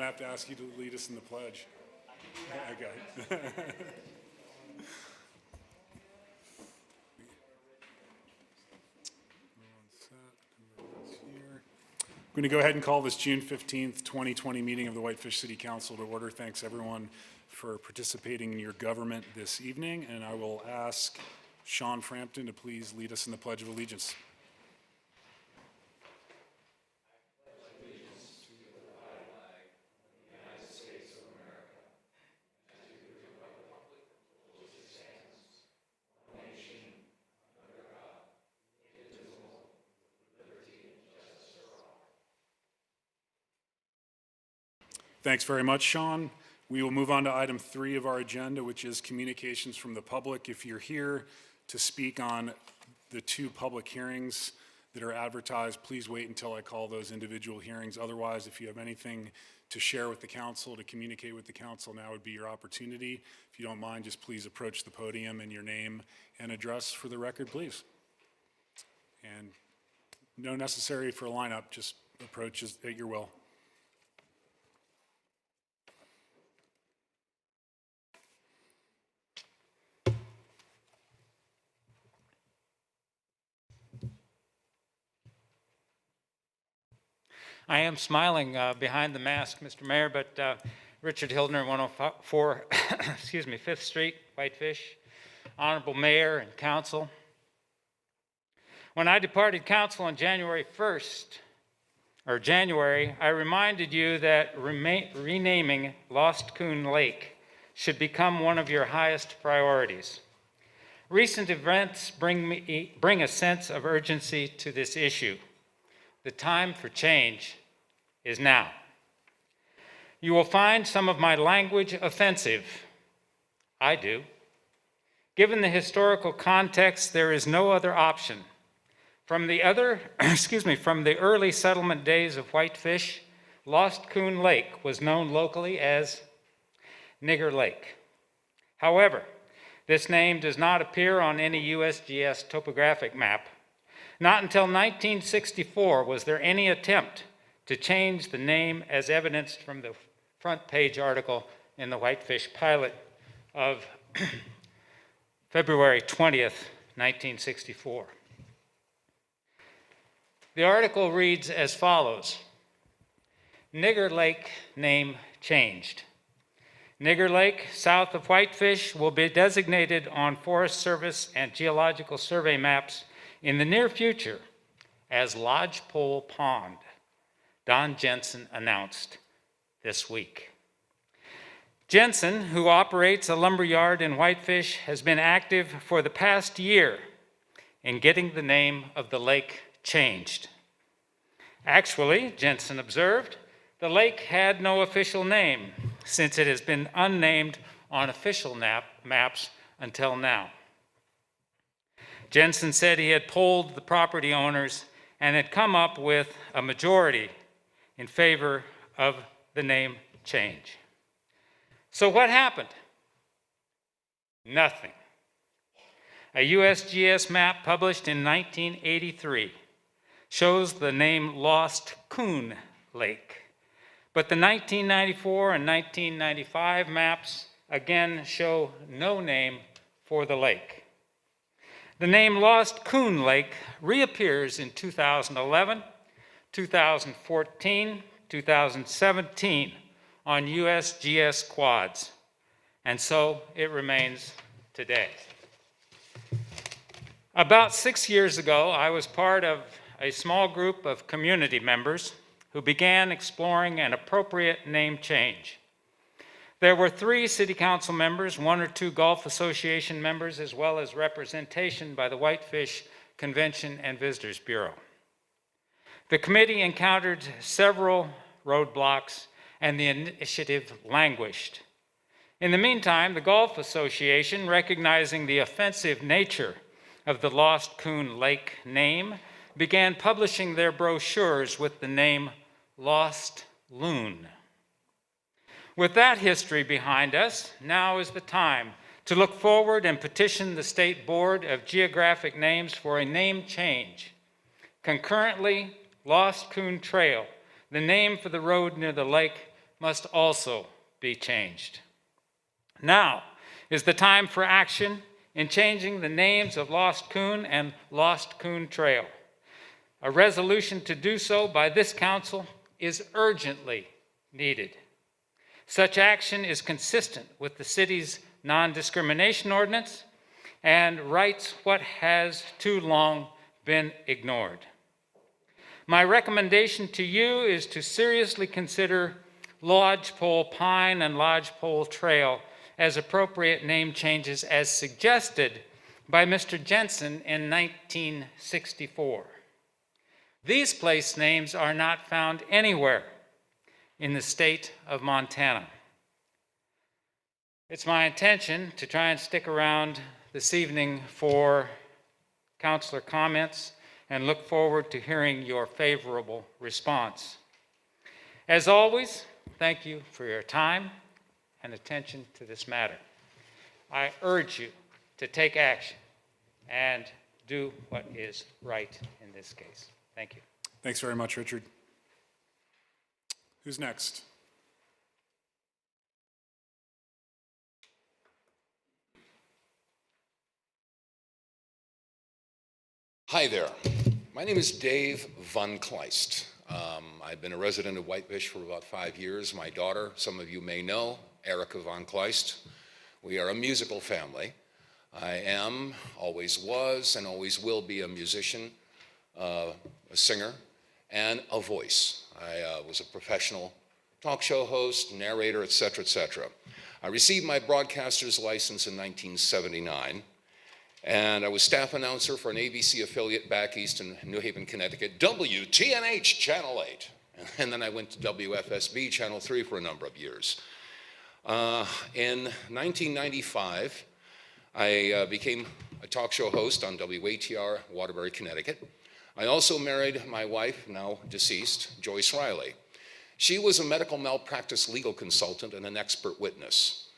to have to ask you to lead us in the pledge. Okay. I'm going to go ahead and call this June 15th, 2020 meeting of the Whitefish City Council to order. Thanks everyone for participating in your government this evening, and I will ask Sean Frampton to please lead us in the Pledge of Allegiance. Thanks very much, Sean. We will move on to item 3 of our agenda, which is communications from the public. If you're here to speak on the 2 public hearings that are advertised, please wait until I call those individual hearings. Otherwise, if you have anything to share with the council, to communicate with the council, now would be your opportunity. If you don't mind, just please approach the podium and your name and address for the record, please. And no necessary for a lineup, just approach at your will. I am smiling behind the mask, Mr. Mayor, but Richard Hildner, 104, excuse me, 5th Street, Whitefish, Honorable Mayor and Council. When I departed Council on January, I reminded you that renaming Lost Coon Lake should become one of your highest priorities. Recent events bring a sense of urgency to this issue. The time for change is now. You will find some of my language offensive. I do. Given the historical context, there is no other option. From the early settlement days of Whitefish, Lost Coon Lake was known locally as Nigger Lake. However, this name does not appear on any USGS topographic map. Not until 1964 was there any attempt to change the name, as evidenced from the front page article in the Whitefish Pilot of February 20th, 1964. The article reads as follows: Nigger Lake name changed. Nigger Lake, south of Whitefish, will be designated on Forest Service and Geological Survey maps in the near future as Lodgepole Pond, Don Jensen announced this week. Jensen, who operates a lumber yard in Whitefish, has been active for the past year in getting the name of the lake changed. Actually, Jensen observed, the lake had no official name since it has been unnamed on official maps until now. Jensen said he had polled the property owners and had come up with a majority in favor of the name change. So what happened? Nothing. A USGS map published in 1983 shows the name Lost Coon Lake, but the 1994 and 1995 maps again show no name for the lake. The name Lost Coon Lake reappears in 2011, 2014, 2017 on USGS quads, and so it remains today. About 6 years ago, I was part of a small group of community members who began exploring an appropriate name change. There were 3 city council members, 1 or 2 Golf Association members, as well as representation by the Whitefish Convention and Visitors Bureau. The committee encountered several roadblocks and the initiative languished. In the meantime, the Golf Association, recognizing the offensive nature of the Lost Coon Lake name, began publishing their brochures with the name Lost Loon. With that history behind us, now is the time to look forward and petition the State Board of Geographic Names for a name change. Concurrently, Lost Coon Trail, the name for the road near the lake, must also be changed. Now is the time for action in changing the names of Lost Coon and Lost Coon Trail. A resolution to do so by this council is urgently needed. Such action is consistent with the city's non-discrimination ordinance and rights what has too long been ignored. My recommendation to you is to seriously consider Lodgepole Pine and Lodgepole Trail as appropriate name changes as suggested by Mr. Jensen in 1964. These place names are not found anywhere in the state of Montana. It's my intention to try and stick around this evening for councilor comments and look forward to hearing your favorable response. As always, thank you for your time and attention to this matter. I urge you to take action and do what is right in this case. Thank you. Thanks very much, Richard. Who's next? Hi there. My name is Dave Van Kleist. I've been a resident of Whitefish for about 5 years. My daughter, some of you may know, Erica Van Kleist. We are a musical family. I am, always was, and always will be a musician, a singer, and a voice. I was a professional talk show host, narrator, etc., etc. I received my broadcaster's license in 1979, and I was staff announcer for an ABC affiliate back east in New Haven, Connecticut, WTNH Channel 8. And then I went to WFSB Channel 3 for a number of years. In 1995, I became a talk show host on WATR, Waterbury, Connecticut. I also married my wife, now deceased, Joyce Riley. She was a medical malpractice legal consultant and an expert witness.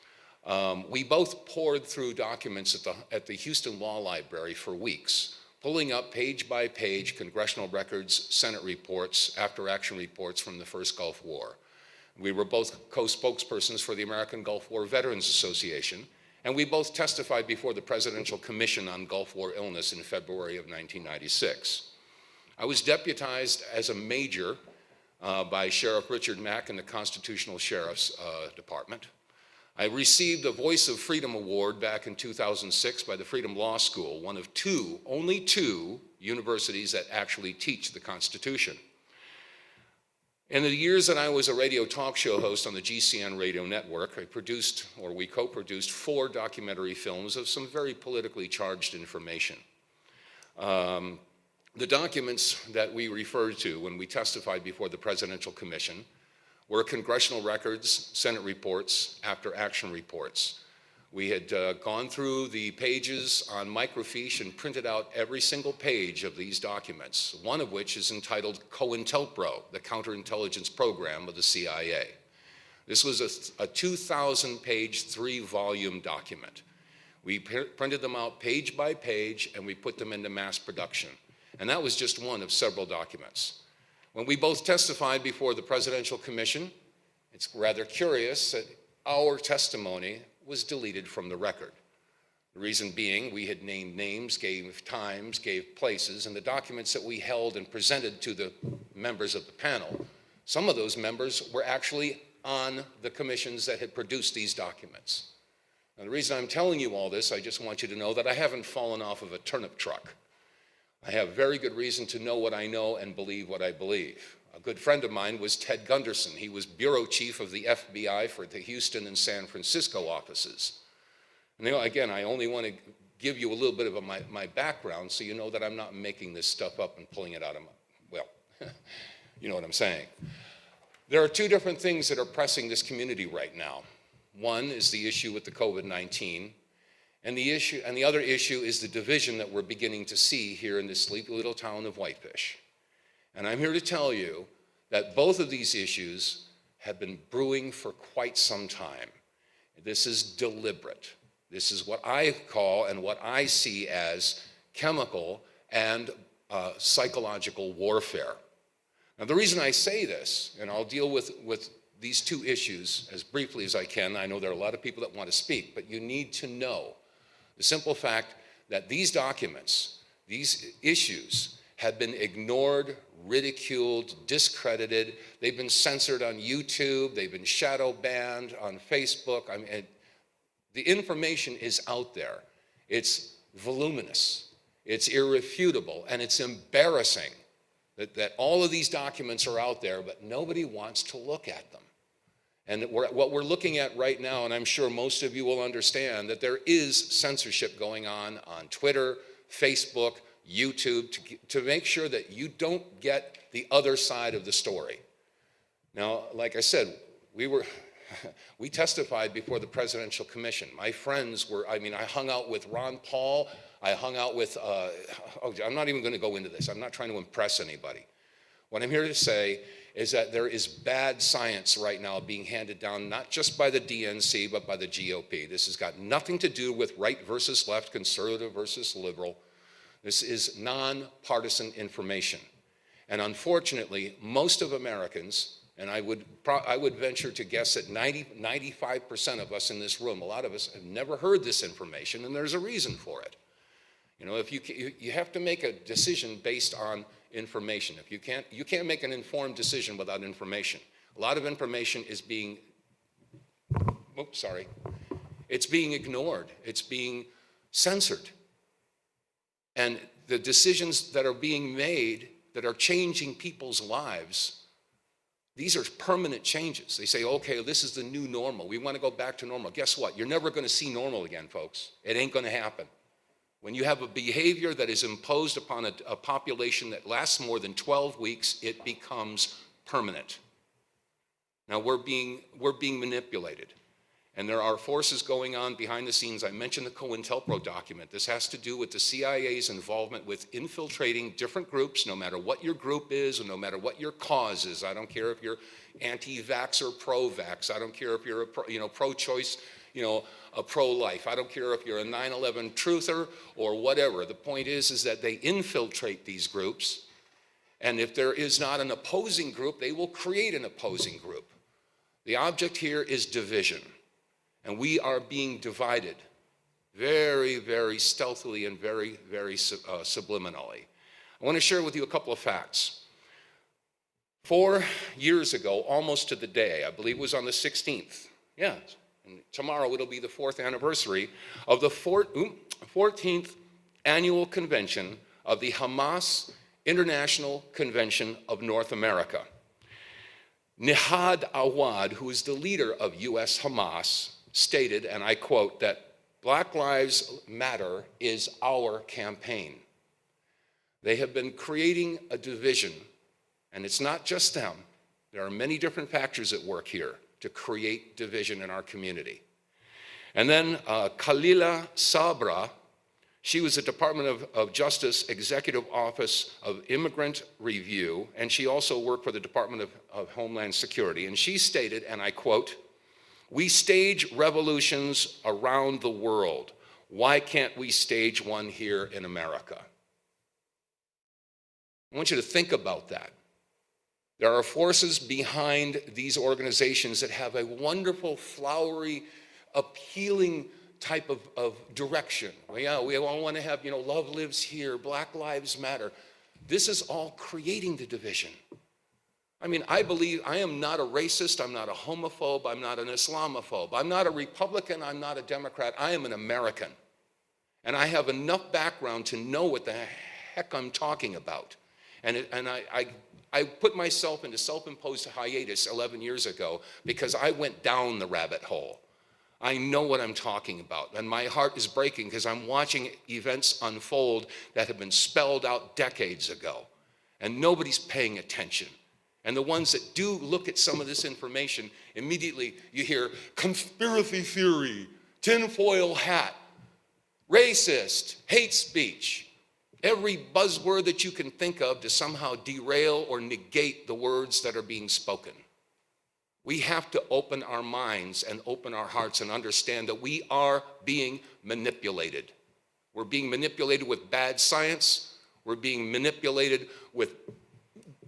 We both poured through documents at the Houston Law Library for weeks, pulling up page by page congressional records, Senate reports, after-action reports from the first Gulf War. We were both co-spokespersons for the American Gulf War Veterans Association, and we both testified before the Presidential Commission on Gulf War Illness in February of 1996. I was deputized as a major by Sheriff Richard Mack in the Constitutional Sheriff's Department. I received a Voice of Freedom Award back in 2006 by the Freedom Law School, one of only two universities that actually teach the Constitution. In the years that I was a radio talk show host on the GCN radio network, we co-produced 4 documentary films of some very politically charged information. The documents that we referred to when we testified before the Presidential Commission were congressional records, Senate reports, after-action reports. We had gone through the pages on microfiche and printed out every single page of these documents, one of which is entitled COINTELPRO, the counterintelligence program of the CIA. This was a 2,000-page, 3-volume document. We printed them out page by page, and we put them into mass production. And that was just one of several documents. When we both testified before the Presidential Commission, it's rather curious that our testimony was deleted from the record. The reason being, we had named names, gave times, gave places, and the documents that we held and presented to the members of the panel, some of those members were actually on the commissions that had produced these documents. Now, the reason I'm telling you all this, I just want you to know that I haven't fallen off of a turnip truck. I have very good reason to know what I know and believe what I believe. A good friend of mine was Ted Gunderson. He was bureau chief of the FBI for the Houston and San Francisco offices. And again, I only want to give you a little bit of my background so you know that I'm not making this stuff up and pulling it out of well, you know what I'm saying. There are 2 different things that are pressing this community right now. One is the issue with the COVID-19. And the other issue is the division that we're beginning to see here in this sleepy little town of Whitefish. And I'm here to tell you that both of these issues have been brewing for quite some time. This is deliberate. This is what I call and what I see as chemical and psychological warfare. Now, the reason I say this, and I'll deal with these two issues as briefly as I can. I know there are a lot of people that want to speak, but you need to know the simple fact that these documents, these issues, have been ignored, ridiculed, discredited. They've been censored on YouTube. They've been shadow banned on Facebook. I mean, the information is out there. It's voluminous. It's irrefutable, and it's embarrassing that all of these documents are out there, but nobody wants to look at them. And what we're looking at right now, and I'm sure most of you will understand, that there is censorship going on Twitter, Facebook, YouTube, to make sure that you don't get the other side of the story. Now, like I said, we testified before the Presidential Commission. My friends were, I hung out with Ron Paul. I hung out with, I'm not even going to go into this. I'm not trying to impress anybody. What I'm here to say is that there is bad science right now being handed down, not just by the DNC, but by the GOP. This has got nothing to do with right versus left, conservative versus liberal. This is nonpartisan information. And unfortunately, most of Americans, and I would venture to guess that 95% of us in this room, a lot of us have never heard this information, and there's a reason for it. You know, if you have to make a decision based on information. If you can't make an informed decision without information. A lot of information is being, it's being ignored. It's being censored. And the decisions that are being made that are changing people's lives, these are permanent changes. They say, okay, this is the new normal. We want to go back to normal. Guess what? You're never going to see normal again, folks. It ain't going to happen. When you have a behavior that is imposed upon a population that lasts more than 12 weeks, it becomes permanent. Now we're being manipulated. And there are forces going on behind the scenes. I mentioned the COINTELPRO document. This has to do with the CIA's involvement with infiltrating different groups, no matter what your group is, or no matter what your cause is. I don't care if you're anti-vax or pro-vax. I don't care if you're pro-choice, a pro-life. I don't care if you're a 9/11 truther or whatever. The point is that they infiltrate these groups, and if there is not an opposing group, they will create an opposing group. The object here is division, and we are being divided very, very stealthily and very, very subliminally. I want to share with you a couple of facts. 4 years ago, almost to the day, I believe it was on the 16th, yeah, and tomorrow it'll be the 4th anniversary of the 14th annual convention of the Hamas International Convention of North America. Nihad Awad, who is the leader of U.S. Hamas, stated, and I quote, that Black Lives Matter is our campaign. They have been creating a division, and it's not just them. There are many different factors at work here to create division in our community. And then Khalila Sabra, she was the Department of Justice Executive Office of Immigrant Review, and she also worked for the Department of Homeland Security. And she stated, and I quote, "We stage revolutions around the world. Why can't we stage one here in America?" I want you to think about that. There are forces behind these organizations that have a wonderful, flowery, appealing type of direction. Well, yeah, we all want to have, love lives here, Black Lives Matter. This is all creating the division. I mean, I believe I am not a racist, I'm not a homophobe, I'm not an Islamophobe, I'm not a Republican, I'm not a Democrat, I am an American. And I have enough background to know what the heck I'm talking about. And I put myself into self-imposed hiatus 11 years ago because I went down the rabbit hole. I know what I'm talking about, and my heart is breaking because I'm watching events unfold that have been spelled out decades ago, and nobody's paying attention. And the ones that do look at some of this information, immediately you hear conspiracy theory, tinfoil hat, racist, hate speech. Every buzzword that you can think of to somehow derail or negate the words that are being spoken. We have to open our minds and open our hearts and understand that we are being manipulated. We're being manipulated with bad science. We're being manipulated with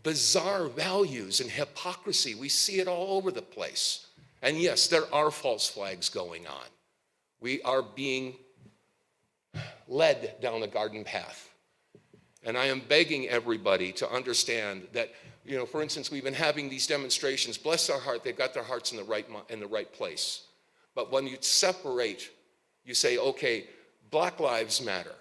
bizarre values and hypocrisy. We see it all over the place. And yes, there are false flags going on. We are being led down a garden path. And I am begging everybody to understand that, for instance, we've been having these demonstrations. Bless their heart, they've got their hearts in the right place. But when you separate, you say, okay, Black Lives Matter,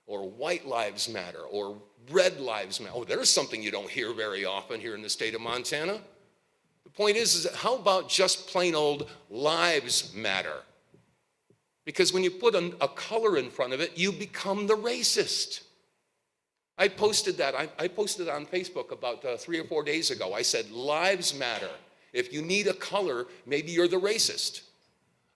or White Lives Matter, or Red Lives Matter. Oh, there's something you don't hear very often here in the state of Montana. The point is that how about just plain old Lives Matter? Because when you put a color in front of it, you become the racist. I posted that. I posted it on Facebook about 3 or 4 days ago. I said, Lives Matter. If you need a color, maybe you're the racist.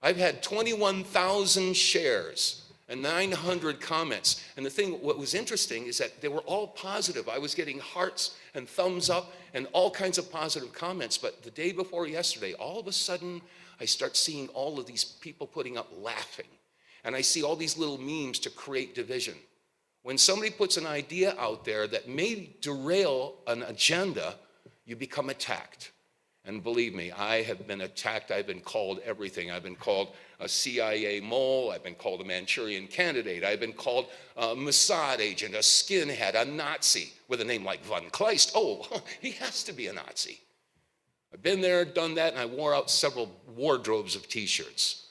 I've had 21,000 shares and 900 comments. And what was interesting is that they were all positive. I was getting hearts and thumbs up and all kinds of positive comments. But the day before yesterday, all of a sudden, I start seeing all of these people putting up laughing. And I see all these little memes to create division. When somebody puts an idea out there that may derail an agenda, you become attacked. And believe me, I have been attacked. I've been called everything. I've been called a CIA mole. I've been called a Manchurian candidate. I've been called a Mossad agent, a skinhead, a Nazi with a name like Von Kleist. Oh, he has to be a Nazi. I've been there, done that, and I wore out several wardrobes of t-shirts.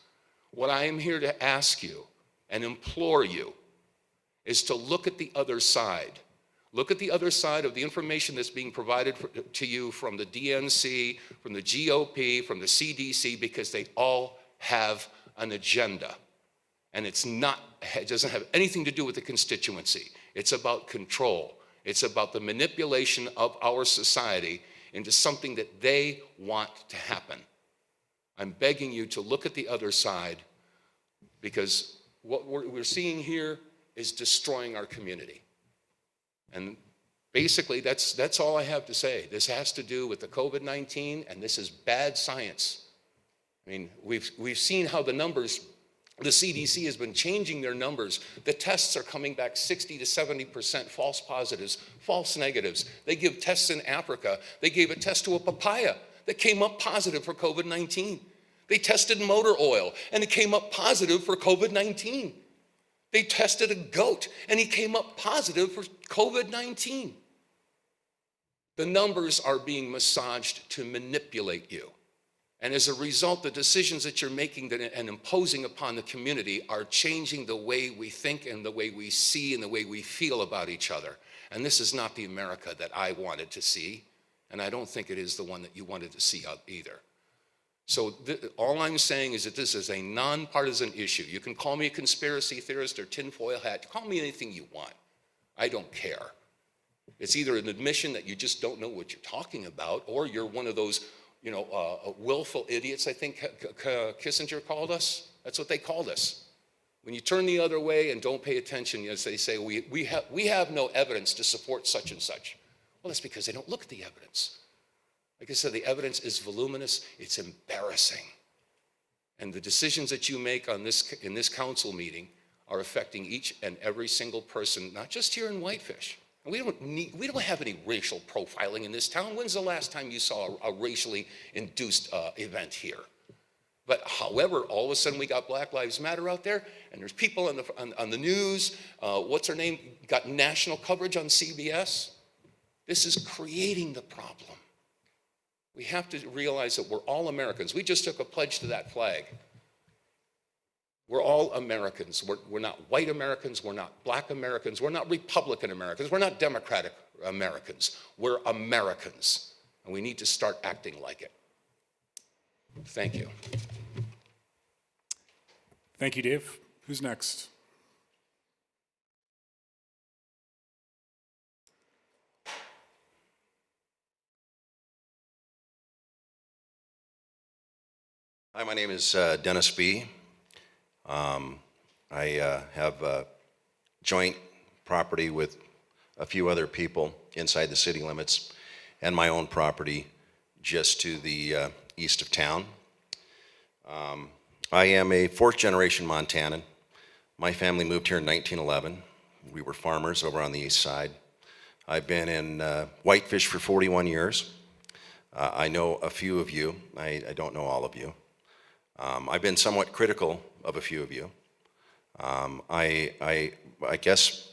What I am here to ask you and implore you is to look at the other side. Look at the other side of the information that's being provided to you from the DNC, from the GOP, from the CDC, because they all have an agenda. And it doesn't have anything to do with the constituency. It's about control. It's about the manipulation of our society into something that they want to happen. I'm begging you to look at the other side, because what we're seeing here is destroying our community. And basically, that's all I have to say. This has to do with the COVID-19, and this is bad science. I mean, we've seen how the CDC has been changing their numbers. The tests are coming back 60 to 70% false positives, false negatives. They give tests in Africa. They gave a test to a papaya that came up positive for COVID-19. They tested motor oil, and it came up positive for COVID-19. They tested a goat, and he came up positive for COVID-19. The numbers are being massaged to manipulate you. And as a result, the decisions that you're making and imposing upon the community are changing the way we think and the way we see and the way we feel about each other. And this is not the America that I wanted to see, and I don't think it is the one that you wanted to see either. So all I'm saying is that this is a nonpartisan issue. You can call me a conspiracy theorist or tinfoil hat. Call me anything you want. I don't care. It's either an admission that you just don't know what you're talking about, or you're one of those, willful idiots, I think Kissinger called us. That's what they called us. When you turn the other way and don't pay attention, as they say, we have no evidence to support such and such. Well, that's because they don't look at the evidence. Like I said, the evidence is voluminous, it's embarrassing. And the decisions that you make in this council meeting are affecting each and every single person, not just here in Whitefish. And we don't have any racial profiling in this town. When's the last time you saw a racially induced event here? But however, all of a sudden we got Black Lives Matter out there, and there's people on the news, what's her name, got national coverage on CBS. This is creating the problem. We have to realize that we're all Americans. We just took a pledge to that flag. We're all Americans. We're not white Americans. We're not black Americans. We're not Republican Americans. We're not Democratic Americans. We're Americans. And we need to start acting like it. Thank you. Thank you, Dave. Who's next? Hi, my name is Dennis B. I have a joint property with a few other people inside the city limits and my own property just to the east of town. I am a fourth-generation Montanan. My family moved here in 1911. We were farmers over on the east side. I've been in Whitefish for 41 years. I know a few of you. I don't know all of you. I've been somewhat critical of a few of you. I guess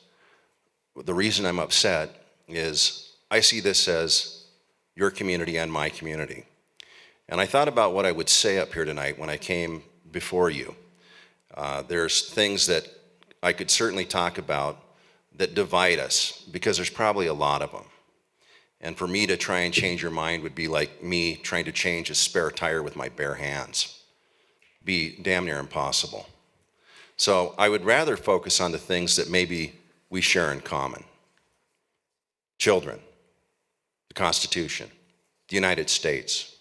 the reason I'm upset is I see this as your community and my community. And I thought about what I would say up here tonight when I came before you. There's things that I could certainly talk about that divide us, because there's probably a lot of them. And for me to try and change your mind would be like me trying to change a spare tire with my bare hands. Be damn near impossible. So I would rather focus on the things that maybe we share in common. Children, the Constitution, the United States,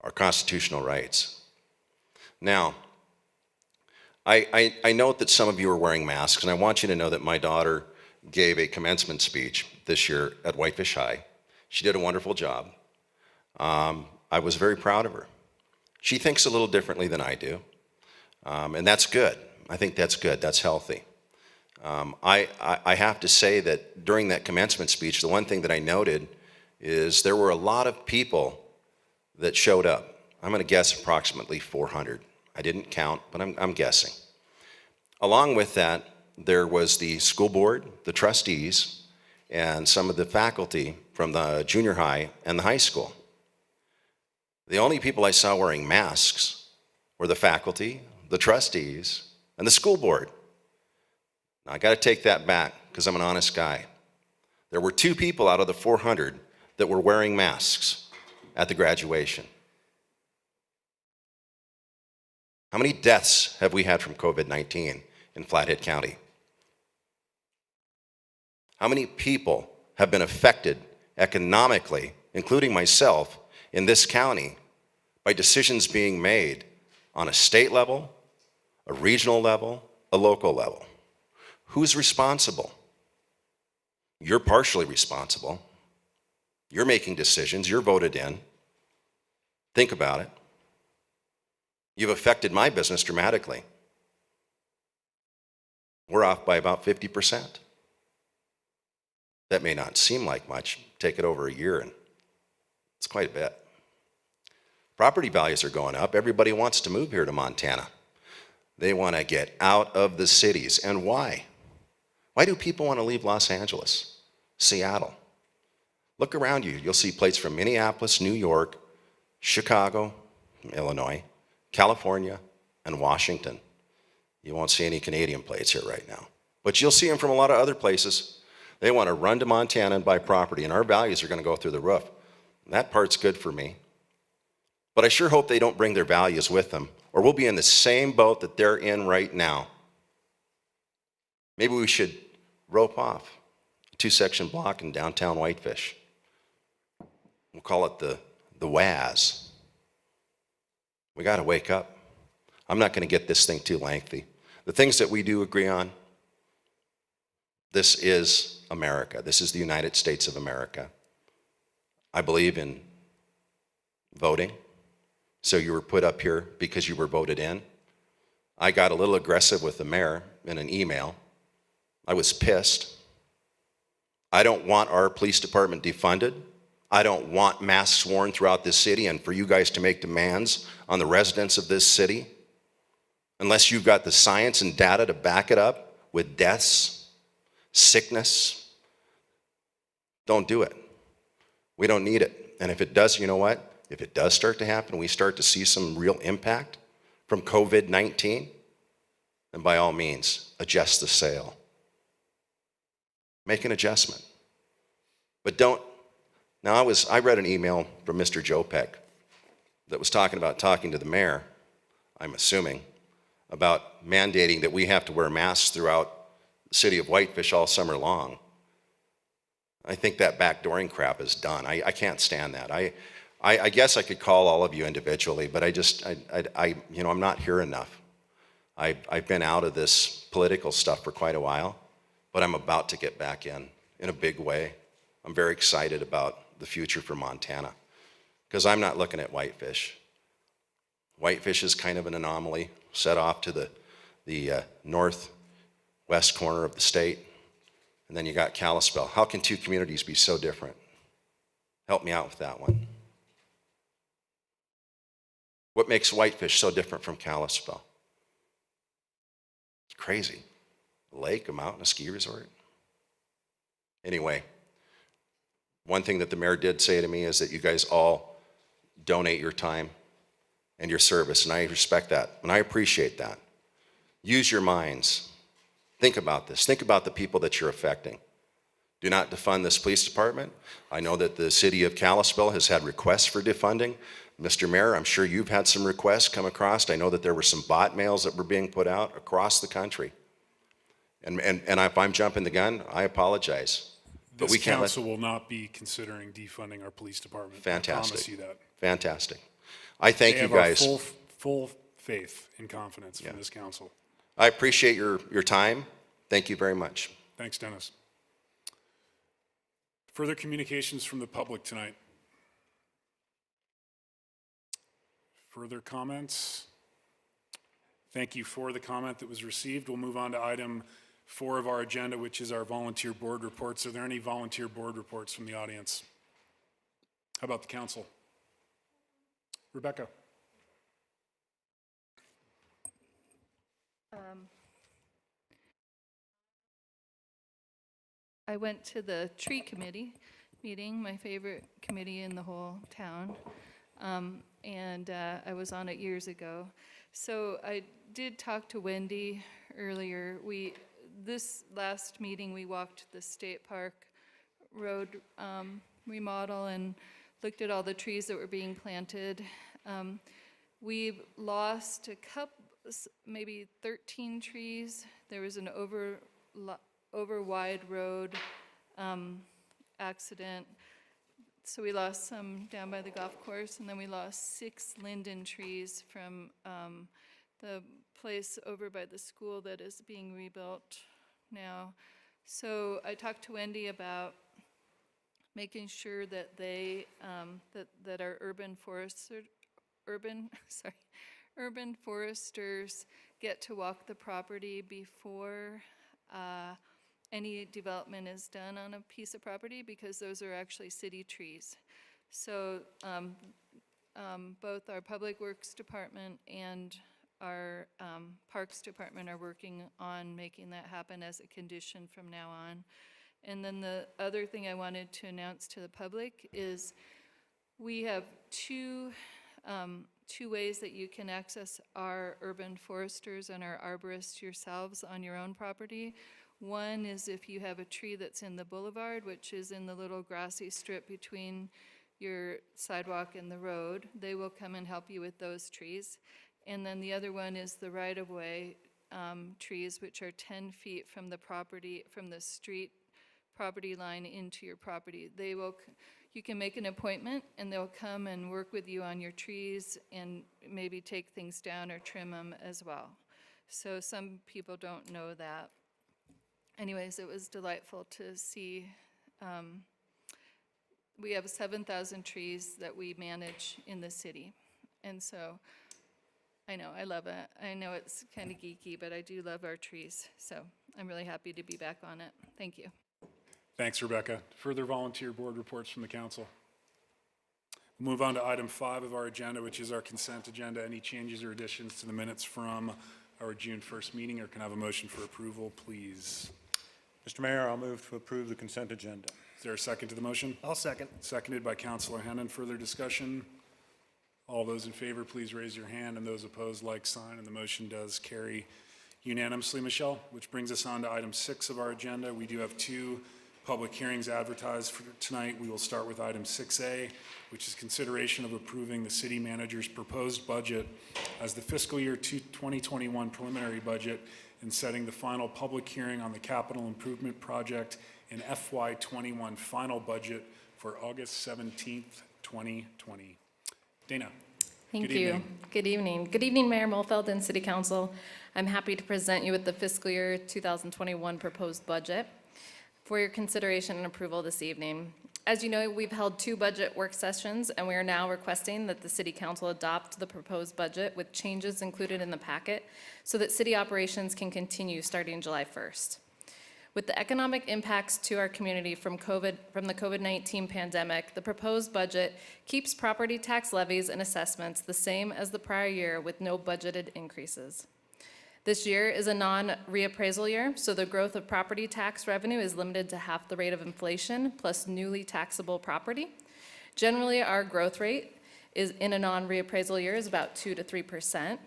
our constitutional rights. Now, I note that some of you are wearing masks, and I want you to know that my daughter gave a commencement speech this year at Whitefish High. She did a wonderful job. I was very proud of her. She thinks a little differently than I do, and that's good. I think that's good. That's healthy. I have to say that during that commencement speech, the one thing that I noted is there were a lot of people that showed up. I'm going to guess approximately 400. I didn't count, but I'm guessing. Along with that, there was the school board, the trustees, and some of the faculty from the junior high and the high school. The only people I saw wearing masks were the faculty, the trustees, and the school board. Now, I got to take that back because I'm an honest guy. There were 2 people out of the 400 that were wearing masks at the graduation. How many deaths have we had from COVID-19 in Flathead County? How many people have been affected economically, including myself, in this county by decisions being made on a state level, a regional level, a local level? Who's responsible? You're partially responsible. You're making decisions. You're voted in. Think about it. You've affected my business dramatically. We're off by about 50%. That may not seem like much. Take it over a year, and it's quite a bit. Property values are going up. Everybody wants to move here to Montana. They want to get out of the cities. And why? Why do people want to leave Los Angeles, Seattle? Look around you. You'll see plates from Minneapolis, New York, Chicago, Illinois, California, and Washington. You won't see any Canadian plates here right now. But you'll see them from a lot of other places. They want to run to Montana and buy property, and our values are going to go through the roof. And that part's good for me. But I sure hope they don't bring their values with them, or we'll be in the same boat that they're in right now. Maybe we should rope off a 2-section block in downtown Whitefish. We'll call it the WAZ. We got to wake up. I'm not going to get this thing too lengthy. The things that we do agree on, this is America. This is the United States of America. I believe in voting. So you were put up here because you were voted in. I got a little aggressive with the mayor in an email. I was pissed. I don't want our police department defunded. I don't want masks worn throughout this city and for you guys to make demands on the residents of this city unless you've got the science and data to back it up with deaths, sickness. Don't do it. We don't need it. And if it does, you know what? If it does start to happen, we start to see some real impact from COVID-19, then by all means, adjust the sail. Make an adjustment. But don't. Now, I read an email from Mr. Jopek that was talking to the mayor, I'm assuming, about mandating that we have to wear masks throughout the city of Whitefish all summer long. I think that backdooring crap is done. I can't stand that. I guess I could call all of you individually, but I'm not here enough. I've been out of this political stuff for quite a while, but I'm about to get back in a big way. I'm very excited about the future for Montana because I'm not looking at Whitefish. Whitefish is kind of an anomaly, set off to the northwest corner of the state. And then you got Kalispell. How can two communities be so different? Help me out with that one. What makes Whitefish so different from Kalispell? It's crazy. A lake, a mountain, a ski resort. Anyway, one thing that the mayor did say to me is that you guys all donate your time and your service, and I respect that, and I appreciate that. Use your minds. Think about this. Think about the people that you're affecting. Do not defund this police department. I know that the city of Kalispell has had requests for defunding. Mr. Mayor, I'm sure you've had some requests come across. I know that there were some bot mails that were being put out across the country. And if I'm jumping the gun, I apologize. But This we can't let. council will not be considering defunding our police department. Fantastic. I promise you that. Fantastic. I thank They you have our guys. full faith and confidence from this council. I appreciate your time. Thank you very much. Thanks, Dennis. Further communications from the public tonight? Further comments? Thank you for the comment that was received. We'll move on to item 4 of our agenda, which is our volunteer board reports. Are there any volunteer board reports from the audience? How about the council? Rebecca? I went to the tree committee meeting, my favorite committee in the whole town, and I was on it years ago. So I did talk to Wendy earlier. This last meeting, we walked the State Park Road remodel and looked at all the trees that were being planted. We've lost a couple, maybe 13 trees. There was an over wide road accident. So we lost some down by the golf course, and then we lost 6 linden trees from the place over by the school that is being rebuilt now. So I talked to Wendy about making sure that they that our urban foresters get to walk the property before any development is done on a piece of property, because those are actually city trees. So both our Public Works Department and our Parks Department are working on making that happen as a condition from now on. And then the other thing I wanted to announce to the public is we have two ways that you can access our urban foresters and our arborists yourselves on your own property. One is if you have a tree that's in the boulevard, which is in the little grassy strip between your sidewalk and the road. They will come and help you with those trees. And then the other one is the right-of-way trees, which are 10 feet from the property, from the street property line into your property. They will, you can make an appointment and they'll come and work with you on your trees and maybe take things down or trim them as well. So some people don't know that. Anyways, it was delightful to see. We have 7,000 trees that we manage in the city. And so I know, I love it. I know it's kind of geeky, but I do love our trees. So I'm really happy to be back on it. Thank you. Thanks, Rebecca. Further volunteer board reports from the council. We'll move on to item 5 of our agenda, which is our consent agenda. Any changes or additions to the minutes from our June 1st meeting, or can I have a motion for approval, please? Mr. Mayor, I'll move to approve the consent agenda. Is there a second to the motion? I'll second. Seconded by Councilor Hennon. Further discussion? All those in favor, please raise your hand, and those opposed, like sign, and the motion does carry unanimously, Michelle, which brings us on to item 6 of our agenda. We do have 2 public hearings advertised for tonight. We will start with item 6A, which is consideration of approving the city manager's proposed budget as the fiscal year 2021 preliminary budget and setting the final public hearing on the capital improvement project and FY21 final budget for August 17th, 2020. Dana. Thank Good you. evening. Good evening. Good evening, Mayor Mulfeld and City Council. I'm happy to present you with the fiscal year 2021 proposed budget for your consideration and approval this evening. As you know, we've held 2 budget work sessions, and we are now requesting that the City Council adopt the proposed budget with changes included in the packet so that city operations can continue starting July 1st. With the economic impacts to our community from the COVID-19 pandemic, the proposed budget keeps property tax levies and assessments the same as the prior year with no budgeted increases. This year is a non-reappraisal year, so the growth of property tax revenue is limited to half the rate of inflation plus newly taxable property. Generally, our growth rate is in a non-reappraisal year is about 2 to 3%.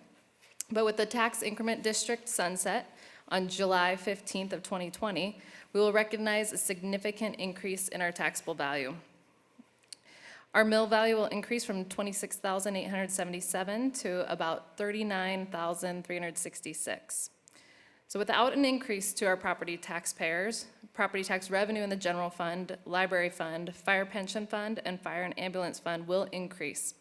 But with the tax increment district sunset on July 15th of 2020, we will recognize a significant increase in our taxable value. Our mill value will increase from $26,877 to about $39,366. So without an increase to our property taxpayers, property tax revenue in the general fund, library fund, fire pension fund, and fire and ambulance fund will increase.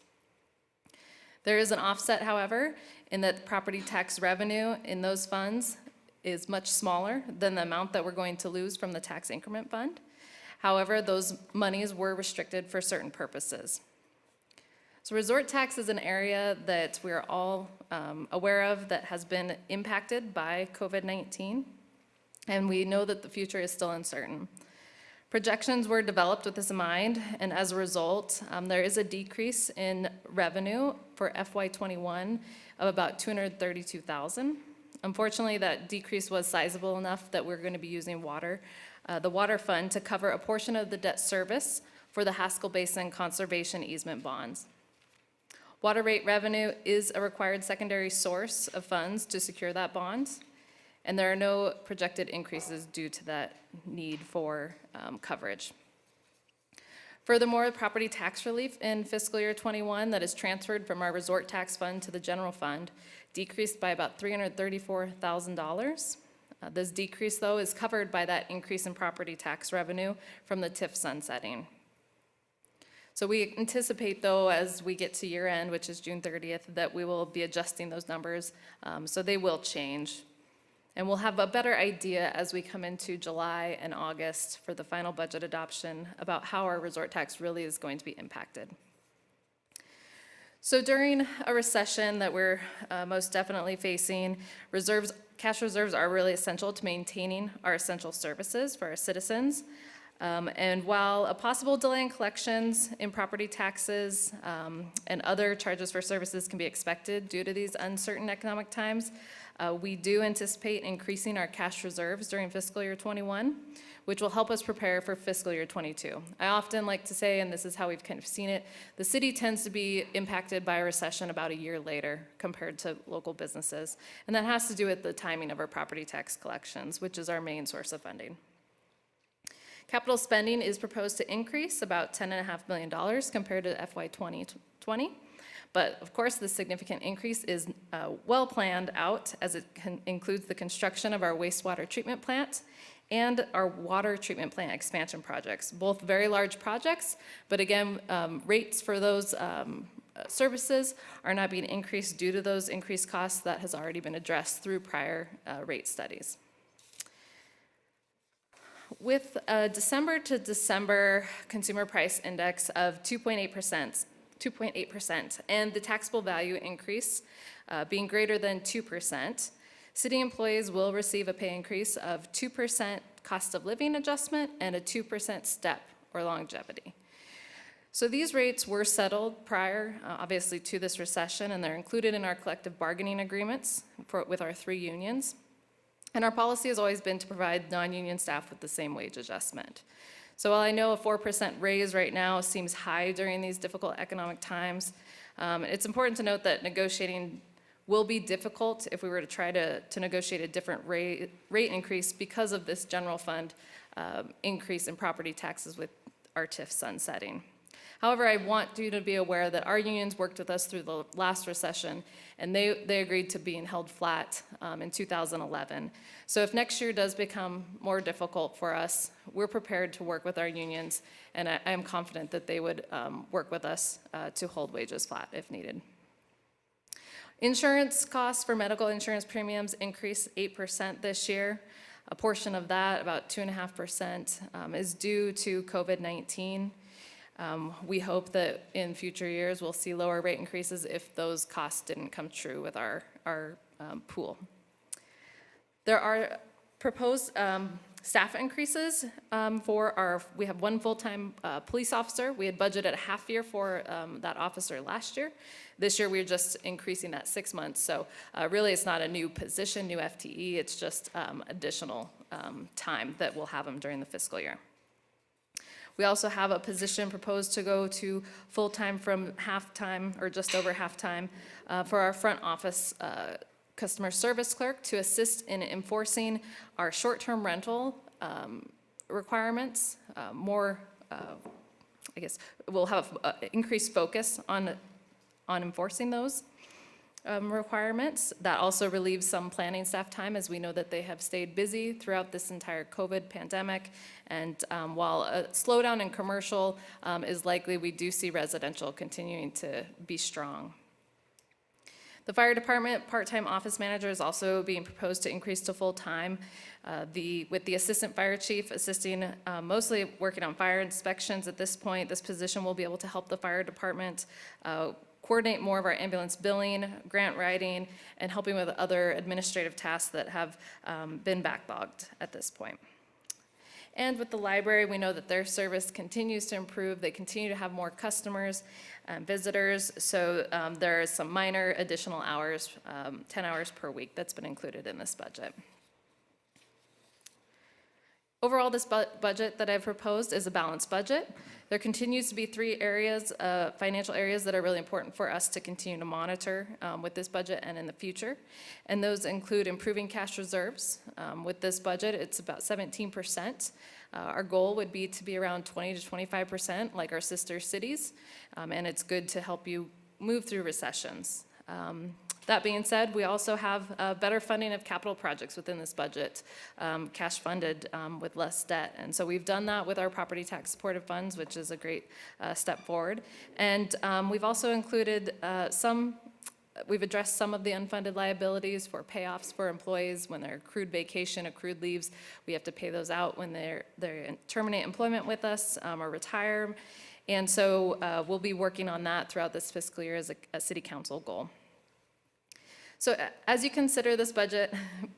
There is an offset, however, in that property tax revenue in those funds is much smaller than the amount that we're going to lose from the tax increment fund. However, those monies were restricted for certain purposes. So resort tax is an area that we're all aware of that has been impacted by COVID-19, and we know that the future is still uncertain. Projections were developed with this in mind, and as a result, there is a decrease in revenue for FY21 of about $232,000. Unfortunately, that decrease was sizable enough that we're going to be using the water fund to cover a portion of the debt service for the Haskell Basin Conservation Easement bonds. Water rate revenue is a required secondary source of funds to secure that bond, and there are no projected increases due to that need for coverage. Furthermore, property tax relief in fiscal year 21 that is transferred from our resort tax fund to the general fund decreased by about $334,000. This decrease, though, is covered by that increase in property tax revenue from the TIF sunsetting. So we anticipate, though, as we get to year end, which is June 30th, that we will be adjusting those numbers, so they will change. And we'll have a better idea as we come into July and August for the final budget adoption about how our resort tax really is going to be impacted. So during a recession that we're most definitely facing, cash reserves are really essential to maintaining our essential services for our citizens. And while a possible delay in collections in property taxes and other charges for services can be expected due to these uncertain economic times, we do anticipate increasing our cash reserves during fiscal year 21, which will help us prepare for fiscal year 22. I often like to say, and this is how we've kind of seen it, the city tends to be impacted by a recession about a year later compared to local businesses. And that has to do with the timing of our property tax collections, which is our main source of funding. Capital spending is proposed to increase about $10.5 million compared to FY 2020. But of course, this significant increase is well planned out as it includes the construction of our wastewater treatment plant and our water treatment plant expansion projects, both very large projects, but again, rates for those services are not being increased due to those increased costs that has already been addressed through prior rate studies. With a December to December consumer price index of 2.8%, and the taxable value increase being greater than 2%, city employees will receive a pay increase of 2% cost of living adjustment and a 2% step or longevity. So these rates were settled prior, obviously, to this recession, and they're included in our collective bargaining agreements with our 3 unions. And our policy has always been to provide non-union staff with the same wage adjustment. So while I know a 4% raise right now seems high during these difficult economic times, it's important to note that negotiating will be difficult if we were to try to negotiate a different rate increase because of this general fund increase in property taxes with our TIF sunsetting. However, I want you to be aware that our unions worked with us through the last recession, and they agreed to being held flat in 2011. So if next year does become more difficult for us, we're prepared to work with our unions, and I am confident that they would work with us to hold wages flat if needed. Insurance costs for medical insurance premiums increased 8% this year. A portion of that, about 2.5%, is due to COVID-19. We hope that in future years we'll see lower rate increases if those costs didn't come true with our pool. There are proposed staff increases we have one full-time police officer. We had budgeted a half year for that officer last year. This year, we're just increasing that 6 months. So really, it's not a new position, new FTE. It's just additional time that we'll have them during the fiscal year. We also have a position proposed to go to full-time from half-time or just over half-time for our front office customer service clerk to assist in enforcing our short-term rental requirements. I guess we'll have increased focus on enforcing those requirements. That also relieves some planning staff time, as we know that they have stayed busy throughout this entire COVID pandemic. And while a slowdown in commercial is likely, we do see residential continuing to be strong. The fire department part-time office manager is also being proposed to increase to full-time. With the assistant fire chief assisting, mostly working on fire inspections at this point, this position will be able to help the fire department coordinate more of our ambulance billing, grant writing, and helping with other administrative tasks that have been backlogged at this point. And with the library, we know that their service continues to improve. They continue to have more customers and visitors, so there is some minor additional hours, 10 hours per week, that's been included in this budget. Overall, this budget that I've proposed is a balanced budget. There continues to be 3 areas, financial areas, that are really important for us to continue to monitor with this budget and in the future. And those include improving cash reserves. With this budget, it's about 17%. Our goal would be to be around 20 to 25%, like our sister cities. And it's good to help you move through recessions. That being said, we also have better funding of capital projects within this budget, cash funded with less debt. And so we've done that with our property tax supportive funds, which is a great step forward. And we've also included we've addressed some of the unfunded liabilities for payoffs for employees when they're accrued vacation, accrued leaves. We have to pay those out when they terminate employment with us or retire. And so we'll be working on that throughout this fiscal year as a city council goal. So as you consider this budget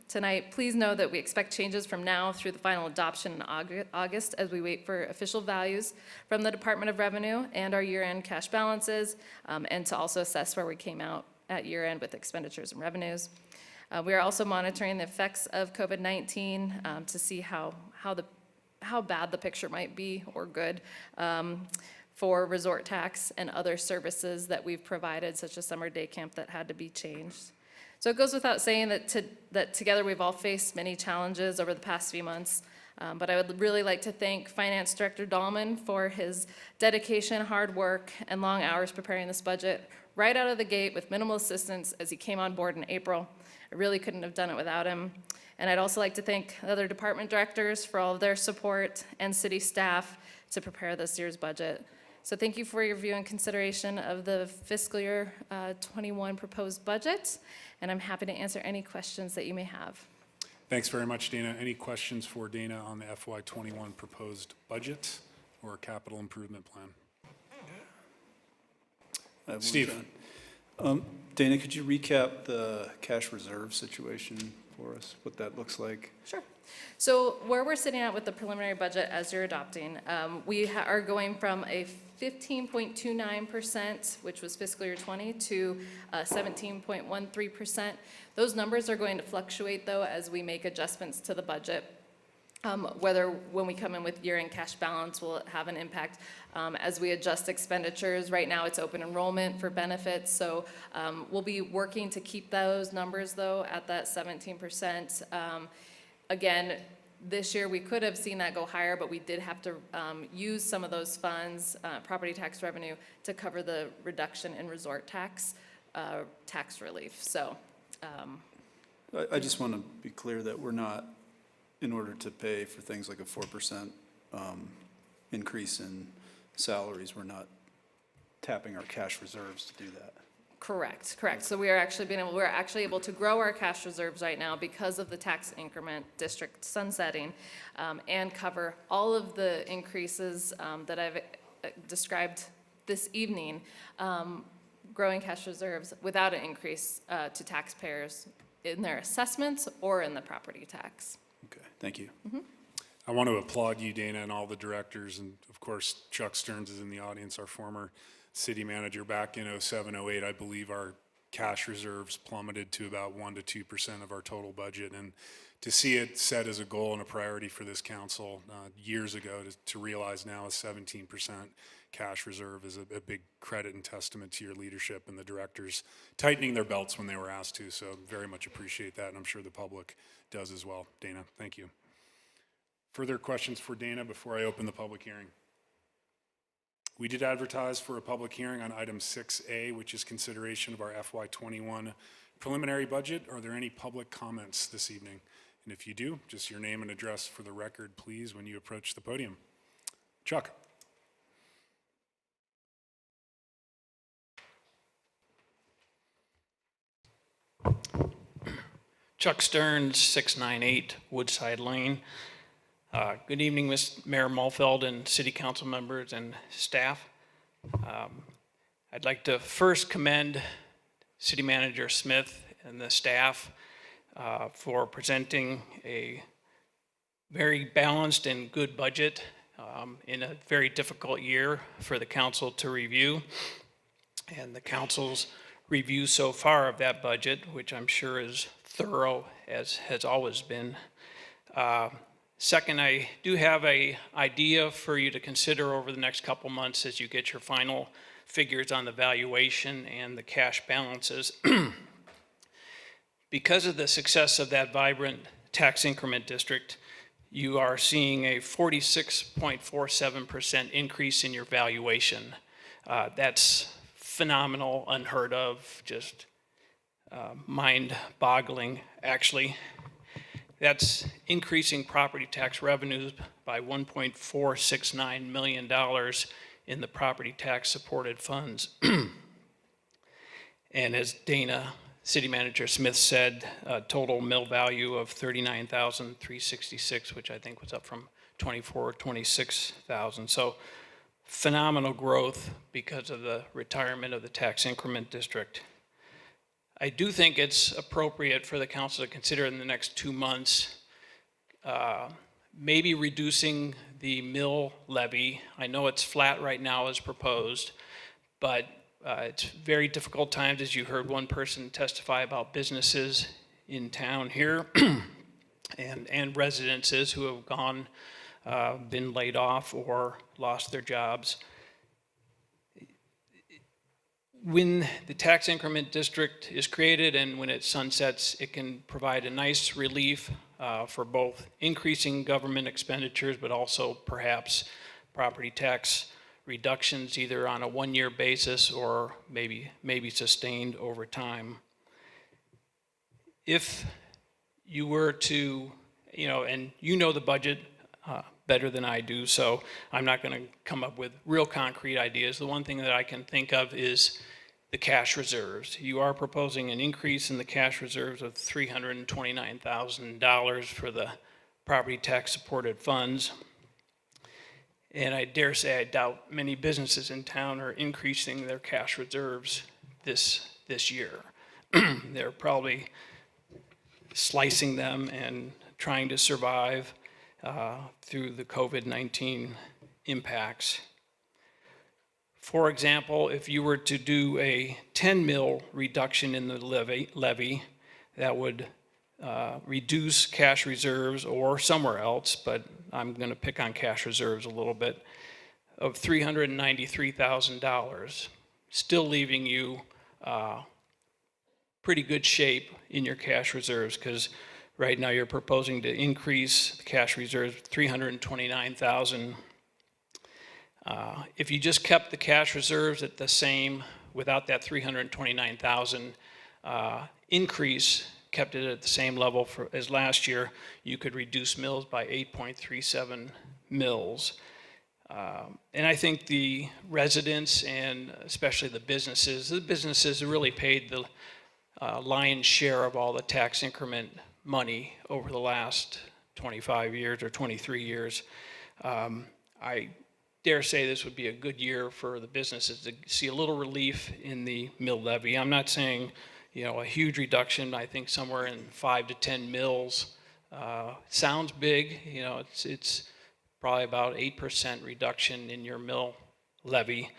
tonight, please know that we expect changes from now through the final adoption in August as we wait for official values from the Department of Revenue and our year-end cash balances, and to also assess where we came out at year-end with expenditures and revenues. We are also monitoring the effects of COVID-19 to see how bad the picture might be or good for resort tax and other services that we've provided, such as summer day camp that had to be changed. So it goes without saying that together we've all faced many challenges over the past few months, but I would really like to thank Finance Director Dahlman for his dedication, hard work, and long hours preparing this budget right out of the gate with minimal assistance as he came on board in April. I really couldn't have done it without him. And I'd also like to thank the other department directors for all of their support and city staff to prepare this year's budget. So thank you for your review and consideration of the fiscal year 21 proposed budget, and I'm happy to answer any questions that you may have. Thanks very much, Dana. Any questions for Dana on the FY21 proposed budget or capital improvement plan? Steve. Dana, could you recap the cash reserve situation for us, what that looks like? Sure. So where we're sitting at with the preliminary budget as you're adopting, we are going from a 15.29%, which was fiscal year 20, to 17.13%. Those numbers are going to fluctuate, though, as we make adjustments to the budget. Whether when we come in with year-end cash balance will have an impact as we adjust expenditures. Right now it's open enrollment for benefits, so we'll be working to keep those numbers, though, at that 17%. Again, this year we could have seen that go higher, but we did have to use some of those funds, property tax revenue, to cover the reduction in resort tax relief. So I just want to be clear that we're not, in order to pay for things like a 4% increase in salaries, we're not tapping our cash reserves to do that. Correct. So we're actually able to grow our cash reserves right now because of the tax increment district sunsetting, and cover all of the increases that I've described this evening, growing cash reserves without an increase to taxpayers in their assessments or in the property tax. Okay, thank you. I want to applaud you, Dana, and all the directors, and of course, Chuck Stearns is in the audience, our former city manager. Back in 07, 08, I believe our cash reserves plummeted to about 1% to 2% of our total budget, and to see it set as a goal and a priority for this council years ago to realize now a 17% cash reserve is a big credit and testament to your leadership and the directors tightening their belts when they were asked to. So very much appreciate that, and I'm sure the public does as well. Dana, thank you. Further questions for Dana before I open the public hearing? We did advertise for a public hearing on item 6A, which is consideration of our FY21 preliminary budget. Are there any public comments this evening? And if you do, just your name and address for the record, please, when you approach the podium. Chuck. Chuck Stearns, 698 Woodside Lane. Good evening, Mr. Mayor Mulfeld and City Council members and staff. I'd like to first commend City Manager Smith and the staff for presenting a very balanced and good budget in a very difficult year for the council to review. And the council's review so far of that budget, which I'm sure is thorough as has always been. Second, I do have an idea for you to consider over the next couple months as you get your final figures on the valuation and the cash balances. Because of the success of that vibrant tax increment district, you are seeing a 46.47% increase in your valuation. That's phenomenal, unheard of, just mind-boggling, actually. That's increasing property tax revenues by $1.469 million in the property tax supported funds. And as Dana, City Manager Smith said, a total mill value of $39,366, which I think was up from $26,000. So phenomenal growth because of the retirement of the tax increment district. I do think it's appropriate for the council to consider in the next 2 months maybe reducing the mill levy. I know it's flat right now as proposed, but it's very difficult times, as you heard one person testify about businesses in town here and residences who have been laid off or lost their jobs. When the tax increment district is created and when it sunsets, it can provide a nice relief for both increasing government expenditures, but also perhaps property tax reductions either on a one-year basis or maybe sustained over time. If you were to, and you know the budget better than I do, so I'm not going to come up with real concrete ideas. The one thing that I can think of is the cash reserves. You are proposing an increase in the cash reserves of $329,000 for the property tax supported funds. And I dare say I doubt many businesses in town are increasing their cash reserves this year. They're probably slicing them and trying to survive through the COVID-19 impacts. For example, if you were to do a 10 mil reduction in the levy, that would reduce cash reserves or somewhere else, but I'm going to pick on cash reserves a little bit, of $393,000, still leaving you pretty good shape in your cash reserves, because right now you're proposing to increase the cash reserves $329,000. If you just kept the cash reserves at the same, without that $329,000 increase, kept it at the same level as last year, you could reduce mills by 8.37 mills. And I think the residents and especially the businesses really paid the lion's share of all the tax increment money over the last 25 years or 23 years. I dare say this would be a good year for the businesses to see a little relief in the mill levy. I'm not saying, a huge reduction. I think somewhere in 5 to 10 mills Sounds big, you know, it's probably about 8% reduction in your mill levy,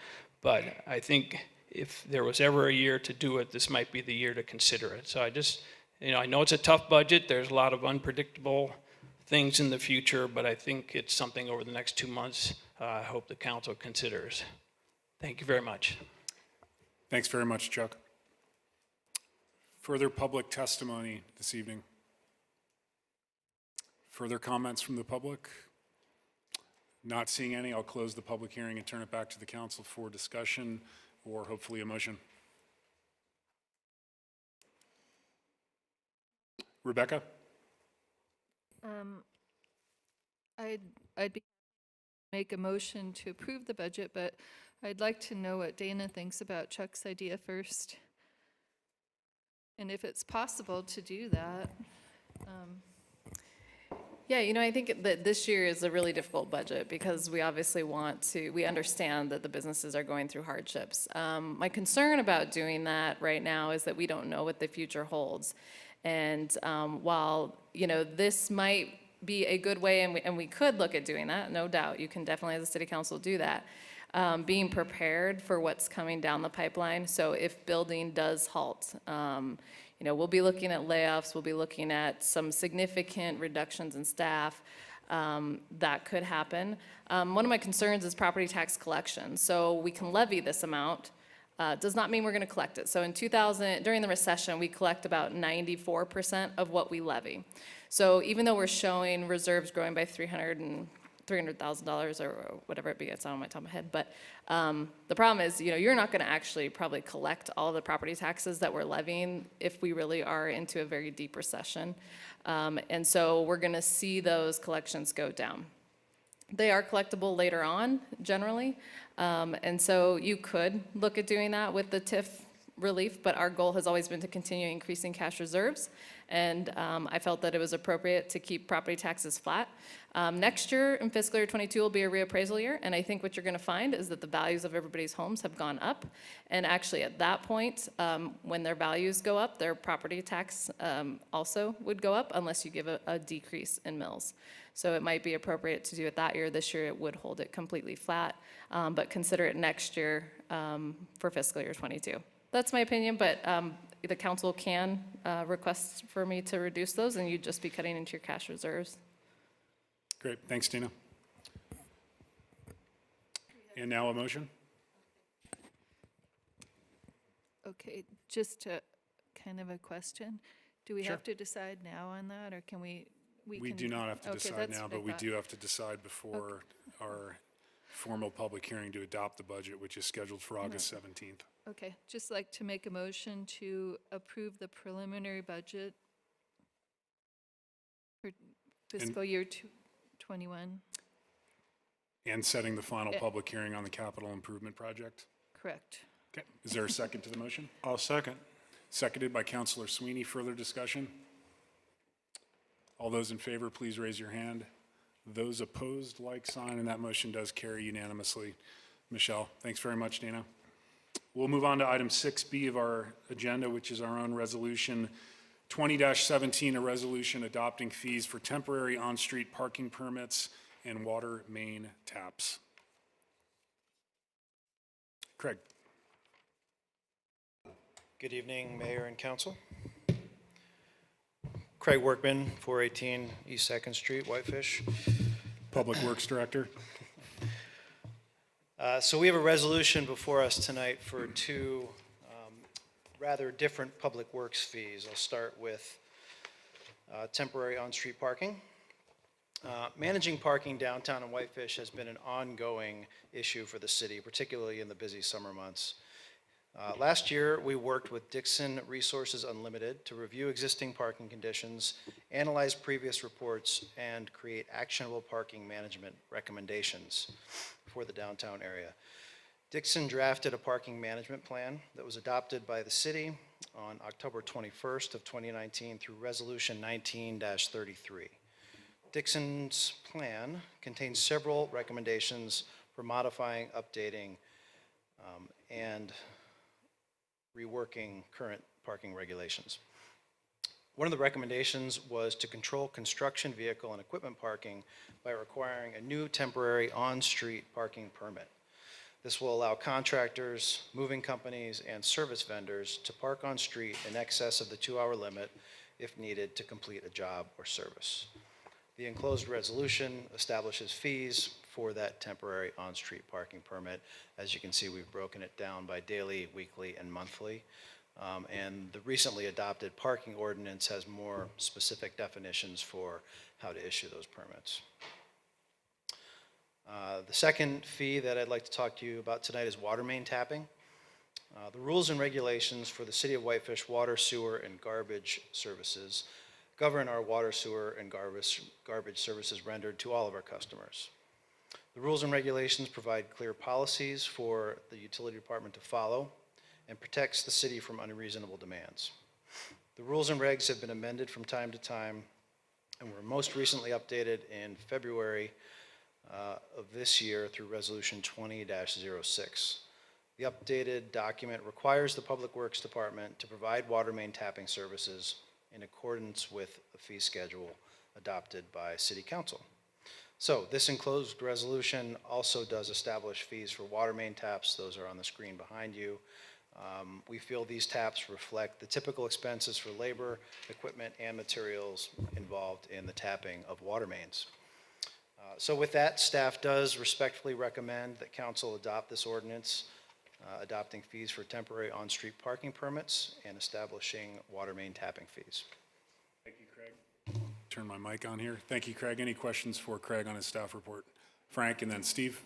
but I think if there was ever a year to do it, this might be the year to consider it. So I just, you know, I know it's a tough budget, there's a lot of unpredictable things in the future, but I think it's something over the next 2 months I hope the council considers. Thank you very much. Thanks very much, Chuck. Further public testimony this evening? Further comments from the public? Not seeing any, I'll close the public hearing and turn it back to the council for discussion or hopefully a motion. Rebecca? I'd make a motion to approve the budget, but I'd like to know what Dana thinks about Chuck's idea first. And if it's possible to do that. Yeah, you know, I think that this year is a really difficult budget because we obviously we understand that the businesses are going through hardships. My concern about doing that right now is that we don't know what the future holds. And while, you know, this might be a good way, and we could look at doing that, no doubt, you can definitely as a city council do that. Being prepared for what's coming down the pipeline. So if building does halt, you know, we'll be looking at layoffs, we'll be looking at some significant reductions in staff. That could happen. One of my concerns is property tax collection. So we can levy this amount, does not mean we're gonna collect it. So in during the recession, we collect about 94% of what we levy. So even though we're showing reserves growing by $300,000 or whatever it be, it's not on my top of my head, but the problem is, you know, you're not gonna actually probably collect all the property taxes that we're levying if we really are into a very deep recession. And so we're gonna see those collections go down. They are collectible later on, generally, and so you could look at doing that with the TIF relief, but our goal has always been to continue increasing cash reserves, and I felt that it was appropriate to keep property taxes flat. Next year, in fiscal year 22, will be a reappraisal year, and I think what you're gonna find is that the values of everybody's homes have gone up, and actually at that point, when their values go up, their property tax also would go up unless you give a decrease in mills. So it might be appropriate to do it that year. This year, it would hold it completely flat, but consider it next year for fiscal year 22. That's my opinion, but the council can request for me to reduce those, and you'd just be cutting into your cash reserves. Great, thanks, Tina. And now a motion? Okay, just kind of a question. Do we Sure. have to decide now on that, or can we? We do not have to Okay, decide that's now, what I but we thought. do have to decide before our formal public hearing to adopt the budget, which is scheduled for August 17th. Okay, just like to make a motion to approve the preliminary budget for fiscal year 21, And setting the final public hearing on the capital improvement project. correct. Okay, is there a second to the motion? I'll second. Seconded by Councilor Sweeney. Further discussion? All those in favor, please raise your hand. Those opposed, like sign, and that motion does carry unanimously. Michelle, thanks very much, Dana. We'll move on to item 6B of our agenda, which is our own resolution 20-17, a resolution adopting fees for temporary on-street parking permits and water main taps. Craig. Good evening, Mayor and Council. Craig Workman, 418 East 2nd Street, Whitefish. Public Works Director. So we have a resolution before us tonight for two rather different public works fees. I'll start with temporary on-street parking. Managing parking downtown in Whitefish has been an ongoing issue for the city, particularly in the busy summer months. Last year, we worked with Dixon Resources Unlimited to review existing parking conditions, analyze previous reports, and create actionable parking management recommendations for the downtown area. Dixon drafted a parking management plan that was adopted by the city on October 21st of 2019 through Resolution 19-33. Dixon's plan contains several recommendations for modifying, updating, and reworking current parking regulations. One of the recommendations was to control construction vehicle and equipment parking by requiring a new temporary on-street parking permit. This will allow contractors, moving companies, and service vendors to park on street in excess of the 2-hour limit if needed to complete a job or service. The enclosed resolution establishes fees for that temporary on-street parking permit. As you can see, we've broken it down by daily, weekly, and monthly. And the recently adopted parking ordinance has more specific definitions for how to issue those permits. The second fee that I'd like to talk to you about tonight is water main tapping. The rules and regulations for the City of Whitefish water, sewer, and garbage services govern our water, sewer, and garbage services rendered to all of our customers. The rules and regulations provide clear policies for the utility department to follow and protects the city from unreasonable demands. The rules and regs have been amended from time to time and were most recently updated in February of this year through Resolution 20-06. The updated document requires the Public Works Department to provide water main tapping services in accordance with a fee schedule adopted by City Council. So this enclosed resolution also does establish fees for water main taps. Those are on the screen behind you. We feel these taps reflect the typical expenses for labor, equipment, and materials involved in the tapping of water mains. So with that, staff does respectfully recommend that council adopt this ordinance, adopting fees for temporary on-street parking permits and establishing water main tapping fees. Thank you, Craig. Turn my mic on here. Thank you, Craig. Any questions for Craig on his staff report? Frank and then Steve.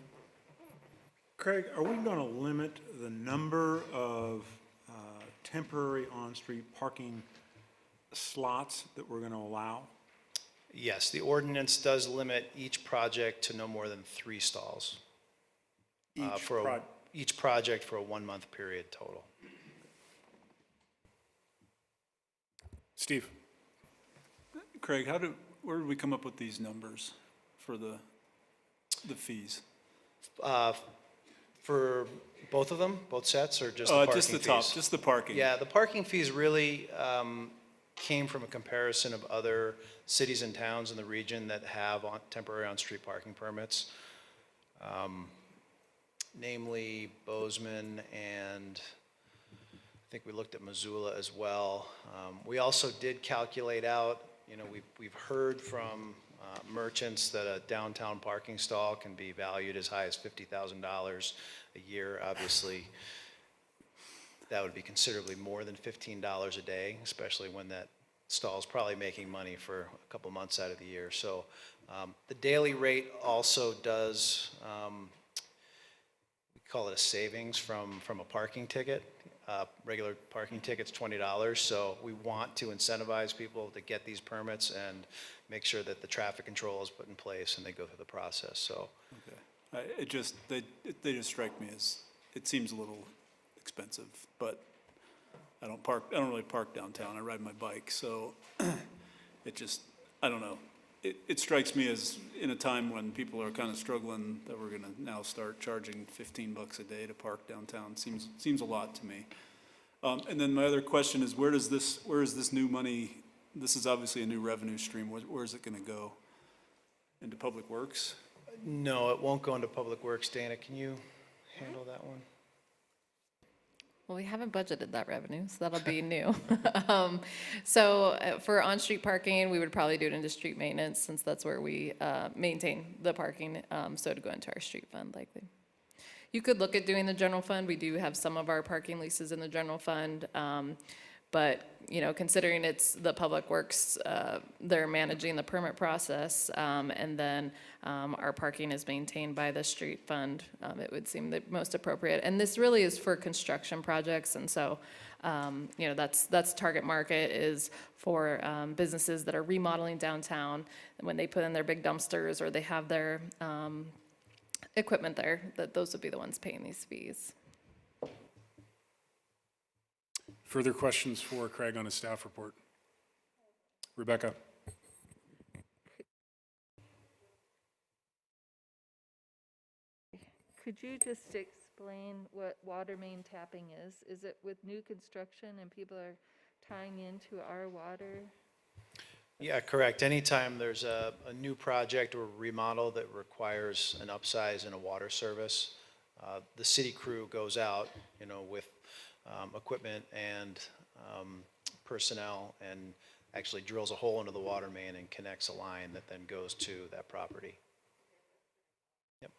Craig, are we going to limit the number of temporary on-street parking slots that we're going to allow? Yes, the ordinance does limit each project to no more than 3 stalls. Each project for a 1-month period total. Steve. Craig, where did we come up with these numbers for the fees? For both of them, both sets, or just the parking just the fees? top, just the parking. Yeah, the parking fees really came from a comparison of other cities and towns in the region that have temporary on-street parking permits, namely Bozeman, and I think we looked at Missoula as well. We also did calculate out, we've heard from merchants that a downtown parking stall can be valued as high as $50,000 a year. Obviously, that would be considerably more than $15 a day, especially when that stall is probably making money for a couple months out of the year. So the daily rate also does, we call it a savings from a parking ticket. Regular parking ticket's $20, so we want to incentivize people to get these permits and make sure that the traffic control is put in place and they go through the process. So, Okay. They just strike me as, it seems a little expensive, but I don't really park downtown. I ride my bike, so I don't know. It strikes me as in a time when people are kind of struggling that we're gonna now start charging $15 a day to park downtown. Seems a lot to me. And then my other question is, where is this new money? This is obviously a new revenue stream. Where is it gonna go? Into Public Works? no, it won't go into Public Works. Dana, can you handle that one? Well, we haven't budgeted that revenue, so that'll be new. For on-street parking, we would probably do it into street maintenance, since that's where we maintain the parking, so to go into our street fund likely. You could look at doing the general fund. We do have some of our parking leases in the general fund, but, considering it's the Public Works, they're managing the permit process, and then our parking is maintained by the street fund, it would seem the most appropriate. And this really is for construction projects, and so, that's target market is for businesses that are remodeling downtown, and when they put in their big dumpsters or they have their equipment there, that those would be the ones paying these fees. Further questions for Craig on his staff report? Rebecca. Could you just explain what water main tapping is? Is it with new construction and people are tying into our water? Yeah, correct. Anytime there's a new project or remodel that requires an upsize in a water service, the city crew goes out, with equipment and personnel and actually drills a hole into the water main and connects a line that then goes to that property. Yep.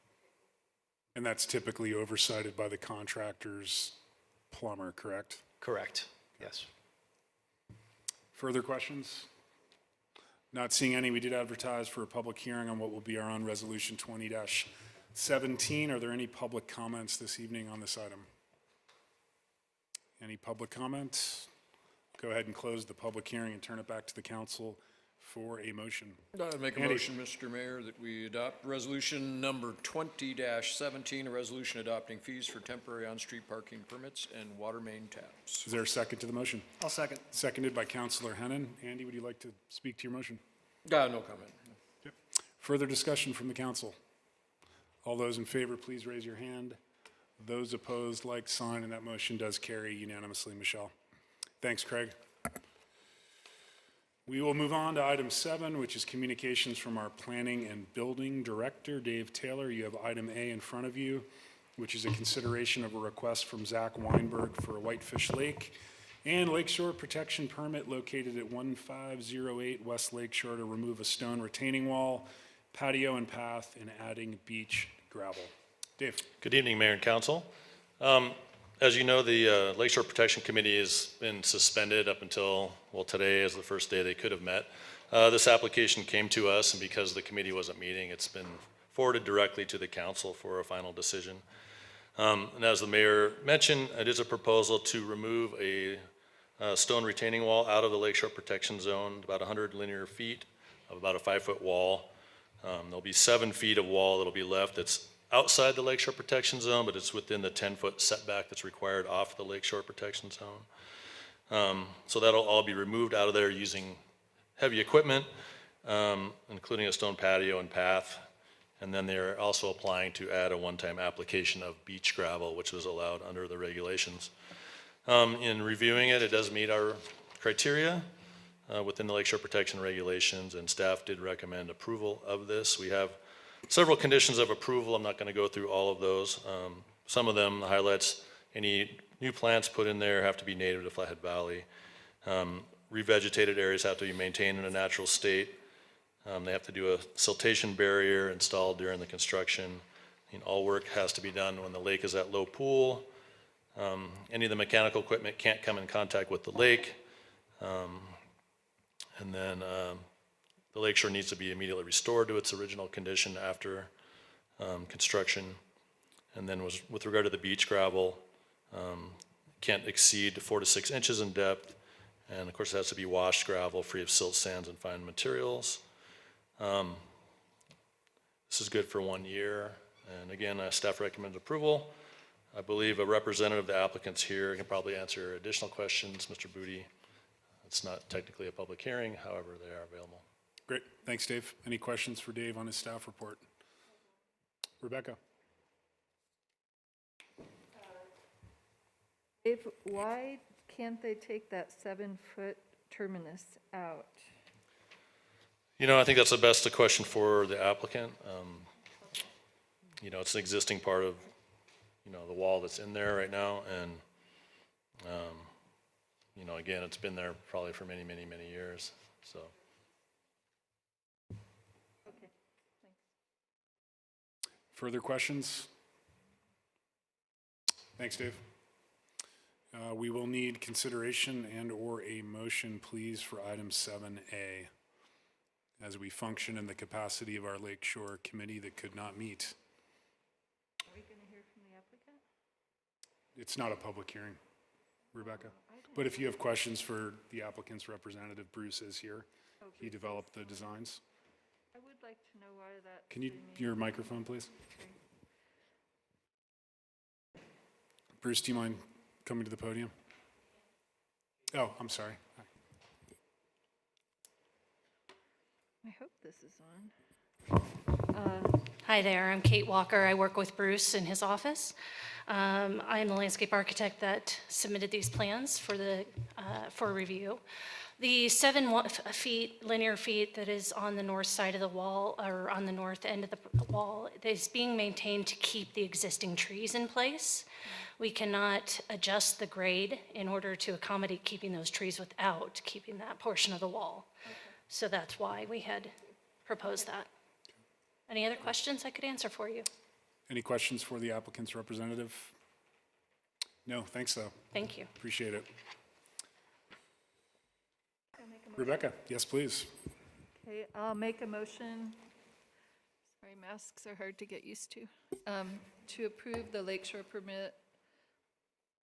And that's typically oversighted by the contractor's plumber, correct? Correct, yes. Further questions? Not seeing any, we did advertise for a public hearing on what will be our own Resolution 20-17. Are there any public comments this evening on this item? Any public comments? Go ahead and close the public hearing and turn it back to the council for a motion. I'd make a Andy. motion, Mr. Mayor, that we adopt resolution number 20-17, a resolution adopting fees for temporary on-street parking permits and water main taps. Is there a second to the motion? I'll second. Seconded by Councilor Hennan. Andy, would you like to speak to your motion? No comment. Yep. Further discussion from the council? All those in favor, please raise your hand. Those opposed, like sign, and that motion does carry unanimously, Michelle. Thanks, Craig. We will move on to item 7, which is communications from our Planning and Building Director, Dave Taylor. You have item A in front of you, which is a consideration of a request from Zach Weinberg for a Whitefish Lake and Lakeshore protection permit located at 1508 West Lakeshore to remove a stone retaining wall, patio and path, and adding beach gravel. Dave. Good evening, Mayor and Council. As you know, the Lakeshore Protection Committee has been suspended up until, well, today is the first day they could have met. This application came to us, and because the committee wasn't meeting, it's been forwarded directly to the council for a final decision. And as the mayor mentioned, it is a proposal to remove a stone retaining wall out of the Lakeshore Protection Zone, about 100 linear feet of about a 5-foot wall. There'll be 7 feet of wall that'll be left that's outside the Lakeshore Protection Zone, but it's within the 10-foot setback that's required off the Lakeshore Protection Zone. So that'll all be removed out of there using heavy equipment, including a stone patio and path. And then they're also applying to add a one-time application of beach gravel, which was allowed under the regulations. In reviewing it, it does meet our criteria within the Lakeshore Protection regulations, and staff did recommend approval of this. We have several conditions of approval. I'm not going to go through all of those. Some of them, the highlights, any new plants put in there have to be native to Flathead Valley. Revegetated areas have to be maintained in a natural state. They have to do a siltation barrier installed during the construction. All work has to be done when the lake is at low pool. Any of the mechanical equipment can't come in contact with the lake. And then the lakeshore needs to be immediately restored to its original condition after construction. And then with regard to the beach gravel, can't exceed 4 to 6 inches in depth. And of course, it has to be washed gravel, free of silt, sands, and fine materials. This is good for 1 year. And again, staff recommends approval. I believe a representative of the applicants here can probably answer additional questions. Mr. Booty, it's not technically a public hearing, however, they are available. Great. Thanks, Dave. Any questions for Dave on his staff report? Rebecca. Dave, why can't they take that 7-foot terminus out? I think that's the best question for the applicant. It's an existing part of, the wall that's in there right now. And, again, it's been there probably for many, many, many years, so. Okay, thanks. Further questions? Thanks, Dave. We will need consideration and/or a motion, please, for item 7A, as we function in the capacity of our Lakeshore Committee that could not meet. Are we going to hear from the applicant? It's not a public hearing, Rebecca. But if you have questions for the applicant's representative, Bruce is here. He developed the designs. I would like to know why that. Can you, your microphone, please? Okay. Bruce, do you mind coming to the podium? Oh, I'm sorry. I hope this is on. Hi there, I'm Kate Walker. I work with Bruce in his office. I am the landscape architect that submitted these plans for review. The 7 feet, linear feet that is on the north side of the wall, or on the north end of the wall, is being maintained to keep the existing trees in place. We cannot adjust the grade in order to accommodate keeping those trees without keeping that portion of the wall. Okay. So that's why we had proposed that. Any other questions I could answer for you? Any questions for the applicant's representative? No, thanks though. Thank you. Appreciate it. Rebecca, yes, please. Okay, I'll make a motion. Sorry, masks are hard to get used to approve the Lakeshore permit.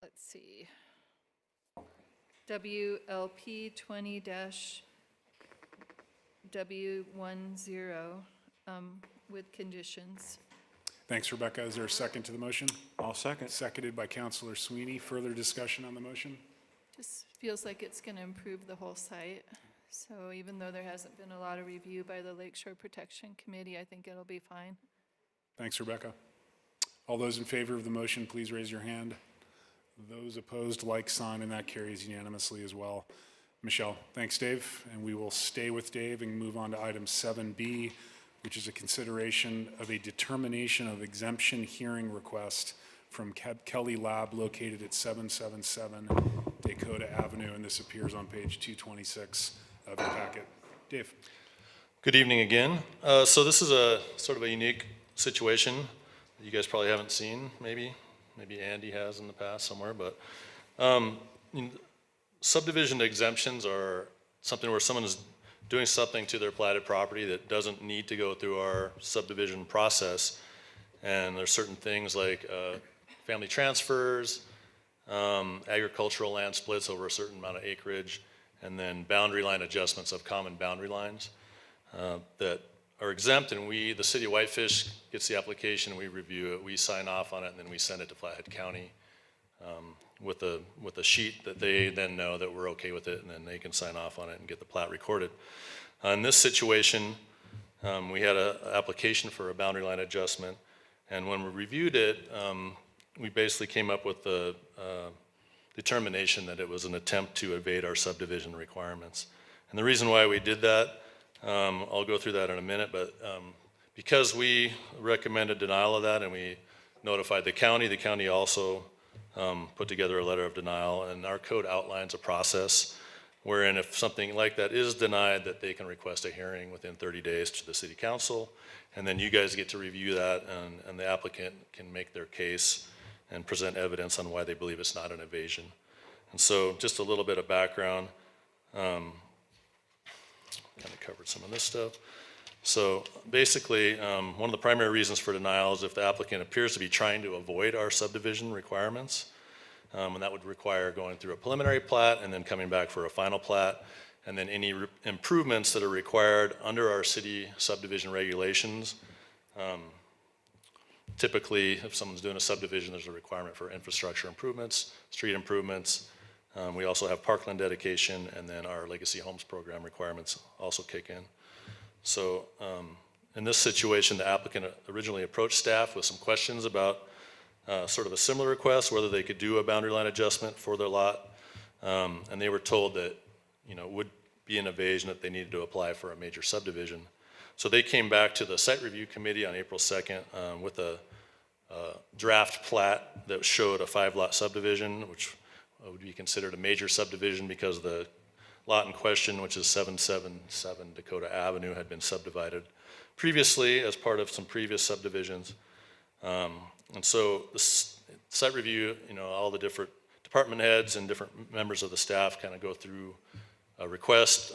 Let's see. WLP 20-W10 with conditions. Thanks, Rebecca. Is there a second to the motion? I'll second. Seconded by Councilor Sweeney. Further discussion on the motion? Just feels like it's going to improve the whole site. So even though there hasn't been a lot of review by the Lakeshore Protection Committee, I think it'll be fine. Thanks, Rebecca. All those in favor of the motion, please raise your hand. Those opposed, like sign, and that carries unanimously as well. Michelle, thanks, Dave. And we will stay with Dave and move on to item 7B, which is a consideration of a determination of exemption hearing request from Kelly Lab located at 777 Dakota Avenue, and this appears on page 226 of your packet. Dave. Good evening again. So this is a sort of a unique situation that you guys probably haven't seen, maybe Andy has in the past somewhere, but subdivision exemptions are something where someone is doing something to their platted property that doesn't need to go through our subdivision process. And there's certain things like family transfers, agricultural land splits over a certain amount of acreage, and then boundary line adjustments of common boundary lines that are exempt, and the city of Whitefish gets the application, we review it, we sign off on it, and then we send it to Flathead County with a sheet that they then know that we're okay with it, and then they can sign off on it and get the plat recorded. In this situation, we had an application for a boundary line adjustment, and when we reviewed it, we basically came up with the determination that it was an attempt to evade our subdivision requirements. And the reason why we did that, I'll go through that in a minute, but because we recommended denial of that and we notified the county also put together a letter of denial, and our code outlines a process wherein if something like that is denied, that they can request a hearing within 30 days to the city council, and then you guys get to review that, and the applicant can make their case and present evidence on why they believe it's not an evasion. And so just a little bit of background, kind of covered some of this stuff. So basically, one of the primary reasons for denial is if the applicant appears to be trying to avoid our subdivision requirements, and that would require going through a preliminary plat and then coming back for a final plat, and then any improvements that are required under our city subdivision regulations. Typically, if someone's doing a subdivision, there's a requirement for infrastructure improvements, street improvements. We also have parkland dedication, and then our Legacy Homes program requirements also kick in. So in this situation, the applicant originally approached staff with some questions about sort of a similar request, whether they could do a boundary line adjustment for their lot. And they were told that, it would be an evasion that they needed to apply for a major subdivision. So they came back to the site review committee on April 2nd with a draft plat that showed a 5-lot subdivision, which would be considered a major subdivision because the lot in question, which is 777 Dakota Avenue, had been subdivided previously as part of some previous subdivisions. And so the site review, all the different department heads and different members of the staff kind of go through a request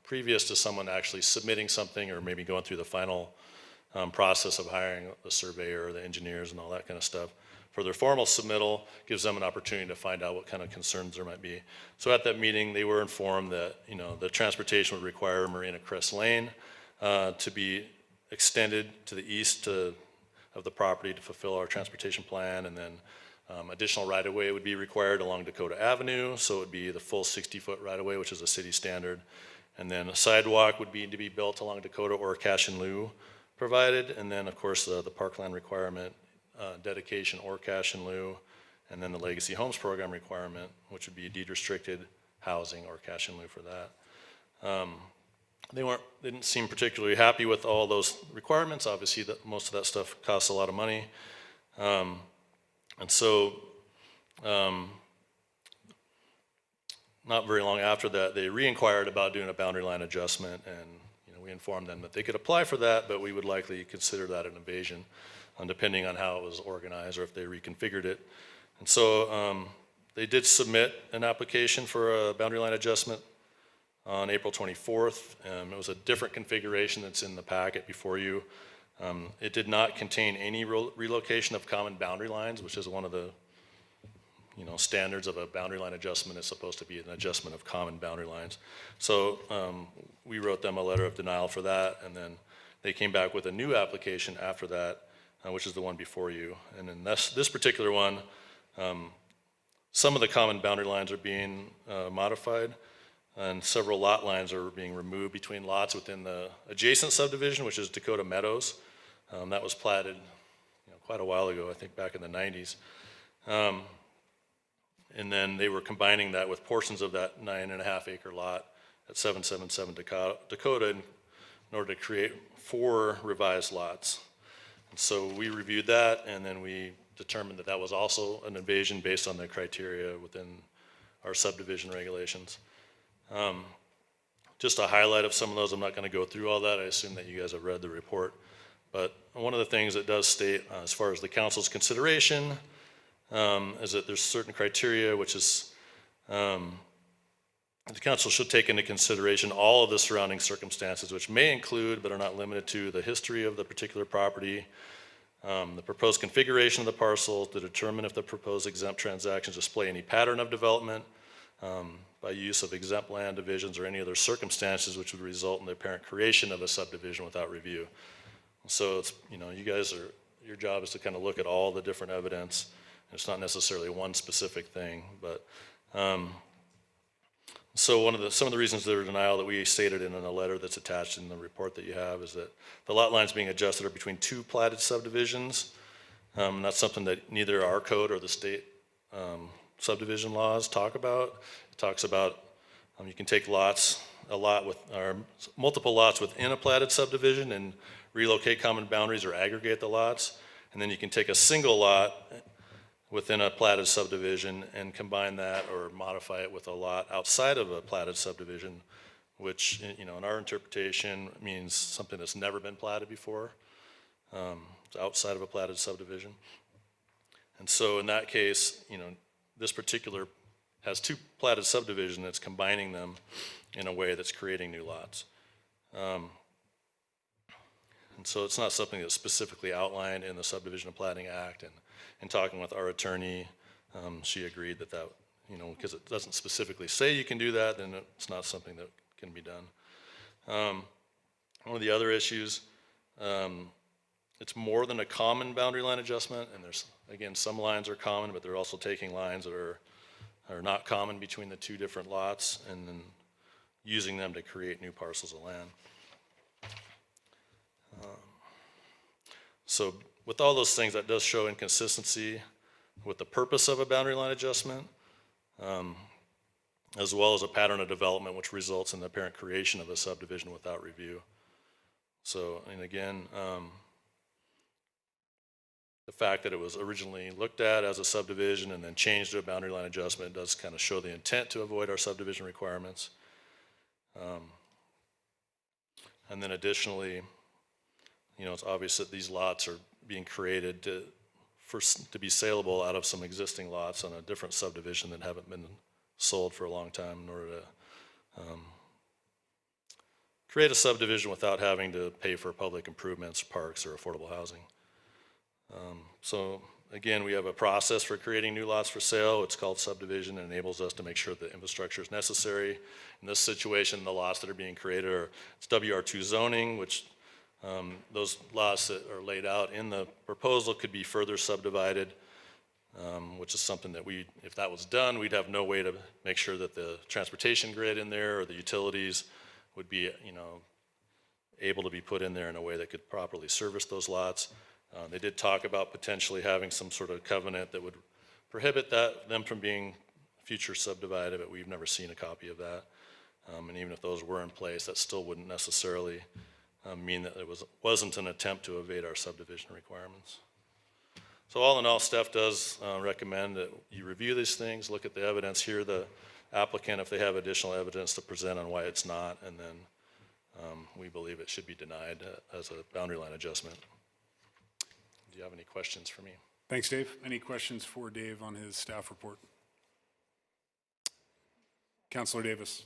previous to someone actually submitting something or maybe going through the final process of hiring the surveyor or the engineers and all that kind of stuff. For their formal submittal, gives them an opportunity to find out what kind of concerns there might be. So at that meeting, they were informed that the transportation would require Marina Crest Lane to be extended to the east of the property to fulfill our transportation plan, and then additional right-of-way would be required along Dakota Avenue, so it would be the full 60-foot right-of-way, which is a city standard. And then a sidewalk would be to be built along Dakota or cash in lieu provided. And then, of course, the parkland requirement, dedication or cash in lieu. And then the Legacy Homes Program requirement, which would be deed restricted housing or cash in lieu for that. They didn't seem particularly happy with all those requirements. Obviously, most of that stuff costs a lot of money. And so, not very long after that, they re-inquired about doing a boundary line adjustment, and we informed them that they could apply for that, but we would likely consider that an invasion, depending on how it was organized or if they reconfigured it. And so they did submit an application for a boundary line adjustment on April 24th. It was a different configuration that's in the packet before you. It did not contain any relocation of common boundary lines, which is one of the standards of a boundary line adjustment is supposed to be an adjustment of common boundary lines. So we wrote them a letter of denial for that, and then they came back with a new application after that, which is the one before you. And in this particular one, some of the common boundary lines are being modified, and several lot lines are being removed between lots within the adjacent subdivision, which is Dakota Meadows. That was platted quite a while ago, I think back in the 90s. And then they were combining that with portions of that 9.5 acre lot at 777 Dakota in order to create 4 revised lots. And so we reviewed that, and then we determined that that was also an invasion based on the criteria within our subdivision regulations. Just a highlight of some of those, I'm not going to go through all that. I assume that you guys have read the report. But one of the things it does state as far as the council's consideration is that there's certain criteria, which is the council should take into consideration all of the surrounding circumstances, which may include but are not limited to the history of the particular property, the proposed configuration of the parcel to determine if the proposed exempt transactions display any pattern of development by use of exempt land divisions or any other circumstances which would result in the apparent creation of a subdivision without review. So it's, you guys your job is to kind of look at all the different evidence. It's not necessarily one specific thing, but so some of the reasons for denial that we stated in a letter that's attached in the report that you have is that the lot lines being adjusted are between 2 platted subdivisions. That's something that neither our code or the state subdivision laws talk about. It talks about you can take multiple lots within a platted subdivision and relocate common boundaries or aggregate the lots, and then you can take a single lot within a platted subdivision and combine that or modify it with a lot outside of a platted subdivision, which in our interpretation means something that's never been platted before. It's outside of a platted subdivision. And so in that case, this particular has 2 platted subdivisions that's combining them in a way that's creating new lots. And so it's not something that's specifically outlined in the Subdivision and Platting Act. And in talking with our attorney, she agreed that because it doesn't specifically say you can do that, then it's not something that can be done. One of the other issues, it's more than a common boundary line adjustment, and there's, again, some lines are common, but they're also taking lines that are not common between the 2 different lots and then using them to create new parcels of land. So with all those things, that does show inconsistency with the purpose of a boundary line adjustment, as well as a pattern of development which results in the apparent creation of a subdivision without review. So, and again, the fact that it was originally looked at as a subdivision and then changed to a boundary line adjustment does kind of show the intent to avoid our subdivision requirements. And then additionally, it's obvious that these lots are being created to be saleable out of some existing lots on a different subdivision that haven't been sold for a long time in order to create a subdivision without having to pay for public improvements, parks, or affordable housing. So again, we have a process for creating new lots for sale. It's called subdivision and enables us to make sure that infrastructure is necessary. In this situation, the lots that are being created it's WR2 zoning, which those lots that are laid out in the proposal could be further subdivided, which is something that if that was done, we'd have no way to make sure that the transportation grid in there or the utilities would be, able to be put in there in a way that could properly service those lots. They did talk about potentially having some sort of covenant that would prohibit them from being future subdivided, but we've never seen a copy of that. And even if those were in place, that still wouldn't necessarily mean that it wasn't an attempt to evade our subdivision requirements. So all in all, staff does recommend that you review these things, look at the evidence, hear the applicant if they have additional evidence to present on why it's not, and then we believe it should be denied as a boundary line adjustment. Do you have any questions for me? Thanks, Dave. Any questions for Dave on his staff report? Councilor Davis.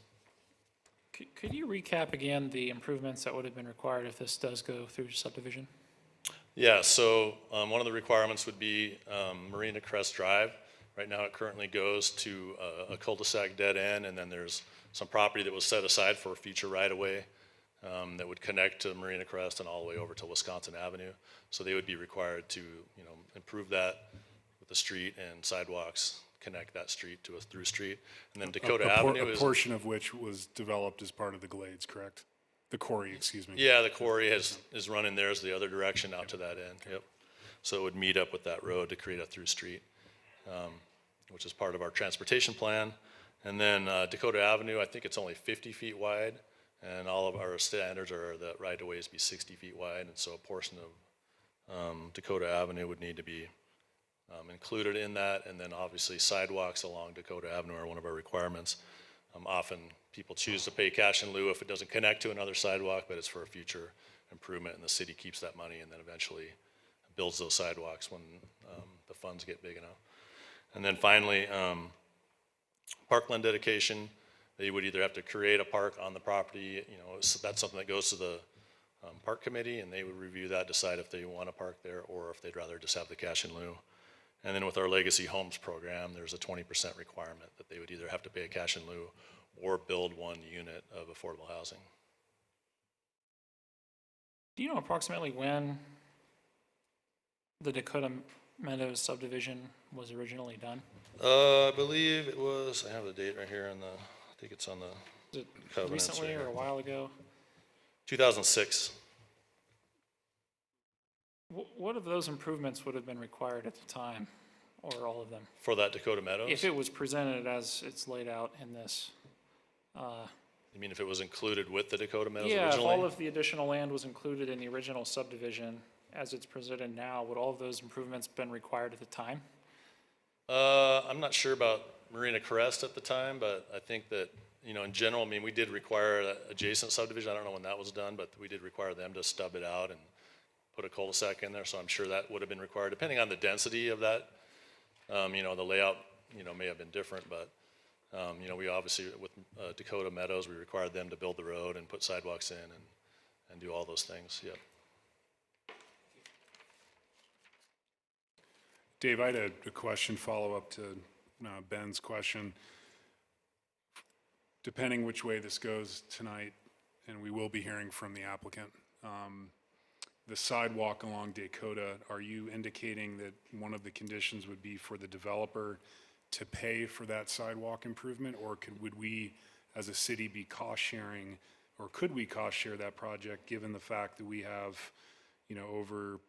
Could you recap again the improvements that would have been required if this does go through subdivision? Yeah, so one of the requirements would be Marina Crest Drive. Right now it currently goes to a cul-de-sac dead end, and then there's some property that was set aside for a future right-of-way that would connect to Marina Crest and all the way over to Wisconsin Avenue. So they would be required to, improve that with the street and sidewalks, connect that street to a through street. And then Dakota Avenue is... A portion of which was developed as part of the Glades, correct? The quarry, excuse me. Yeah, the quarry is running theirs the other direction out to that end, yep. So it would meet up with that road to create a through street, which is part of our transportation plan. And then Dakota Avenue, I think it's only 50 feet wide, and all of our standards are that right-of-ways be 60 feet wide, and so a portion of Dakota Avenue would need to be included in that, and then obviously sidewalks along Dakota Avenue are one of our requirements. Often people choose to pay cash in lieu if it doesn't connect to another sidewalk, but it's for a future improvement, and the city keeps that money and then eventually builds those sidewalks when the funds get big enough. And then finally, parkland dedication. They would either have to create a park on the property, so that's something that goes to the park committee, and they would review that, decide if they want to park there or if they'd rather just have the cash in lieu. And then with our Legacy Homes program, there's a 20% requirement that they would either have to pay a cash in lieu or build one unit of affordable housing. Do you know approximately when the Dakota Meadows subdivision was originally done? I believe it was, I have the date right here I think it's on the Was it covenants recently right or here. a while ago? 2006. What of those improvements would have been required at the time, or all of them? For that Dakota Meadows? If it was presented as it's laid out in this? You mean if it was included with the Dakota Meadows Yeah, if originally? all of the additional land was included in the original subdivision as it's presented now, would all of those improvements been required at the time? I'm not sure about Marina Crest at the time, but I think that, in general, we did require an adjacent subdivision. I don't know when that was done, but we did require them to stub it out and put a cul-de-sac in there, so I'm sure that would have been required, depending on the density of that. The layout, may have been different, but, we obviously, with Dakota Meadows, we required them to build the road and put sidewalks in and do all those things, yep. Dave, I had a question follow-up to Ben's question. Depending which way this goes tonight, and we will be hearing from the applicant, the sidewalk along Dakota, are you indicating that one of the conditions would be for the developer to pay for that sidewalk improvement, or would we, as a city, be cost-sharing, or could we cost-share that project, given the fact that we have, over,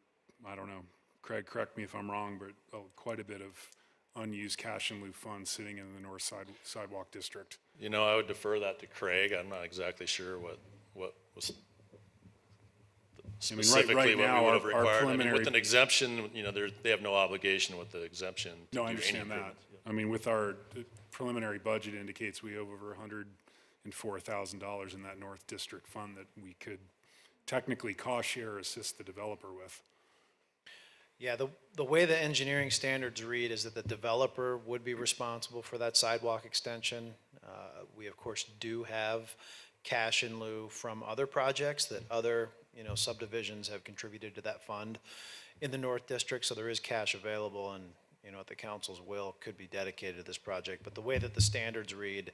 I don't know, Craig, correct me if I'm wrong, but quite a bit of unused cash in lieu funds sitting in the north sidewalk district? I would defer that to Craig. I'm not exactly sure what was specifically right what now, we would have our required. preliminary- With an exemption, they have no obligation with the exemption to No, I do any understand that. improvement. With our preliminary budget indicates we have over $104,000 in that North District fund that we could technically cost share or assist the developer with. Yeah, the way the engineering standards read is that the developer would be responsible for that sidewalk extension. We, of course, do have cash in lieu from other projects that other, subdivisions have contributed to that fund in the North District, so there is cash available and, at the council's will, could be dedicated to this project. But the way that the standards read,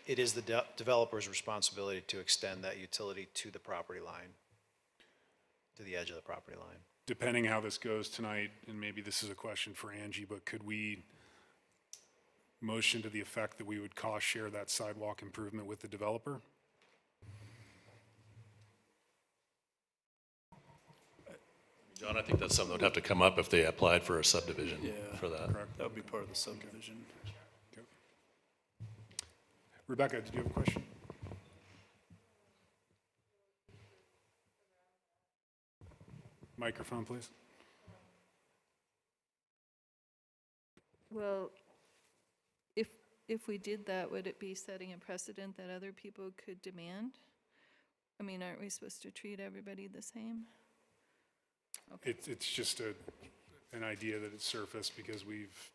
it is the developer's responsibility to extend that utility to the property line, to the edge of the property line. Depending how this goes tonight, and maybe this is a question for Angie, but could we motion to the effect that we would cost share that sidewalk improvement with the developer? John, I think that's something that would have to come up if they applied for a subdivision for that. That would be part of the subdivision. Rebecca, did you have a question? Microphone, please. Well, if we did that, would it be setting a precedent that other people could demand? I mean, aren't we supposed to treat everybody the same? It's just an idea that has surfaced because we've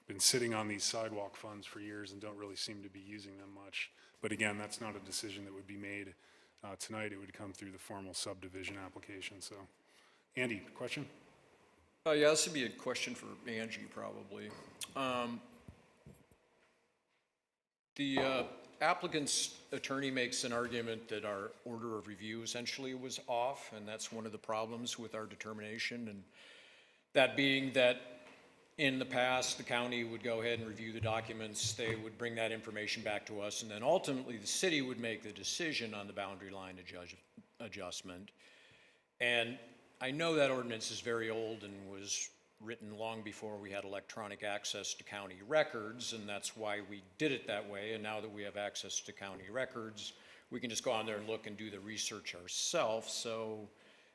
been sitting on these sidewalk funds for years and don't really seem to be using them much. But again, that's not a decision that would be made tonight. It would come through the formal subdivision application. So, Andy, question? Yeah, this would be a question for Angie, probably. The applicant's attorney makes an argument that our order of review essentially was off, and that's one of the problems with our determination, and that being that in the past, the county would go ahead and review the documents, they would bring that information back to us, and then ultimately the city would make the decision on the boundary line adjustment. And I know that ordinance is very old and was written long before we had electronic access to county records, and that's why we did it that way. And now that we have access to county records, we can just go on there and look and do the research ourselves. So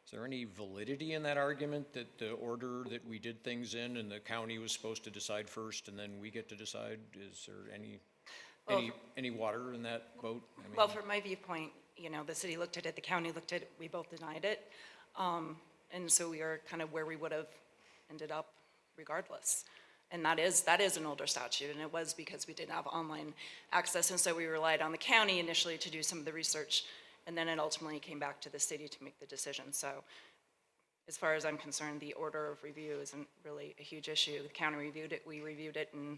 is there any validity in that argument that the order that we did things in and the county was supposed to decide first and then we get to decide? Is there any water in that boat? I mean, well, from my viewpoint, you know, the city looked at it, the county looked at it, we both denied it. And so we are kind of where we would have ended up regardless. And that is an older statute, and it was because we didn't have online access, and so we relied on the county initially to do some of the research, and then it ultimately came back to the city to make the decision. So as far as I'm concerned, the order of review isn't really a huge issue. The county reviewed it, we reviewed it, and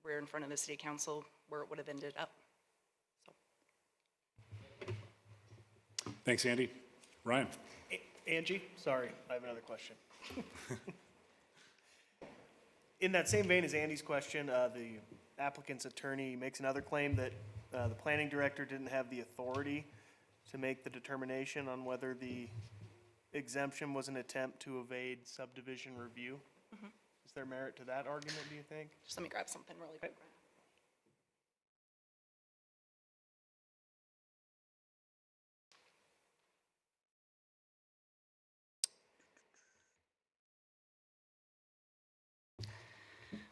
we're in front of the city council where it would have ended up. So. Thanks, Andy. Ryan. Angie, sorry, I have another question. In that same vein as Andy's question, the applicant's attorney makes another claim that the planning director didn't have the authority to make the determination on whether the exemption was an attempt to evade subdivision review. Mm-hmm. Is there merit to that argument, do you think? Just let me grab something really quick.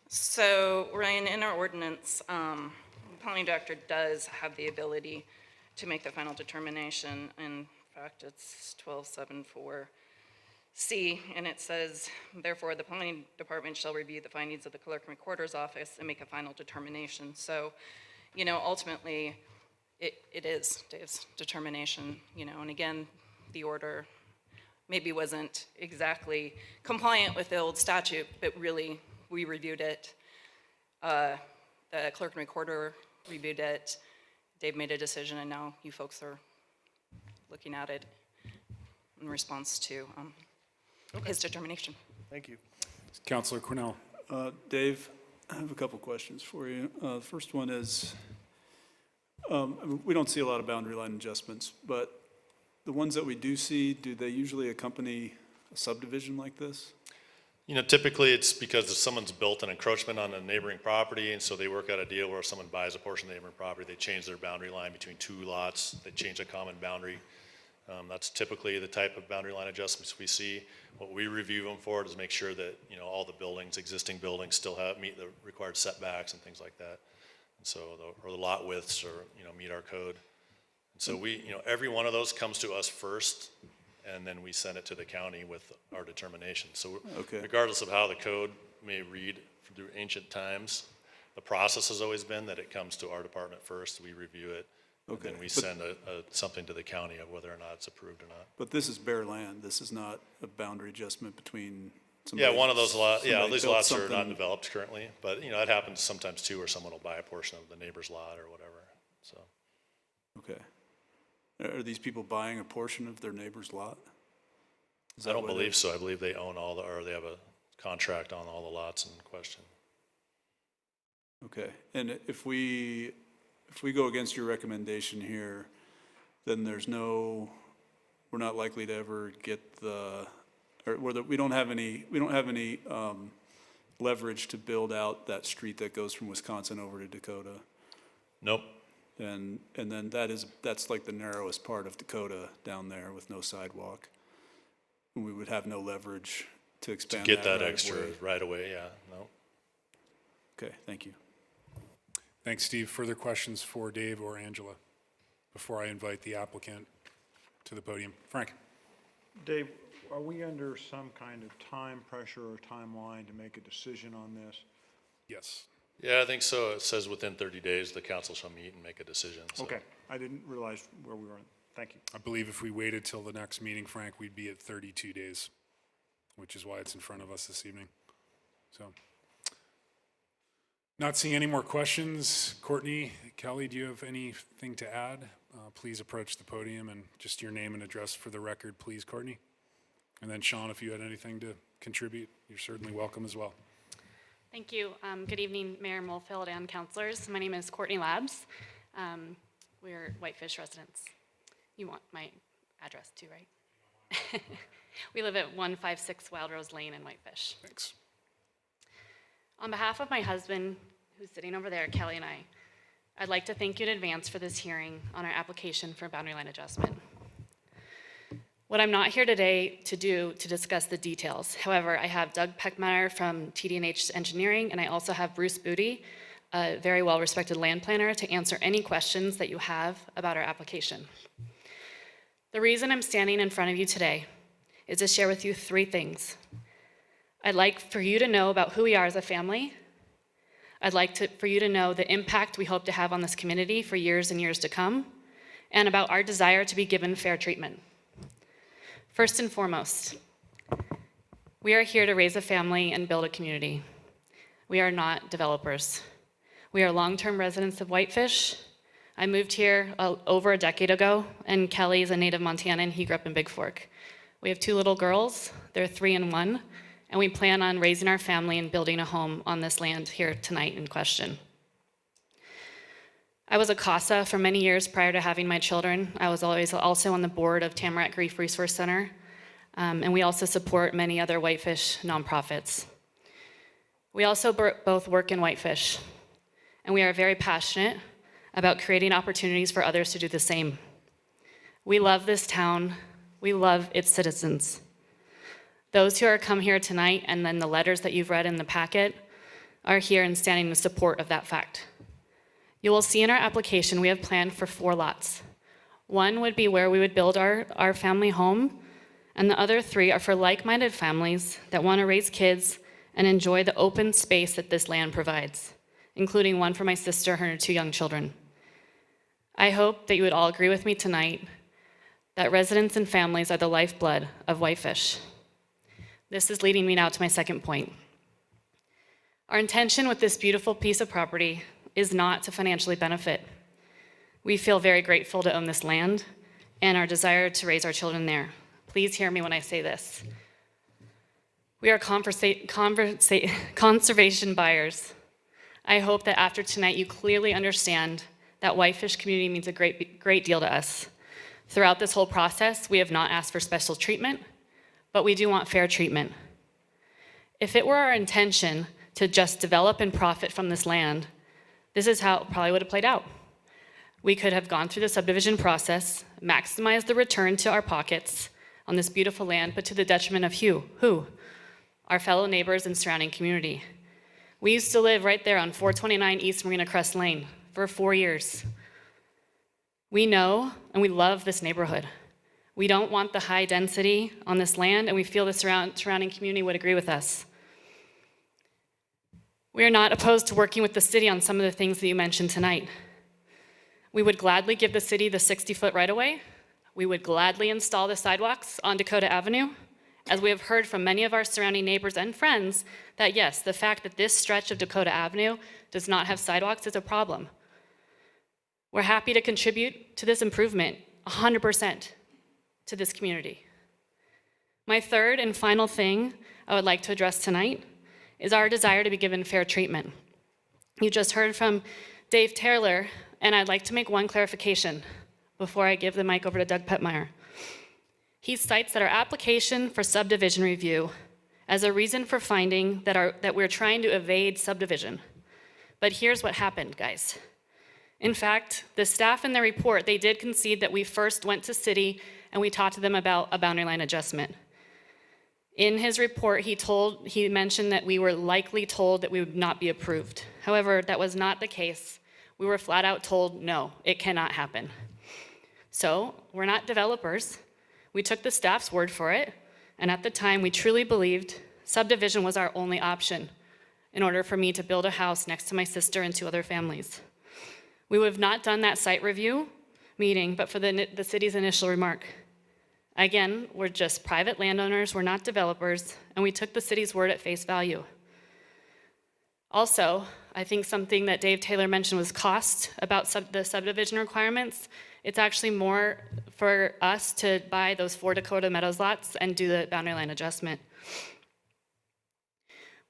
So, Ryan, in our ordinance, the planning director does have the ability to make the final determination. In fact, it's 1274C, and it says, therefore, the planning department shall review the findings of the clerk and recorder's office and make a final determination. So, you know, ultimately, it is Dave's determination, you know, and again, the order maybe wasn't exactly compliant with the old statute, but really, we reviewed it. The clerk and recorder reviewed it. Dave made a decision, and now you folks are looking at it in response to his determination. Thank you. Councilor Cornell. Dave, I have a couple questions for you. The first one is, we don't see a lot of boundary line adjustments, but the ones that we do see, do they usually accompany a subdivision like this? You know, typically it's because if someone's built an encroachment on a neighboring property, and so they work out a deal where someone buys a portion of the neighboring property, they change their boundary line between two lots, they change a common boundary. That's typically the type of boundary line adjustments we see. What we review them for is make sure that, you know, all the buildings, existing buildings still meet the required setbacks and things like that. And so, or the lot widths meet our code. And so we, you know, every one of those comes to us first, and then we send it to the county with our determination. So regardless of how the code may read through ancient times, the process has always been that it comes to our department first, we review it, and then we send something to the county of whether or not it's approved or not. But this is bare land, this is not a boundary adjustment between Yeah, one of those lots, yeah, these lots are not developed currently, but you know, it happens sometimes too, where someone will buy a portion of the neighbor's lot or whatever, so. Okay. Are these people buying a portion of their neighbor's lot? I don't believe so. I believe they own all or they have a contract on all the lots in question. Okay, and if we go against your recommendation here, then we're not likely to ever get the or where we don't have any leverage to build out that street that goes from Wisconsin over to Dakota. Nope. And then that's like the narrowest part of Dakota down there with no sidewalk. We would have no leverage to expand Get that right extra away. right away, yeah, no. Okay, thank you. Thanks, Steve. Further questions for Dave or Angela before I invite the applicant to the podium? Frank? Dave, are we under some kind of time pressure or timeline to make a decision on this? Yes. Yeah, I think so. It says within 30 days, the council shall meet and make a decision. So. Okay, I didn't realize where we were. Thank you. I believe if we waited till the next meeting, Frank, we'd be at 32 days, which is why it's in front of us this evening. So, not seeing any more questions. Courtney, Kelly, do you have anything to add? Please approach the podium and just your name and address for the record, please, Courtney. And then Sean, if you had anything to contribute, you're certainly welcome as well. Thank you. Good evening, Mayor Mulfield and councilors. My name is Courtney Labs. We're Whitefish residents. You want my address too, right? We live at 156 Wild Rose Lane in Whitefish. Thanks. On behalf of my husband, who's sitting over there, Kelly, and I'd like to thank you in advance for this hearing on our application for boundary line adjustment. What I'm not here today to discuss the details. However, I have Doug Peckmeyer from TD&H Engineering, and I also have Bruce Booty, a very well-respected land planner, to answer any questions that you have about our application. The reason I'm standing in front of you today is to share with you three things. I'd like for you to know about who we are as a family. I'd like for you to know the impact we hope to have on this community for years and years to come, and about our desire to be given fair treatment. First and foremost, we are here to raise a family and build a community. We are not developers. We are long-term residents of Whitefish. I moved here over a decade ago, and Kelly is a native Montanan. He grew up in Big Fork. We have 2 little girls. They're 3 and 1, and we plan on raising our family and building a home on this land here tonight in question. I was a CASA for many years prior to having my children. I was always also on the board of Tamarack Grief Resource Center, and we also support many other Whitefish nonprofits. We also both work in Whitefish, and we are very passionate about creating opportunities for others to do the same. We love this town. We love its citizens. Those who are come here tonight, and then the letters that you've read in the packet, are here and standing in support of that fact. You will see in our application we have planned for 4 lots. 1 would be where we would build our family home, and the other 3 are for like-minded families that want to raise kids and enjoy the open space that this land provides, including 1 for my sister and her 2 young children. I hope that you would all agree with me tonight that residents and families are the lifeblood of Whitefish. This is leading me now to my second point. Our intention with this beautiful piece of property is not to financially benefit. We feel very grateful to own this land and our desire to raise our children there. Please hear me when I say this. We are conservation buyers. I hope that after tonight you clearly understand that Whitefish community means a great deal to us. Throughout this whole process, we have not asked for special treatment, but we do want fair treatment. If it were our intention to just develop and profit from this land, this is how it probably would have played out. We could have gone through the subdivision process, maximized the return to our pockets on this beautiful land, but to the detriment of who? Our fellow neighbors and surrounding community. We used to live right there on 429 East Marina Crest Lane for 4 years. We know and we love this neighborhood. We don't want the high density on this land, and we feel the surrounding community would agree with us. We are not opposed to working with the city on some of the things that you mentioned tonight. We would gladly give the city the 60-foot right-of-way. We would gladly install the sidewalks on Dakota Avenue, as we have heard from many of our surrounding neighbors and friends that yes, the fact that this stretch of Dakota Avenue does not have sidewalks is a problem. We're happy to contribute to this improvement 100% to this community. My third and final thing I would like to address tonight is our desire to be given fair treatment. You just heard from Dave Taylor, and I'd like to make one clarification before I give the mic over to Doug Peckmeyer. He cites that our application for subdivision review as a reason for finding that we're trying to evade subdivision. But here's what happened, guys. In fact, the staff in their report, they did concede that we first went to city and we talked to them about a boundary line adjustment. In his report, he mentioned that we were likely told that we would not be approved. However, that was not the case. We were flat out told, no, it cannot happen. So, we're not developers. We took the staff's word for it, and at the time, we truly believed subdivision was our only option in order for me to build a house next to my sister and 2 other families. We would have not done that site review meeting, but for the city's initial remark. Again, we're just private landowners, we're not developers, and we took the city's word at face value. Also, I think something that Dave Taylor mentioned was cost about the subdivision requirements. It's actually more for us to buy those 4 Dakota Meadows lots and do the boundary line adjustment.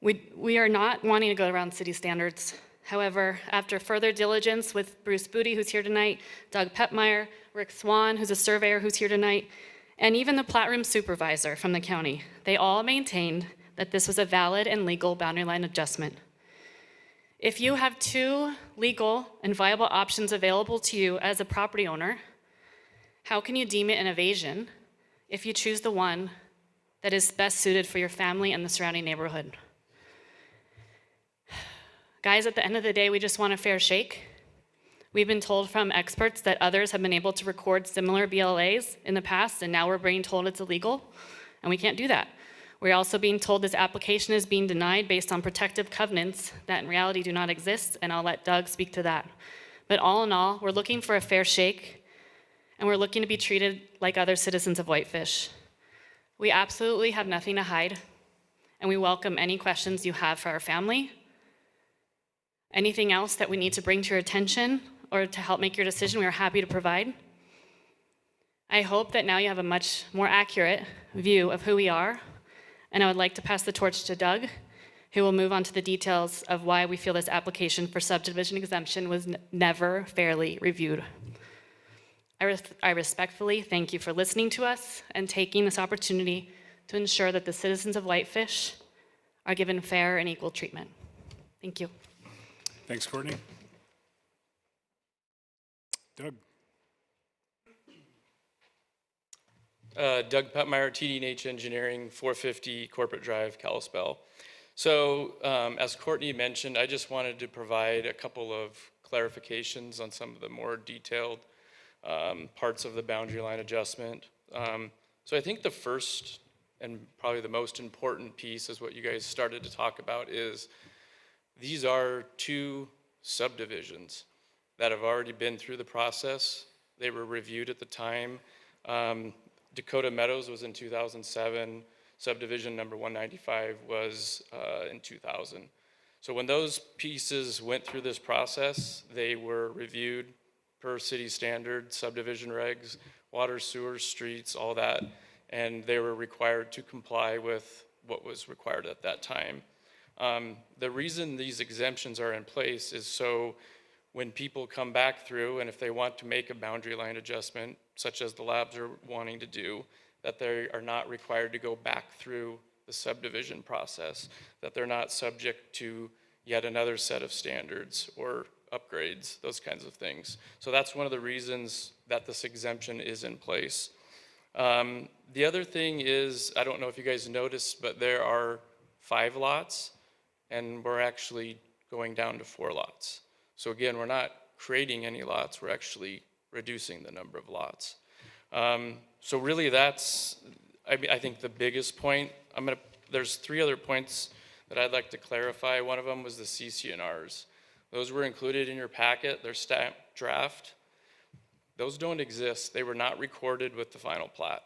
We are not wanting to go around city standards. However, after further diligence with Bruce Booty, who's here tonight, Doug Petmeyer, Rick Swan, who's a surveyor who's here tonight, and even the plat room supervisor from the county, they all maintained that this was a valid and legal boundary line adjustment. If you have 2 legal and viable options available to you as a property owner, how can you deem it an evasion if you choose the one that is best suited for your family and the surrounding neighborhood? Guys, at the end of the day, we just want a fair shake. We've been told from experts that others have been able to record similar BLAs in the past, and now we're being told it's illegal, and we can't do that. We're also being told this application is being denied based on protective covenants that in reality do not exist, and I'll let Doug speak to that. But all in all, we're looking for a fair shake, and we're looking to be treated like other citizens of Whitefish. We absolutely have nothing to hide, and we welcome any questions you have for our family. Anything else that we need to bring to your attention or to help make your decision, we are happy to provide. I hope that now you have a much more accurate view of who we are, and I would like to pass the torch to Doug, who will move on to the details of why we feel this application for subdivision exemption was never fairly reviewed. I respectfully thank you for listening to us and taking this opportunity to ensure that the citizens of Whitefish are given fair and equal treatment. Thank you. Thanks, Courtney. Doug. Doug Petmeyer, TD&H Engineering, 450 Corporate Drive, Kalispell. So as Courtney mentioned, I just wanted to provide a couple of clarifications on some of the more detailed parts of the boundary line adjustment. So I think the first and probably the most important piece is what you guys started to talk about is these are 2 subdivisions that have already been through the process. They were reviewed at the time. Dakota Meadows was in 2007. Subdivision number 195 was in 2000. So when those pieces went through this process, they were reviewed per city standard, subdivision regs, water, sewers, streets, all that, and they were required to comply with what was required at that time. The reason these exemptions are in place is so when people come back through and if they want to make a boundary line adjustment, such as the labs are wanting to do, that they are not required to go back through the subdivision process, that they're not subject to yet another set of standards or upgrades, those kinds of things. So that's one of the reasons that this exemption is in place. The other thing is, I don't know if you guys noticed, but there are 5 lots, and we're actually going down to 4 lots. So again, we're not creating any lots, we're actually reducing the number of lots. So really that's, I think the biggest point. There's 3 other points that I'd like to clarify. One of them was the CC&Rs. Those were included in your packet, they're stamped draft. Those don't exist, they were not recorded with the final plat.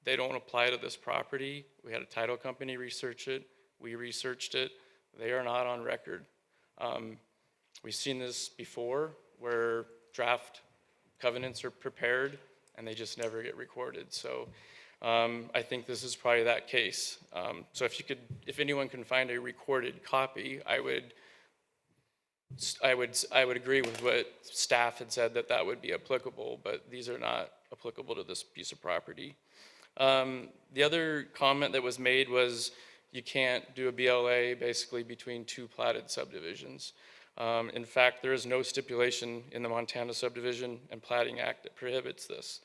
They don't apply to this property. We had a title company research it, we researched it, they are not on record. We've seen this before where draft covenants are prepared and they just never get recorded. So I think this is probably that case. So if anyone can find a recorded copy, I would agree with what staff had said that would be applicable, but these are not applicable to this piece of property. The other comment that was made was you can't do a BLA basically between two platted subdivisions. In fact, there is no stipulation in the Montana Subdivision and Platting Act that prohibits this.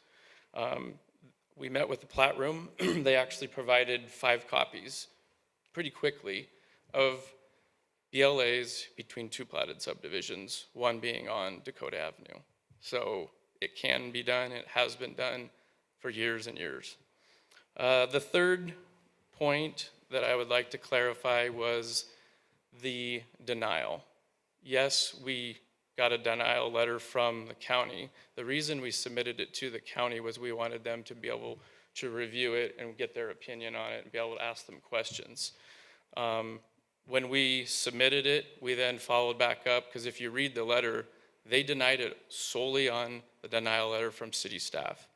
We met with the plat room. They actually provided 5 copies pretty quickly of BLAs between 2 platted subdivisions, one being on Dakota Avenue. So it can be done, it has been done for years and years. The third point that I would like to clarify was the denial. Yes, we got a denial letter from the county. The reason we submitted it to the county was we wanted them to be able to review it and get their opinion on it and be able to ask them questions. When we submitted it, we then followed back up, because if you read the letter, they denied it solely on the denial letter from city staff.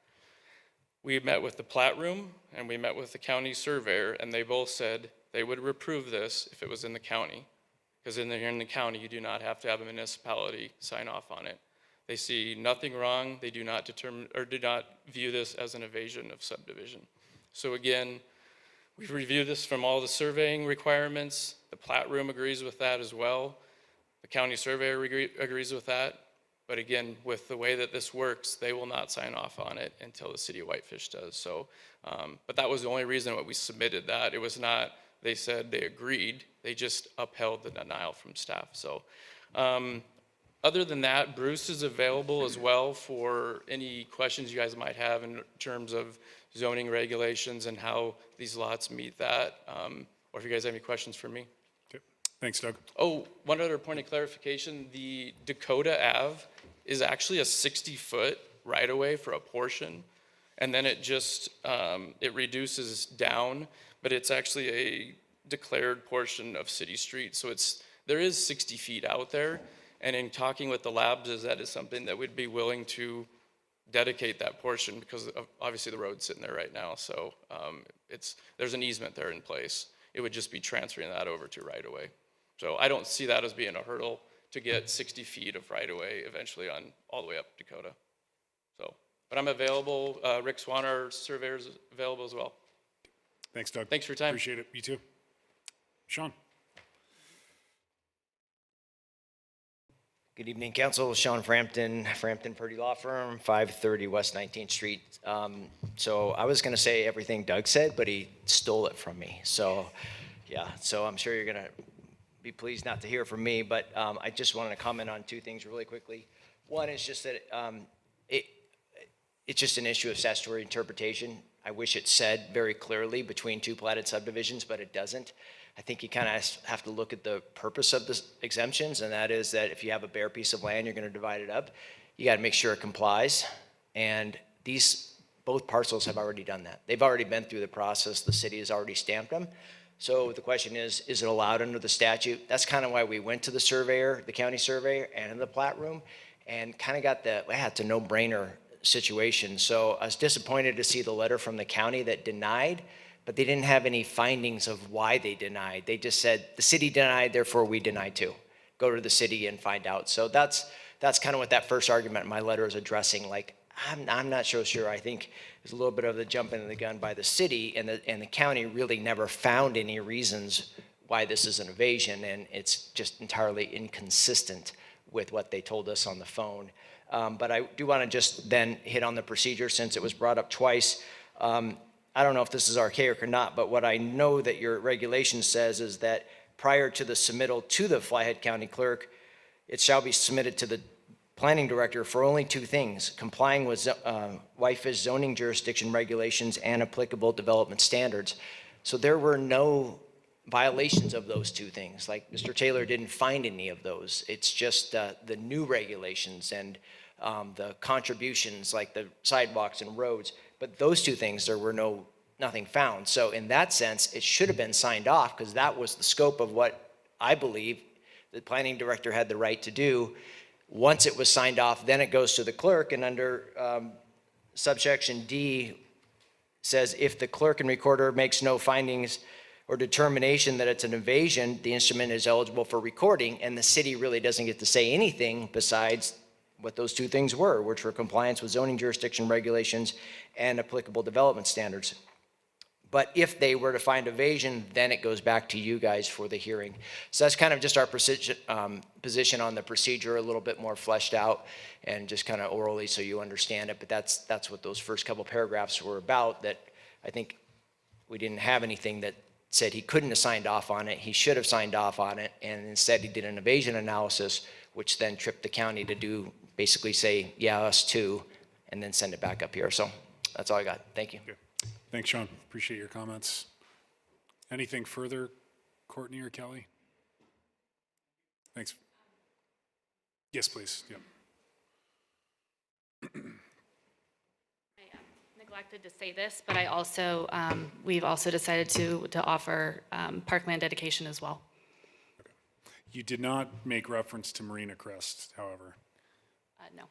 We met with the plat room and we met with the county surveyor, and they both said they would approve this if it was in the county, because in the county you do not have to have a municipality sign off on it. They see nothing wrong. They do not determine or do not view this as an evasion of subdivision. So again, we've reviewed this from all the surveying requirements. The plat room agrees with that as well. The county surveyor agrees with that. But again, with the way that this works, they will not sign off on it until the city of Whitefish does. So, but that was the only reason why we submitted that. It was not, they said they agreed, they just upheld the denial from staff. So, other than that, Bruce is available as well for any questions you guys might have in terms of zoning regulations and how these lots meet that, or if you guys have any questions for me. Okay. Thanks, Doug. Oh, one other point of clarification, the Dakota Ave is actually a 60-foot right-of-way for a portion, and then it just, it reduces down, but it's actually a declared portion of city street. So there is 60 feet out there, and in talking with the labs, that is something that we'd be willing to dedicate that portion, because obviously the road's sitting there right now. So there's an easement there in place. It would just be transferring that over to right-of-way. So I don't see that as being a hurdle to get 60 feet of right-of-way eventually on all the way up Dakota. So, but I'm available. Rick Swan, our surveyor, is available as well. Thanks, Doug. Thanks for your time. Appreciate it. You too. Sean. Good evening, Council. Sean Frampton, Frampton Purdy Law Firm, 530 West 19th Street. So I was going to say everything Doug said, but he stole it from me. So, yeah. So I'm sure you're going to be pleased not to hear from me, but I just wanted to comment on 2 things really quickly. One is just that it's just an issue of statutory interpretation. I wish it said very clearly between 2 platted subdivisions, but it doesn't. I think you kind of have to look at the purpose of the exemptions, and that is that if you have a bare piece of land, you're going to divide it up. You got to make sure it complies, and both parcels have already done that. They've already been through the process. The city has already stamped them. So the question is it allowed under the statute? That's kind of why we went to the surveyor, the county surveyor, and in the plat room, and kind of got it's a no-brainer situation. So I was disappointed to see the letter from the county that denied, but they didn't have any findings of why they denied. They just said, the city denied, therefore we deny too. Go to the city and find out. So that's kind of what that first argument in my letter is addressing. Like, I'm not so sure. I think there's a little bit of the jumping of the gun by the city, and the county really never found any reasons why this is an evasion, and it's just entirely inconsistent with what they told us on the phone. But I do want to just then hit on the procedure since it was brought up twice. I don't know if this is archaic or not, but what I know that your regulation says is that prior to the submittal to the Flathead County Clerk, it shall be submitted to the planning director for only 2 things: complying with Whitefish zoning jurisdiction regulations and applicable development standards. So there were no violations of those 2 things. Like Mr. Taylor didn't find any of those. It's just the new regulations and the contributions like the sidewalks and roads. But those 2 things, there were nothing found. So in that sense, it should have been signed off, because that was the scope of what I believe the planning director had the right to do. Once it was signed off, then it goes to the clerk, and under subsection D says, if the clerk and recorder makes no findings or determination that it's an evasion, the instrument is eligible for recording, and the city really doesn't get to say anything besides what those two things were, which were compliance with zoning jurisdiction regulations and applicable development standards. But if they were to find evasion, then it goes back to you guys for the hearing. So that's kind of just our position on the procedure, a little bit more fleshed out and just kind of orally so you understand it. But that's what those first couple paragraphs were about, that I think we didn't have anything that said he couldn't have signed off on it. He should have signed off on it. And instead he did an evasion analysis, which then tripped the county to do, basically say, yeah, us too, and then send it back up here. So that's all I got. Thank you. Okay. Thanks, Sean. Appreciate your comments. Anything further, Courtney or Kelly? Thanks. Yes, please. Yep. Neglected to say this, but I also, we've also decided to offer parkland dedication as well. You did not make reference to Marina Crest, however. No.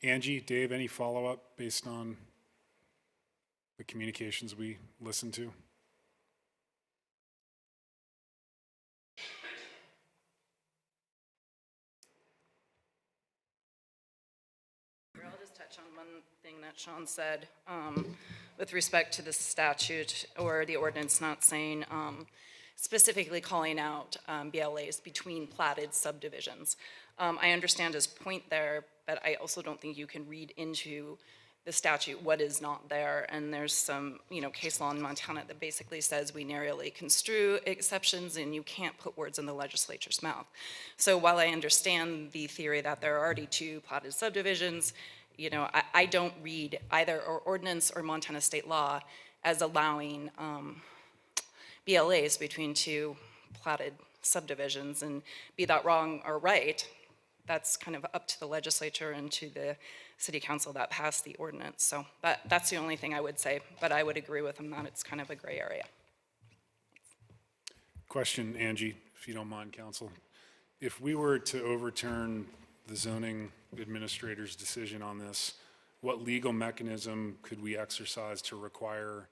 Angie, Dave, any follow-up based on the communications we listened to? I'll just touch on one thing that Sean said with respect to the statute or the ordinance not saying, specifically calling out BLAs between platted subdivisions. I understand his point there, but I also don't think you can read into the statute what is not there. And there's some, case law in Montana that basically says we narrowly construe exceptions and you can't put words in the legislature's mouth. So while I understand the theory that there are already two platted subdivisions, I don't read either our ordinance or Montana state law as allowing BLAs between two platted subdivisions. And be that wrong or right, that's kind of up to the legislature and to the city council that passed the ordinance. So that's the only thing I would say, but I would agree with him that it's kind of a gray area. Question, Angie, if you don't mind, council. If we were to overturn the zoning administrator's decision on this, what legal mechanism could we exercise to require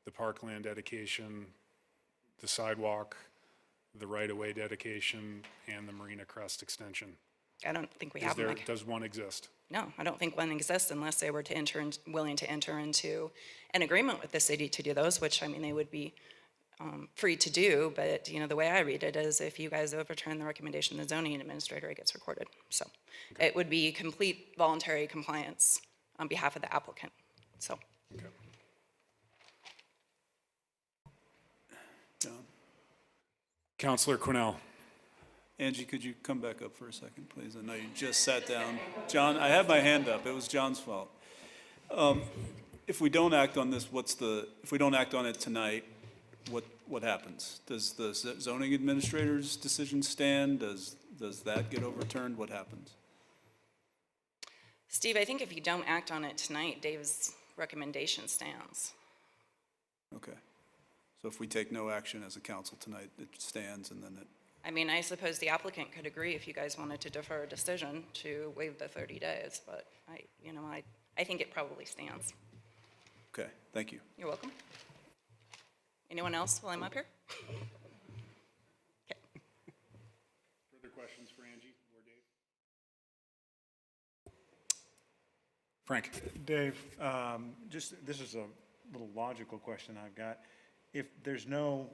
the parkland dedication, the sidewalk, the right-of-way dedication, and the Marina Crest extension? I don't think we have one. Does one exist? No, I don't think one exists unless they were to willing to enter into an agreement with the city to do those, which, they would be free to do, but, the way I read it is if you guys overturn the recommendation of the zoning administrator, it gets recorded. So it would be complete voluntary compliance on behalf of the applicant, so. Okay. John? Councilor Quinnell. Angie, could you come back up for a second, please? I know you just sat down. John, I had my hand up. It was John's fault. If we don't act on this, if we don't act on it tonight, what happens? Does the zoning administrator's decision stand? Does that get overturned? What happens? Steve, I think if you don't act on it tonight, Dave's recommendation stands. Okay. So if we take no action as a council tonight, it stands and then it... I suppose the applicant could agree if you guys wanted to defer a decision to waive the 30 days, but I think it probably stands. Okay, thank you. You're welcome. Anyone else while I'm up here? Okay. Further questions for Angie or Dave? Frank. Dave, this is a little logical question I've got. If there's no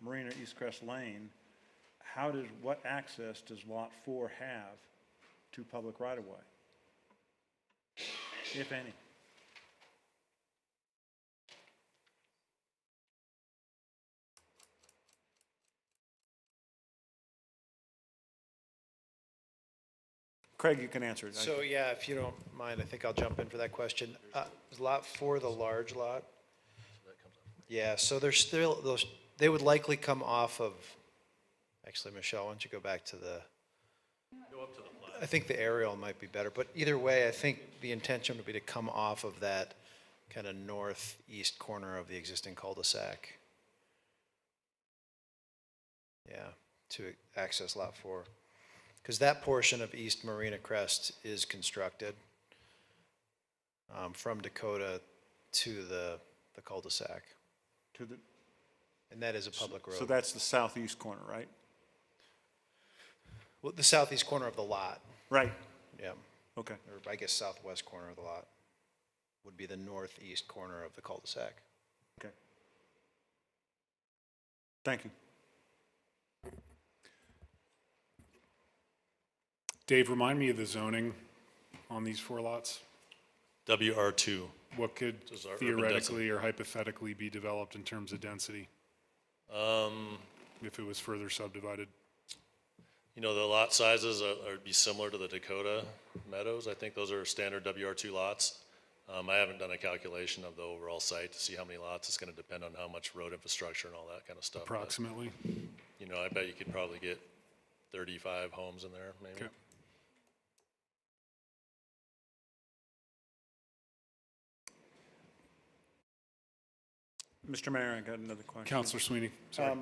Marina East Crest Lane, what access does Lot 4 have to public right-of-way, if any? Craig, you can answer it. So, yeah, if you don't mind, I think I'll jump in for that question. Is Lot 4 the large lot? Yeah, so there's still those, they would likely come off of, actually, Michelle, why don't you go back to the, Go up to the plat. I think the aerial might be better, but either way, I think the intention would be to come off of that kind of northeast corner of the existing cul-de-sac. Yeah, to access Lot 4. Because that portion of East Marina Crest is constructed from Dakota to the cul-de-sac. And that is a public road. So that's the southeast corner, right? Well, the southeast corner of the lot. Right. Yeah. Okay. Or I guess southwest corner of the lot would be the northeast corner of the cul-de-sac. Okay. Thank you. Dave, remind me of the zoning on these 4 lots. WR2. What could Those are urban theoretically or hypothetically be developed in terms of density if it was further subdivided? You know, the lot sizes are be similar to the Dakota Meadows. I think those are standard WR2 lots. I haven't done a calculation of the overall site to see how many lots. It's going to depend on how much road infrastructure and all that kind of stuff. but, Approximately. you know, I bet you could probably get 35 homes in there, maybe. Okay. Mr. Mayor, I got another question. Councilor Sweeney, sorry.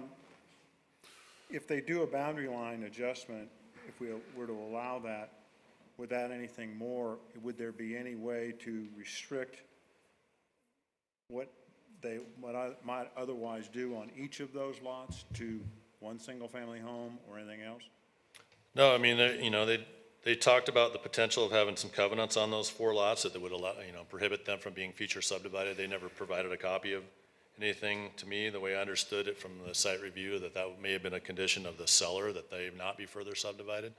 If they do a boundary line adjustment, if we were to allow that, without anything more, would there be any way to restrict what I might otherwise do on each of those lots to one single-family home or anything else? No, I mean, you know, they talked about the potential of having some covenants on those 4 lots that would allow, you know, prohibit them from being future subdivided. They never provided a copy of anything to me. The way I understood it from the site review, that may have been a condition of the seller, that they not be further subdivided.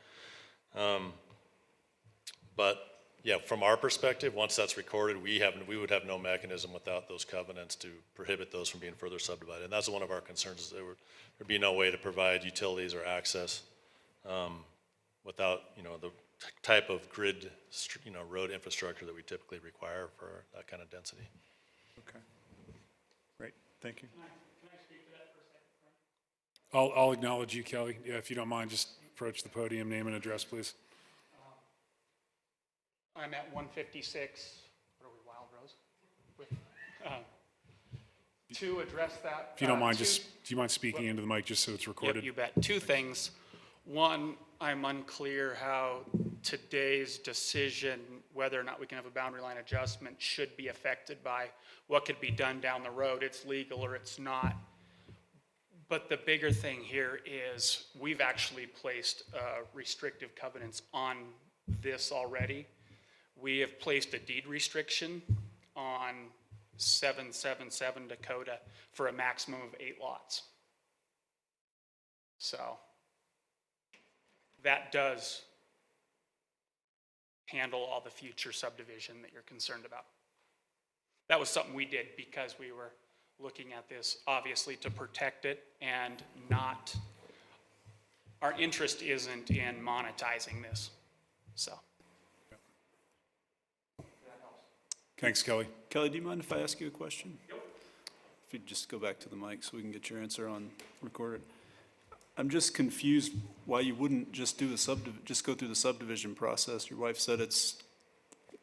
But yeah, from our perspective, once that's recorded, we would have no mechanism without those covenants to prohibit those from being further subdivided. And that's one of our concerns, is there'd be no way to provide utilities or access without, you know, the type of grid, you know, road infrastructure that we typically require for that kind of density. Okay. Great, thank you. Can I speak to that for a second, Frank? I'll acknowledge you, Kelly. Yeah, if you don't mind, just approach the podium, name and address, please. I'm at 156, what are we, Wild Rose? To address that. If you don't mind, do you mind speaking into the mic just so it's recorded? Yep, you bet. 2 things. One, I'm unclear how today's decision, whether or not we can have a boundary line adjustment, should be affected by what could be done down the road. It's legal or it's not. But the bigger thing here is we've actually placed restrictive covenants on this already. We have placed a deed restriction on 777 Dakota for a maximum of 8 lots. So that does handle all the future subdivision that you're concerned about. That was something we did because we were looking at this obviously to protect it and not, our interest isn't in monetizing this, so. Thanks, Kelly. Kelly, do you mind if I ask you a question? Yep. If you just go back to the mic so we can get your answer on recorded. I'm just confused why you wouldn't just do just go through the subdivision process. Your wife said it's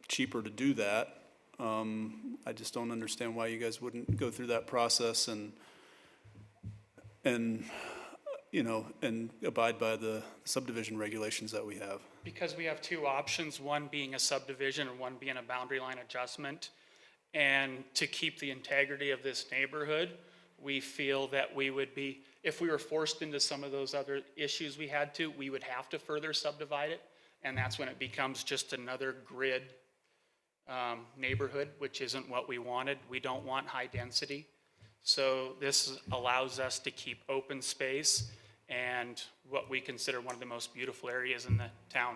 cheaper to do that. I just don't understand why you guys wouldn't go through that process and you know, and abide by the subdivision regulations that we have. Because we have 2 options, one being a subdivision and one being a boundary line adjustment. And to keep the integrity of this neighborhood, we feel that we would be, if we were forced into some of those other issues we had to, we would have to further subdivide it. And that's when it becomes just another grid neighborhood, which isn't what we wanted. We don't want high density. So this allows us to keep open space and what we consider one of the most beautiful areas in the town.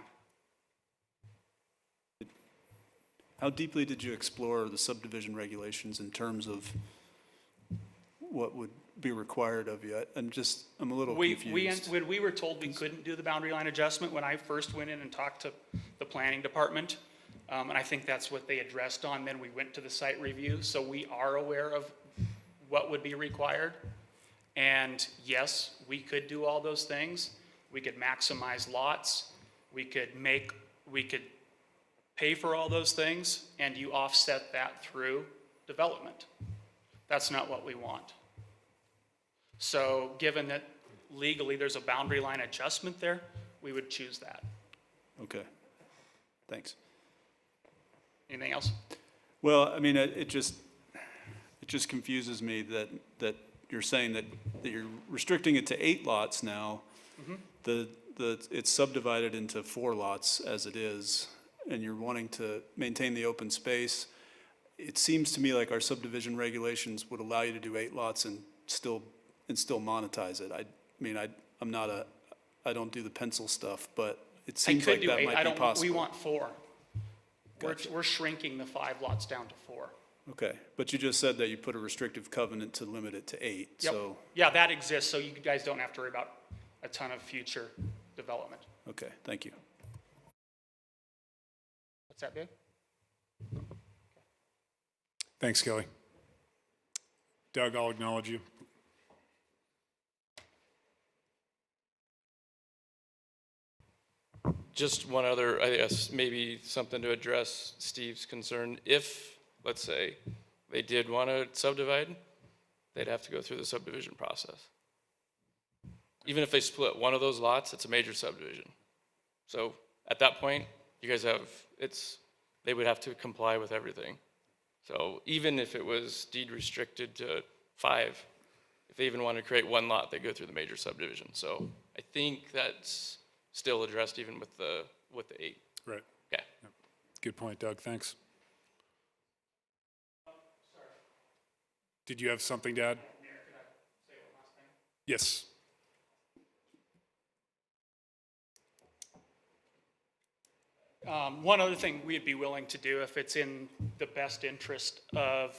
How deeply did you explore the subdivision regulations in terms of what would be required of you? I'm a little confused. When we were told we couldn't do the boundary line adjustment, when I first went in and talked to the planning department, and I think that's what they addressed on, then we went to the site review, so we are aware of what would be required. And yes, we could do all those things. We could maximize lots. We could pay for all those things, and you offset that through development. That's not what we want. So given that legally there's a boundary line adjustment there, we would choose that. Okay, thanks. Anything else? Well, I mean, it just confuses me that you're saying that you're restricting it to 8 lots now. It's subdivided into 4 lots as it is, and you're wanting to maintain the open space. It seems to me like our subdivision regulations would allow you to do 8 lots and still monetize it. I don't do the pencil stuff, but it seems like that might be possible. We want 4. We're shrinking the 5 lots down to 4. Okay, but you just said that you put a restrictive covenant to limit it to 8, Yep. so, Yeah, that exists, so you guys don't have to worry about a ton of future development. okay, thank you. What's that, Dave? Thanks, Kelly. Doug, I'll acknowledge you. Just one other, I guess, maybe something to address Steve's concern. If, let's say, they did want to subdivide, they'd have to go through the subdivision process. Even if they split one of those lots, it's a major subdivision. So at that point, you guys have, they would have to comply with everything. So even if it was deed restricted to 5, if they even want to create 1 lot, they go through the major subdivision. So I think that's still addressed even with the 8. Right. Okay. Yep. Good point, Doug. Thanks. Did you have something to add? Yes. One other thing we'd be willing to do if it's in the best interest of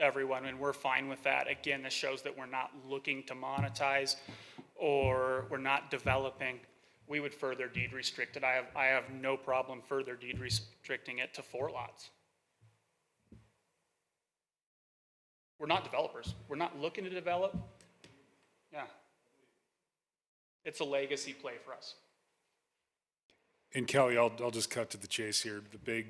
everyone, and we're fine with that. Again, this shows that we're not looking to monetize or we're not developing. We would further deed restrict it. I have no problem further deed restricting it to 4 lots. We're not developers. We're not looking to develop. Yeah. It's a legacy play for us. And Kelly, I'll just cut to the chase here. The big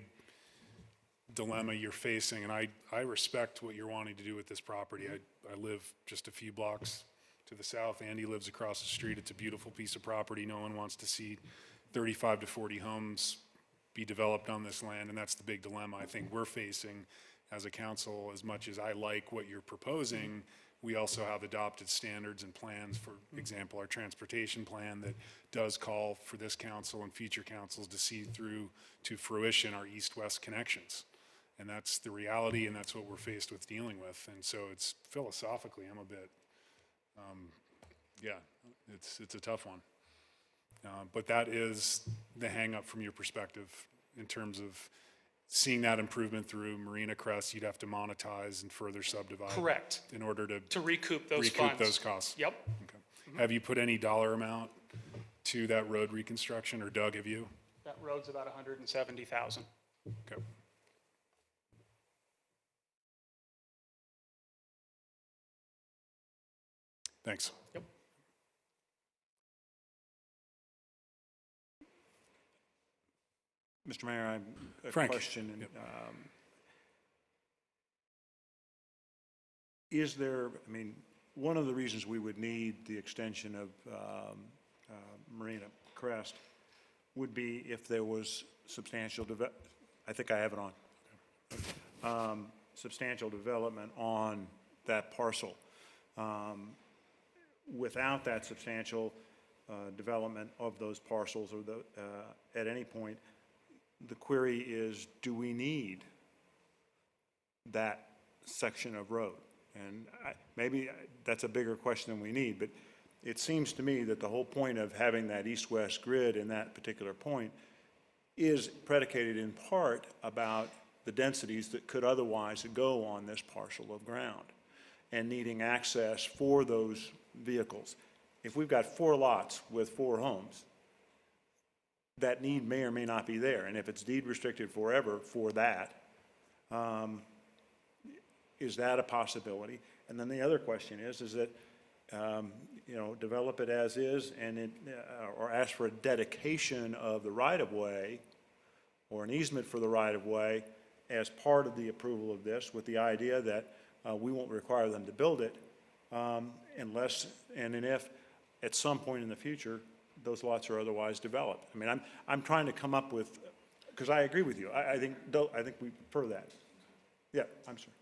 dilemma you're facing, and I respect what you're wanting to do with this property. I live just a few blocks to the south. Andy lives across the street. It's a beautiful piece of property. No one wants to see 35 to 40 homes be developed on this land, and that's the big dilemma I think we're facing as a council. As much as I like what you're proposing, we also have adopted standards and plans, for example, our transportation plan that does call for this council and future councils to see through to fruition our east-west connections. And that's the reality, and that's what we're faced with dealing with. And so it's philosophically, I'm a bit, it's a tough one. But that is the hang-up from your perspective in terms of seeing that improvement through Marina Crest. You'd have to monetize and further subdivide. Correct. In order to recoup those funds. Recoup those costs. Yep. Okay. Have you put any dollar amount to that road reconstruction, or Doug, have you? That road's about $170,000. Okay. Thanks. Yep. Mr. Mayor, I have a Frank. question. Yep. Is there, one of the reasons we would need the extension of Marina Crest would be if there was substantial, I think I have it on, substantial development on that parcel. Without that substantial development of those parcels, or at any point, the query is, do we need that section of road? And maybe that's a bigger question than we need, but it seems to me that the whole point of having that east-west grid in that particular point is predicated in part about the densities that could otherwise go on this parcel of ground and needing access for those vehicles. If we've got 4 lots with 4 homes, that need may or may not be there. And if it's deed restricted forever for that, is that a possibility? And then the other question is that, develop it as is and or ask for a dedication of the right-of-way or an easement for the right-of-way as part of the approval of this, with the idea that we won't require them to build it unless and if at some point in the future those lots are otherwise developed. I'm trying to come up with, because I agree with you. I think we prefer that. Yeah, I'm sorry.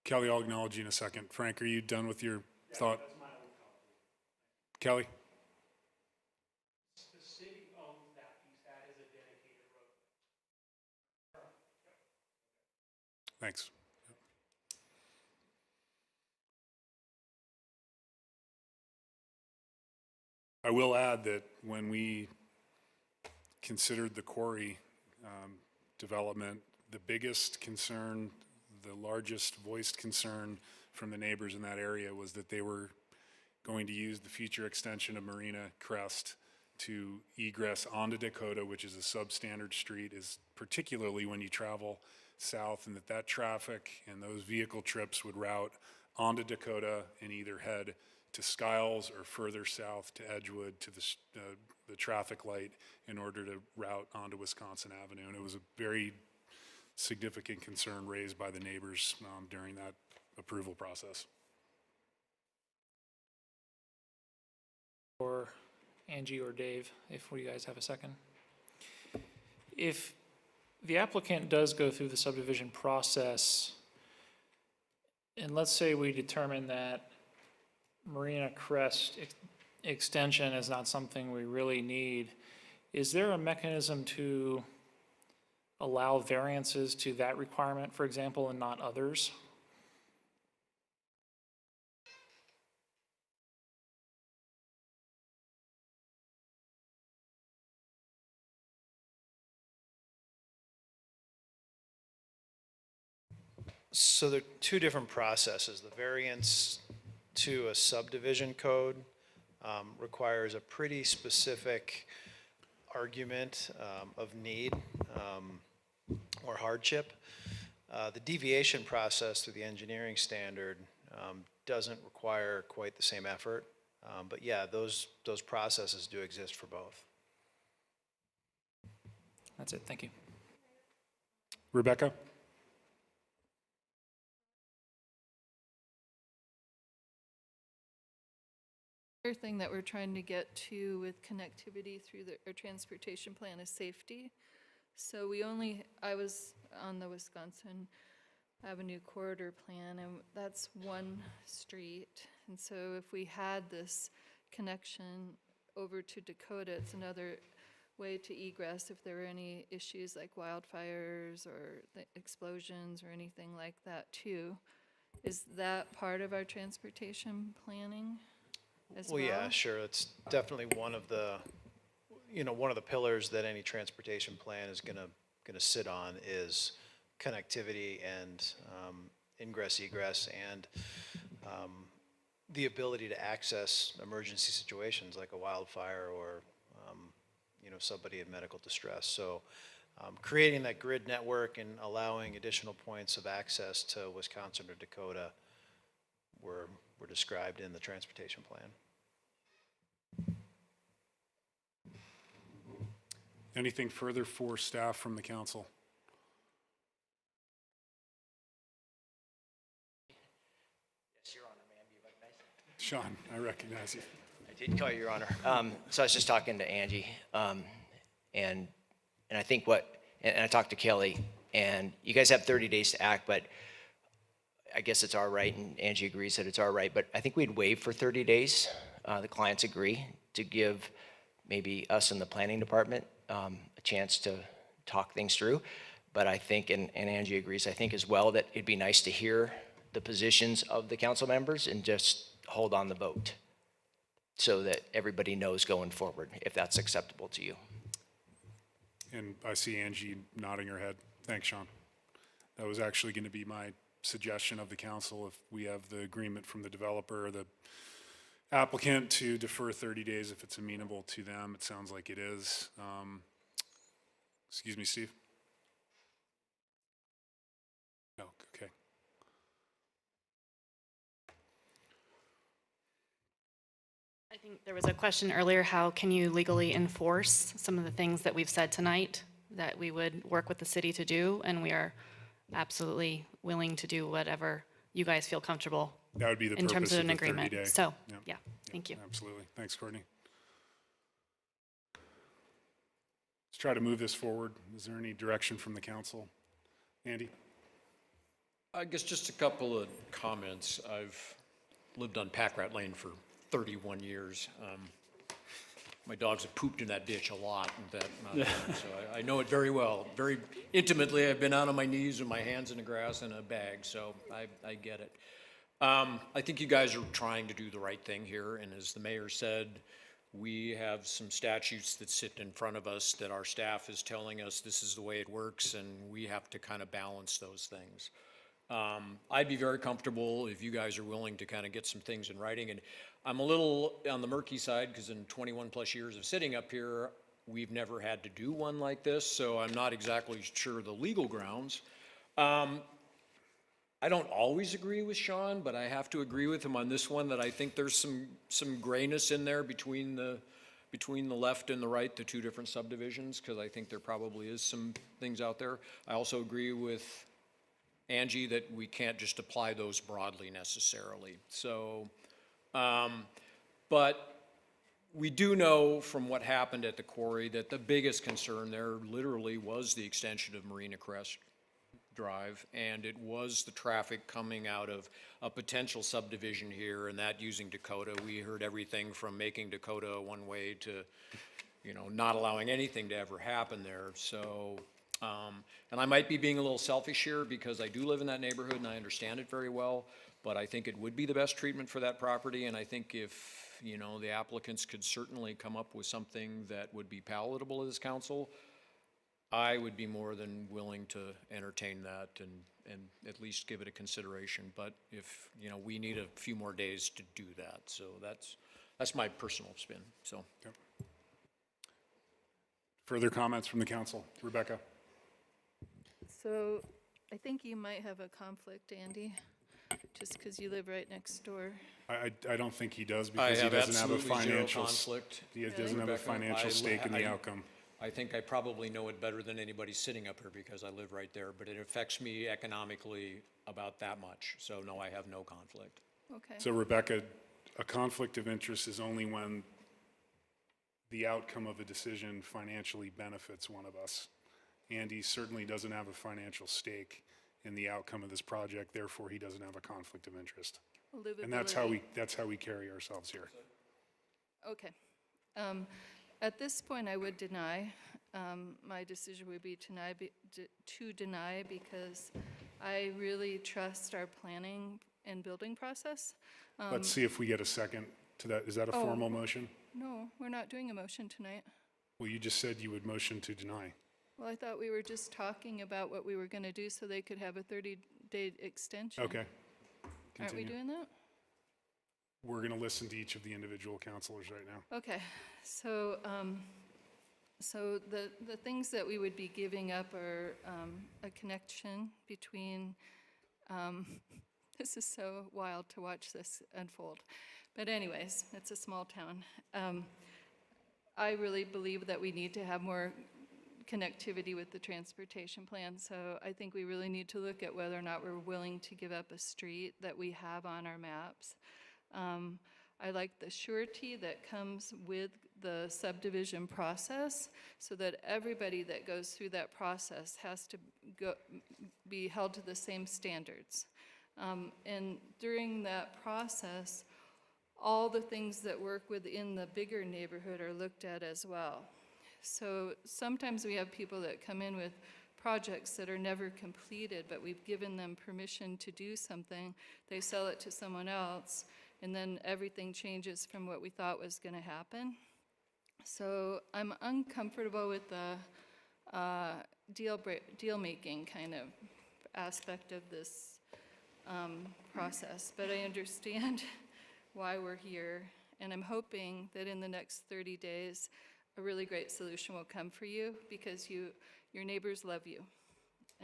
Kelly, I'll acknowledge you in a second. Frank, are you done with your thought? Kelly? The city owns that piece, that is a dedicated road. Thanks. I will add that when we considered the quarry development, the biggest concern, the largest voiced concern from the neighbors in that area was that they were going to use the future extension of Marina Crest to egress onto Dakota, which is a substandard street, is particularly when you travel south, and that traffic and those vehicle trips would route onto Dakota and either head to Skiles or further south to Edgewood to the traffic light in order to route onto Wisconsin Avenue. And it was a very significant concern raised by the neighbors during that approval process. Or Angie or Dave, if you guys have a second. If the applicant does go through the subdivision process, and let's say we determine that Marina Crest extension is not something we really need, is there a mechanism to allow variances to that requirement, for example, and not others? So there are two different processes. The variance to a subdivision code requires a pretty specific argument of need or hardship. The deviation process through the engineering standard doesn't require quite the same effort. But yeah, those processes do exist for both. That's it, thank you. Rebecca? Other thing that we're trying to get to with connectivity through our transportation plan is safety. So I was on the Wisconsin Avenue corridor plan, and that's one street. And so if we had this connection over to Dakota, it's another way to egress if there were any issues like wildfires or explosions or anything like that too. Is that part of our transportation planning as well? Well, yeah, sure. It's definitely one of the pillars that any transportation plan is gonna sit on is connectivity and ingress, egress, and the ability to access emergency situations like a wildfire or somebody in medical distress. So creating that grid network and allowing additional points of access to Wisconsin or Dakota were described in the transportation plan. Anything further for staff from the council? Yes, Your Honor, ma'am, you recognize? Sean, I recognize you. I did call you, Your Honor. So I was just talking to Angie, and I think and I talked to Kelly, and you guys have 30 days to act, but I guess it's our right, and Angie agrees that it's our right, but I think we'd waive for 30 days. The clients agree to give maybe us in the planning department a chance to talk things through. But I think, and Angie agrees, I think as well that it'd be nice to hear the positions of the council members and just hold on the vote so that everybody knows going forward, if that's acceptable to you. And I see Angie nodding her head. Thanks, Sean. That was actually going to be my suggestion of the council, if we have the agreement from the developer or the applicant to defer 30 days if it's amenable to them. It sounds like it is. Excuse me, Steve? No, okay. I think there was a question earlier, how can you legally enforce some of the things that we've said tonight that we would work with the city to do, and we are absolutely willing to do whatever you guys feel comfortable That would be the in terms purpose of of an the agreement. 30-day. So, Yep. yeah, thank you. Absolutely. Thanks, Courtney. Let's try to move this forward. Is there any direction from the council? Andy? I guess just a couple of comments. I've lived on Pack Rat Lane for 31 years. My dogs have pooped in that ditch a lot, and so I know it very well, very intimately. I've been out on my knees with my hands in the grass in a bag, so I get it. I think you guys are trying to do the right thing here, and as the mayor said, we have some statutes that sit in front of us that our staff is telling us this is the way it works, and we have to kind of balance those things. I'd be very comfortable if you guys are willing to kind of get some things in writing, and I'm a little on the murky side because in 21 plus years of sitting up here, we've never had to do one like this, so I'm not exactly sure the legal grounds. I don't always agree with Sean, but I have to agree with him on this one, that I think there's some grayness in there between the left and the right, the two different subdivisions, because I think there probably is some things out there. I also agree with Angie that we can't just apply those broadly necessarily. So, but we do know from what happened at the quarry that the biggest concern there literally was the extension of Marina Crest Drive, and it was the traffic coming out of a potential subdivision here, and that using Dakota. We heard everything from making Dakota a one-way to, not allowing anything to ever happen there. So, and I might be being a little selfish here because I do live in that neighborhood and I understand it very well, but I think it would be the best treatment for that property, and I think if, the applicants could certainly come up with something that would be palatable to this council, I would be more than willing to entertain that and at least give it a consideration. But if, we need a few more days to do that. So that's my personal spin, so. Yep. Further comments from the council? Rebecca? So I think you might have a conflict, Andy, just because you live right next door. I don't think he does because he doesn't have a financial conflict. He doesn't have a financial stake in the outcome. I think I probably know it better than anybody sitting up here because I live right there, but it affects me economically about that much. So no, I have no conflict. Okay. So Rebecca, a conflict of interest is only when the outcome of a decision financially benefits one of us. Andy certainly doesn't have a financial stake in the outcome of this project, therefore he doesn't have a conflict of interest. And that's how we carry ourselves here. Okay. At this point, I would deny. My decision would be to deny because I really trust our planning and building process. Let's see if we get a second to that. Is that a formal motion? No, we're not doing a motion tonight. Well, you just said you would motion to deny. Well, I thought we were just talking about what we were going to do so they could have a 30-day extension. Okay. Aren't we doing that? We're going to listen to each of the individual counselors right now. Okay, so so the things that we would be giving up are a connection between. This is so wild to watch this unfold, but anyways, it's a small town. I really believe that we need to have more connectivity with the transportation plan. So I think we really need to look at whether or not we're willing to give up a street that we have on our maps. I like the surety that comes with the subdivision process so that everybody that goes through that process has to be held to the same standards. And during that process, all the things that work within the bigger neighborhood are looked at as well. So sometimes we have people that come in with projects that are never completed, but we've given them permission to do something. They sell it to someone else, and then everything changes from what we thought was going to happen. So I'm uncomfortable with the deal-making kind of aspect of this process, but I understand why we're here, and I'm hoping that in the next 30 days, a really great solution will come for you because your neighbors love you,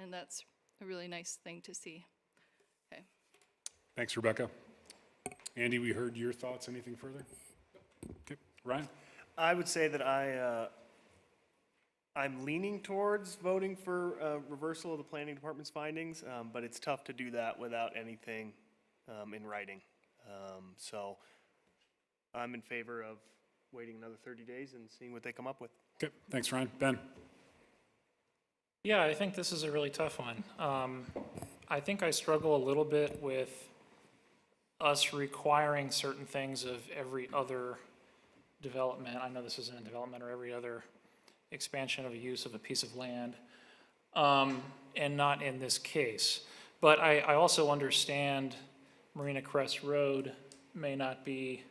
and that's a really nice thing to see. Okay. Thanks, Rebecca. Andy, we heard your thoughts. Anything further? Okay. Ryan? I would say that I'm leaning towards voting for reversal of the planning department's findings, but it's tough to do that without anything in writing. So I'm in favor of waiting another 30 days and seeing what they come up with. Okay, thanks, Ryan. Ben? Yeah, I think this is a really tough one. I think I struggle a little bit with us requiring certain things of every other development. I know this isn't a development, or every other expansion of a use of a piece of land, and not in this case. But I also understand Marina Crest Road may not be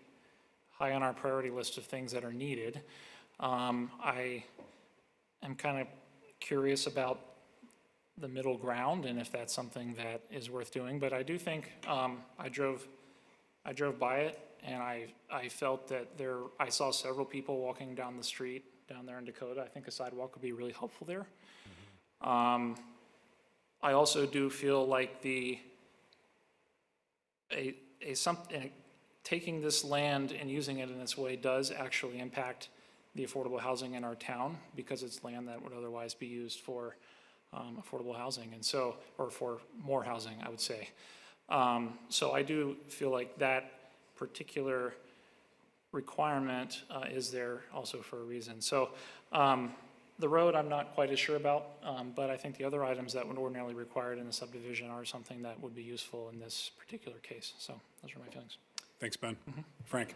high on our priority list of things that are needed. I am kind of curious about the middle ground and if that's something that is worth doing. But I do think I drove by it, and I felt that I saw several people walking down the street down there in Dakota. I think a sidewalk would be really helpful there. I also do feel like taking this land and using it in this way does actually impact the affordable housing in our town, because it's land that would otherwise be used for affordable housing, and so, or for more housing, I would say. So I do feel like that particular requirement is there also for a reason. So the road I'm not quite as sure about, but I think the other items that would ordinarily be required in a subdivision are something that would be useful in this particular case. So those are my feelings. Thanks, Ben. Frank?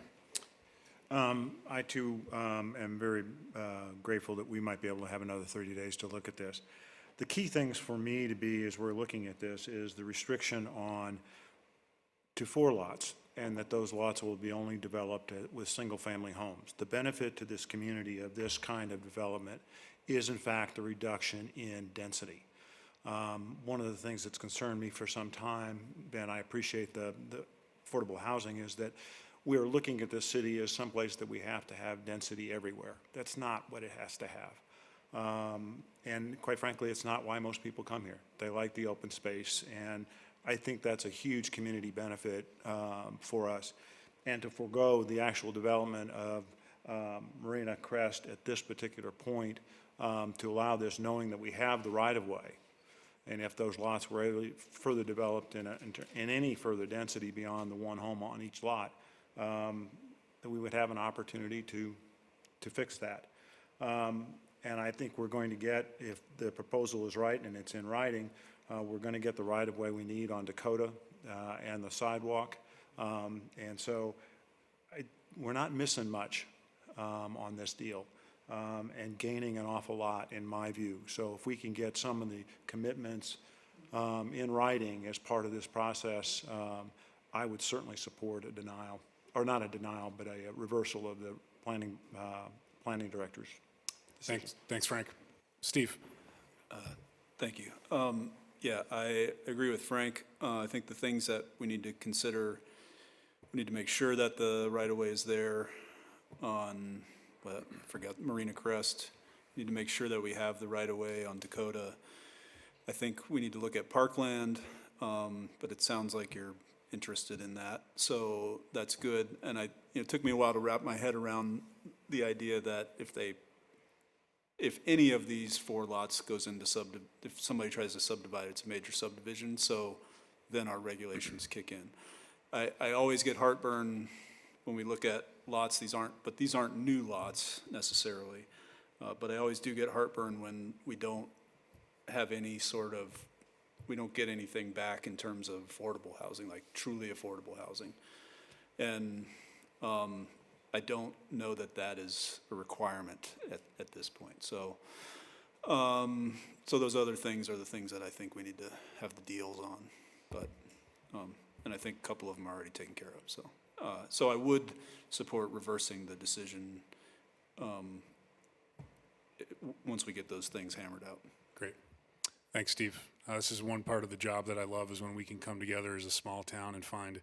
I too am very grateful that we might be able to have another 30 days to look at this. The key things for me to be, as we're looking at this, is the restriction to 4 lots, and that those lots will be only developed with single-family homes. The benefit to this community of this kind of development is, in fact, the reduction in density. One of the things that's concerned me for some time, Ben, I appreciate the affordable housing, is that we are looking at this city as someplace that we have to have density everywhere. That's not what it has to have. And quite frankly, it's not why most people come here. They like the open space, and I think that's a huge community benefit for us. And to forego the actual development of Marina Crest at this particular point, to allow this, knowing that we have the right-of-way, and if those lots were really further developed in any further density beyond the 1 home on each lot, that we would have an opportunity to fix that. And I think we're going to get, if the proposal is right and it's in writing, we're going to get the right-of-way we need on Dakota and the sidewalk. And so we're not missing much on this deal, and gaining an awful lot, in my view. So if we can get some of the commitments in writing as part of this process, I would certainly support a denial, or not a denial, but a reversal of the planning director's decision. Thanks, Frank. Steve? Thank you. Yeah, I agree with Frank. I think the things that we need to consider, we need to make sure that the right-of-way is there on, I forgot, Marina Crest. We need to make sure that we have the right-of-way on Dakota. I think we need to look at Parkland, but it sounds like you're interested in that, so that's good. And it took me a while to wrap my head around the idea that if any of these 4 lots goes into if somebody tries to subdivide, it's a major subdivision, so then our regulations kick in. I always get heartburn when we look at lots. These aren't new lots necessarily, but I always do get heartburn when we don't have any we don't get anything back in terms of affordable housing, like truly affordable housing. And I don't know that that is a requirement at this point. So, so those other things are the things that I think we need to have the deals on. But, and I think a couple of them are already taken care of. So, so I would support reversing the decision once we get those things hammered out. Great. Thanks, Steve. This is one part of the job that I love, is when we can come together as a small town and find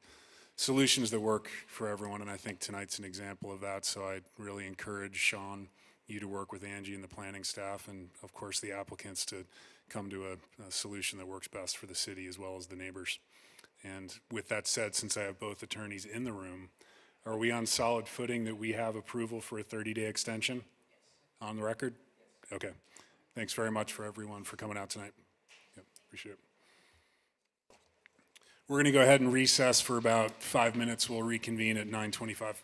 solutions that work for everyone, and I think tonight's an example of that. So I really encourage Sean, you to work with Angie and the planning staff, and of course the applicants, to come to a solution that works best for the city as well as the neighbors. And with that said, since I have both attorneys in the room, are we on solid footing that we have approval for a 30-day extension? Yes. On the record? Yes. Okay. Thanks very much for everyone for coming out tonight. Yep, appreciate it. We're going to go ahead and recess for about 5 minutes. We'll reconvene at 9:25.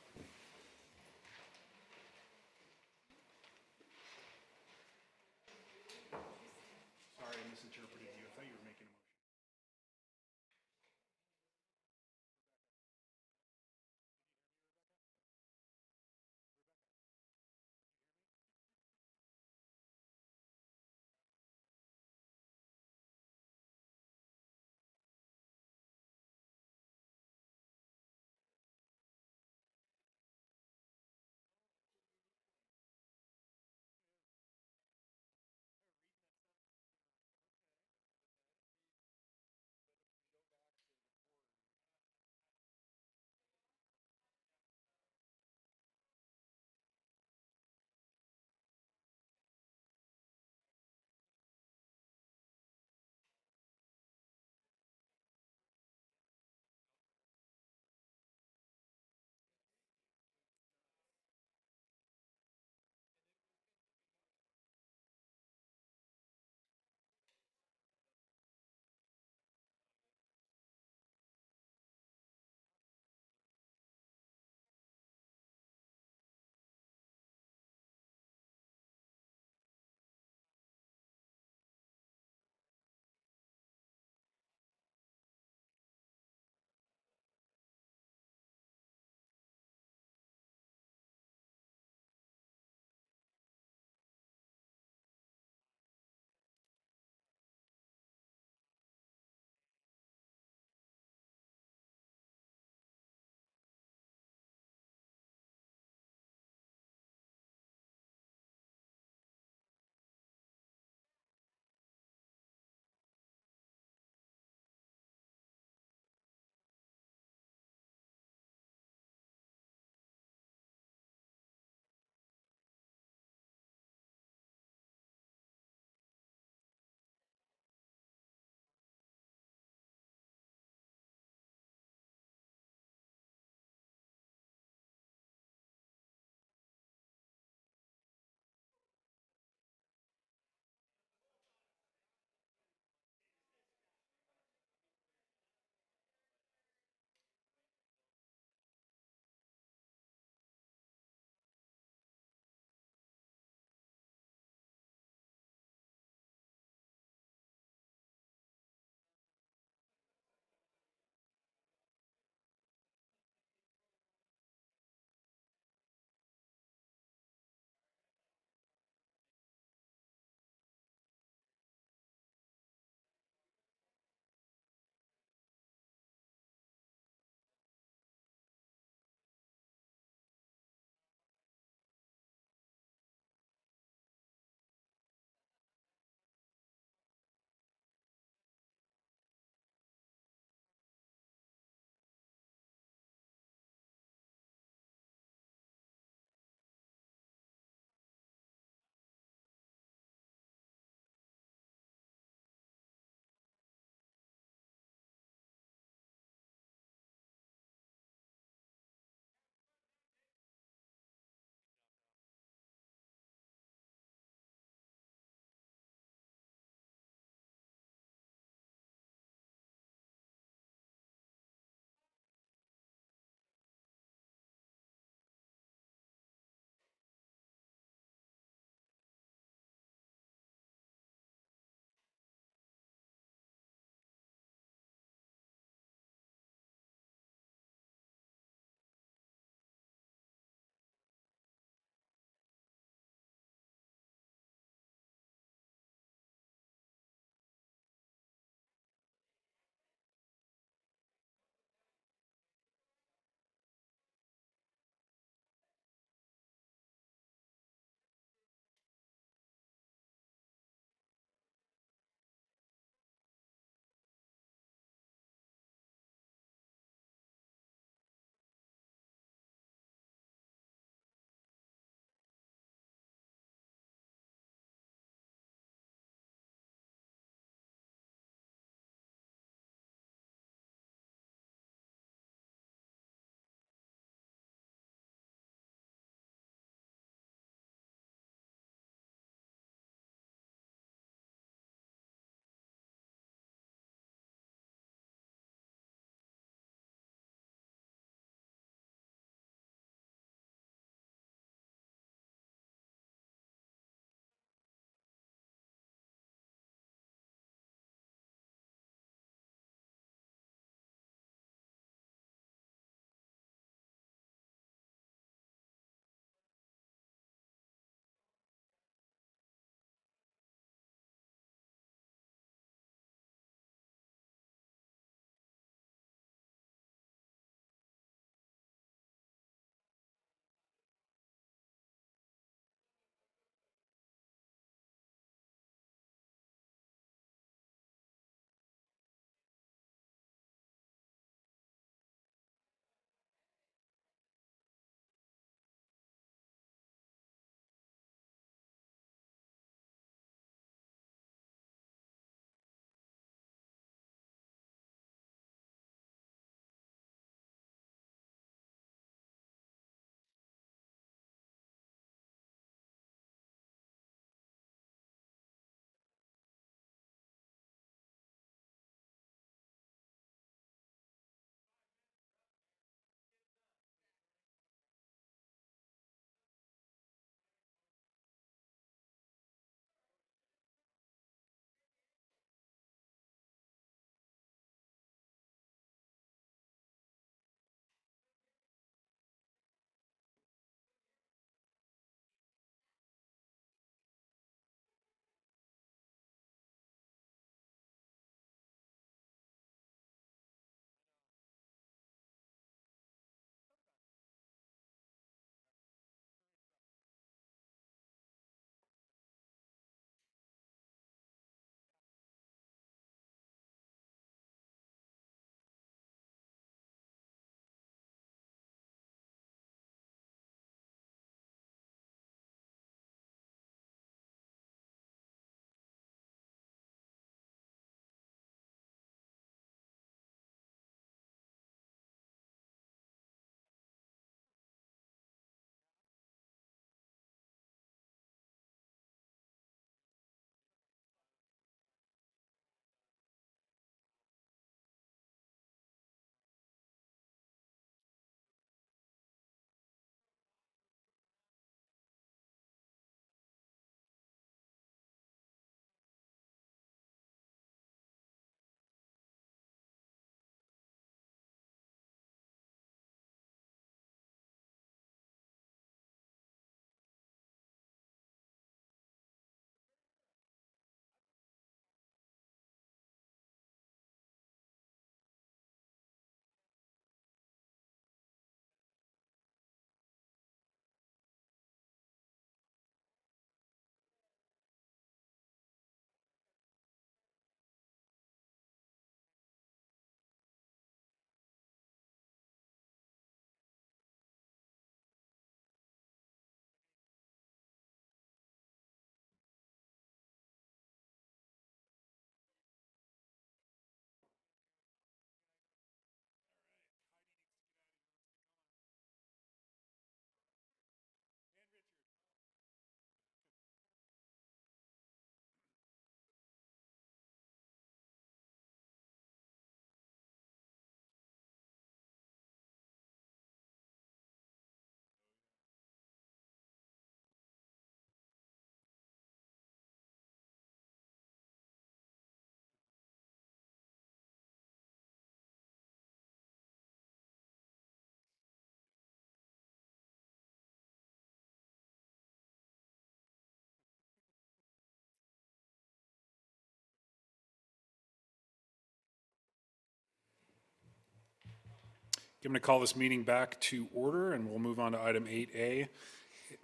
I'm going to call this meeting back to order, and we'll move on to item 8A,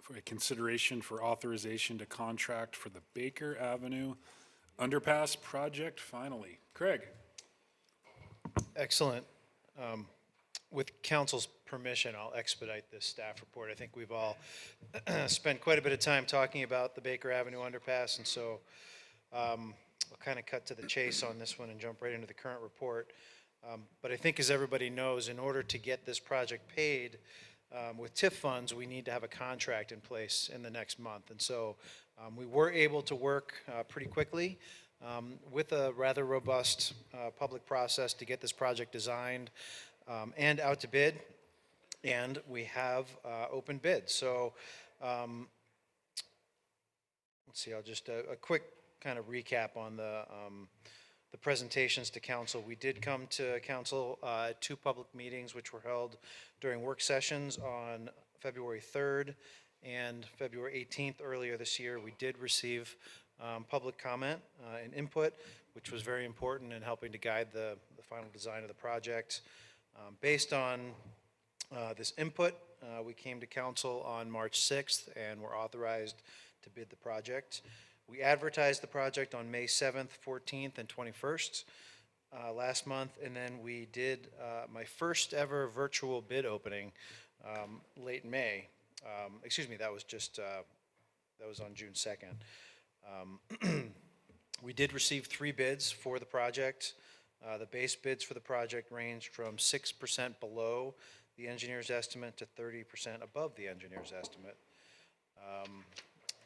for a consideration for authorization to contract for the Baker Avenue Underpass project finally. Craig? Excellent. With council's permission, I'll expedite this staff report. I think we've all spent quite a bit of time talking about the Baker Avenue Underpass, and so I'll kind of cut to the chase on this one and jump right into the current report. But I think, as everybody knows, in order to get this project paid with TIF funds, we need to have a contract in place in the next month. And so we were able to work pretty quickly with a rather robust public process to get this project designed and out to bid. And we have open bids. So let's see, I'll just a quick kind of recap on the presentations to council. We did come to council at 2 public meetings, which were held during work sessions on February 3rd and February 18th earlier this year. We did receive public comment and input, which was very important in helping to guide the final design of the project. Based on this input, we came to council on March 6th and were authorized to bid the project. We advertised the project on May 7th, 14th, and 21st last month, and then we did my first ever virtual bid opening late in May. Excuse me, that was just, that was on June 2nd. We did receive 3 bids for the project. The base bids for the project ranged from 6% below the engineer's estimate to 30% above the engineer's estimate.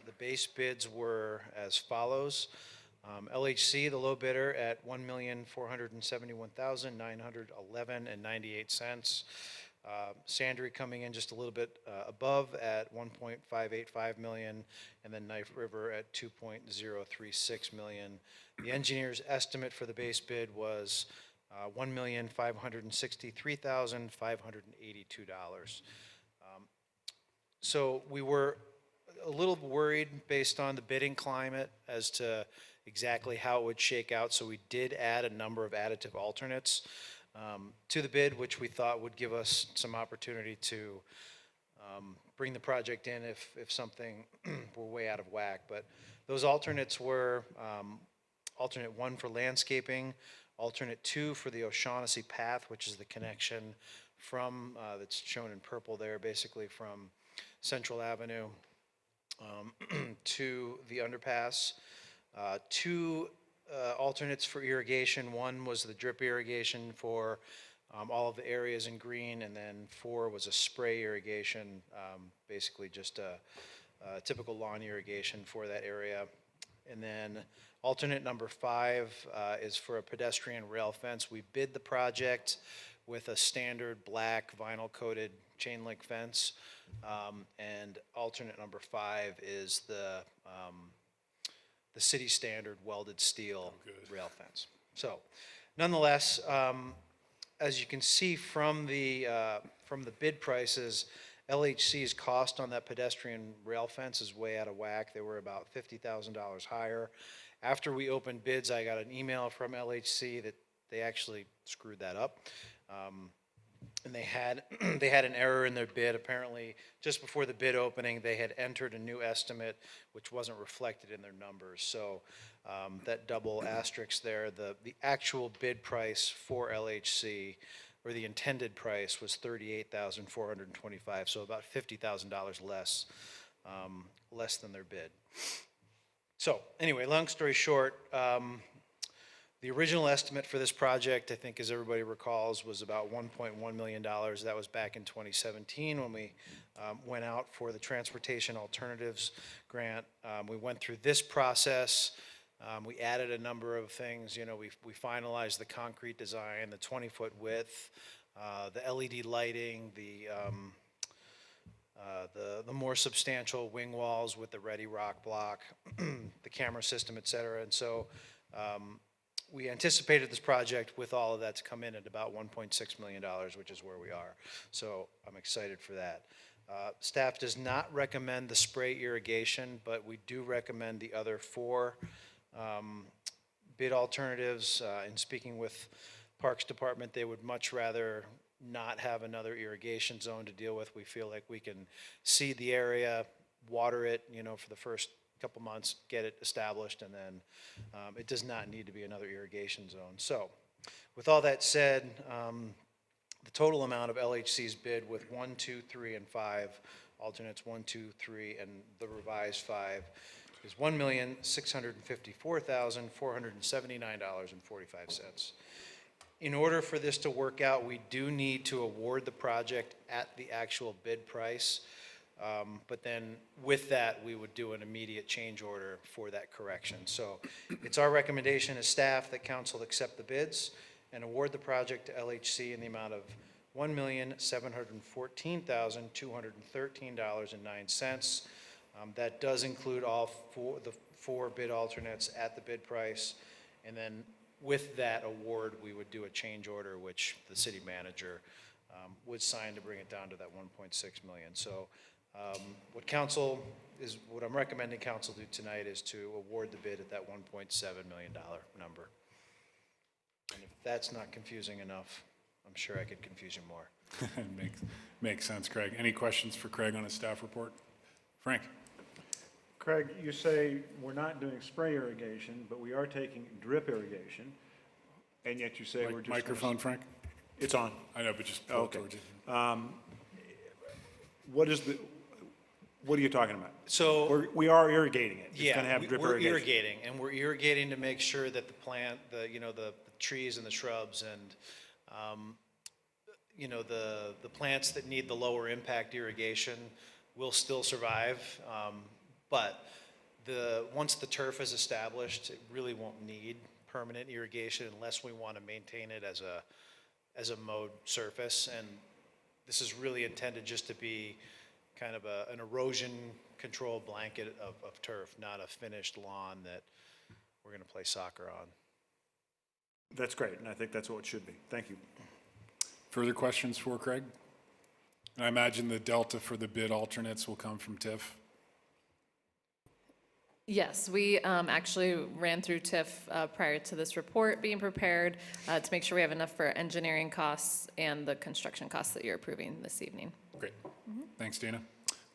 The base bids were as follows. LHC, the low bidder, at $1,471,911.98. Sandry coming in just a little bit above at $1.585 million, and then Knife River at $2.036 million. The engineer's estimate for the base bid was $1,563,582. So we were a little worried based on the bidding climate as to exactly how it would shake out, so we did add a number of additive alternates to the bid, which we thought would give us some opportunity to bring the project in if something were way out of whack. But those alternates were alternate 1 for landscaping, alternate 2 for the O'Shaughnessy Path, which is the connection from, that's shown in purple there, basically from Central Avenue to the underpass. 2 alternates for irrigation. 1 was the drip irrigation for all of the areas in green, and then 4 was a spray irrigation, basically just a typical lawn irrigation for that area. And then alternate number 5 is for a pedestrian rail fence. We bid the project with a standard black vinyl coated chain link fence. And alternate number 5 is the city standard welded steel rail fence. So nonetheless, as you can see from the bid prices, LHC's cost on that pedestrian rail fence is way out of whack. They were about $50,000 higher. After we opened bids, I got an email from LHC that they actually screwed that up. And they had an error in their bid. Apparently, just before the bid opening, they had entered a new estimate, which wasn't reflected in their numbers. So that double asterisk there, the actual bid price for LHC, or the intended price, was $38,425. So about $50,000 less than their bid. So anyway, long story short, the original estimate for this project, I think as everybody recalls, was about $1.1 million. That was back in 2017 when we went out for the Transportation Alternatives Grant. We went through this process. We added a number of things. You know, we finalized the concrete design, the 20-foot width, the LED lighting, the more substantial wing walls with the ready rock block, the camera system, et cetera. And so we anticipated this project with all of that to come in at about $1.6 million, which is where we are. So I'm excited for that. Staff does not recommend the spray irrigation, but we do recommend the other 4 bid alternatives. In speaking with Parks Department, they would much rather not have another irrigation zone to deal with. We feel like we can seed the area, water it, for the first couple months, get it established, and then it does not need to be another irrigation zone. So with all that said, the total amount of LHC's bid with 1, 2, 3, and 5, alternates 1, 2, 3, and the revised 5, is $1,654,479.45. In order for this to work out, we do need to award the project at the actual bid price. But then with that, we would do an immediate change order for that correction. So it's our recommendation as staff that council accept the bids and award the project to LHC in the amount of $1,714,213.09. That does include all the four bid alternates at the bid price. And then with that award, we would do a change order, which the city manager would sign to bring it down to that 1.6 million. So what I'm recommending council do tonight is to award the bid at that $1.7 million number. And if that's not confusing enough, I'm sure I could confuse you more. Makes sense, Craig. Any questions for Craig on his staff report? Frank? Craig, you say we're not doing spray irrigation, but we are taking drip irrigation, and yet you say we're just... Microphone, Frank? It's on. I know, but just pull it towards you. What are you talking about? So we are irrigating it. It's yeah, going to have drip we're irrigation. irrigating, and we're irrigating to make sure that the plant, the trees and the shrubs and the plants that need the lower impact irrigation will still survive. But once the turf is established, it really won't need permanent irrigation unless we want to maintain it as a mowed surface. And this is really intended just to be kind of an erosion control blanket of turf, not a finished lawn that we're going to play soccer on. That's great, and I think that's what it should be. Thank you. Further questions for Craig? I imagine the delta for the bid alternates will come from TIF. Yes, we actually ran through TIF prior to this report being prepared to make sure we have enough for engineering costs and the construction costs that you're approving this evening. Great. Thanks, Dana.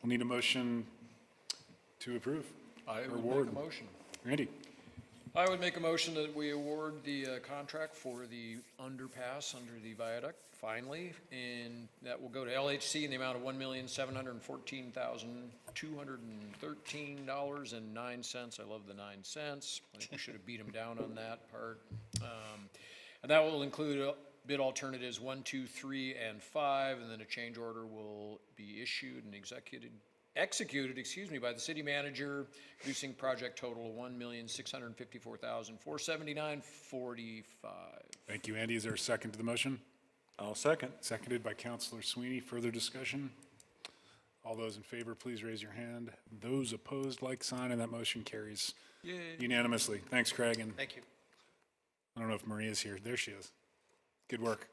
We'll need a motion to approve. I would award. make a motion. Randy? I would make a motion that we award the contract for the underpass under the viaduct, finally, and that will go to LHC in the amount of $1,714,213.09. I love the 9 cents. I think we should have beat them down on that part. And that will include bid alternatives 1, 2, 3, and 5, and then a change order will be issued and executed by the city manager, reducing project total of $1,654,479.45. Thank you, Andy. Is there a second to the motion? I'll second. Seconded by Councilor Sweeney. Further discussion? All those in favor, please raise your hand. Those opposed, like sign, and that motion carries unanimously. Thanks, Craig. And thank you. I don't know if Maria's here. There she is. Good work.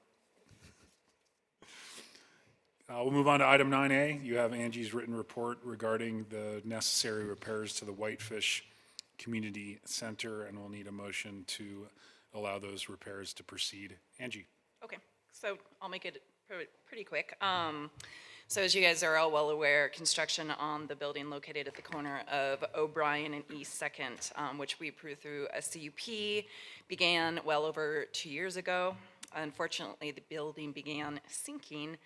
We'll move on to item 9A. You have Angie's written report regarding the necessary repairs to the Whitefish Community Center, and we'll need a motion to allow those repairs to proceed. Angie. Okay, so I'll make it pretty quick. So as you guys are all well aware, construction on the building located at the corner of O'Brien and East 2nd, which we approved through a CUP, began well over 2 years ago. Unfortunately, the building began sinking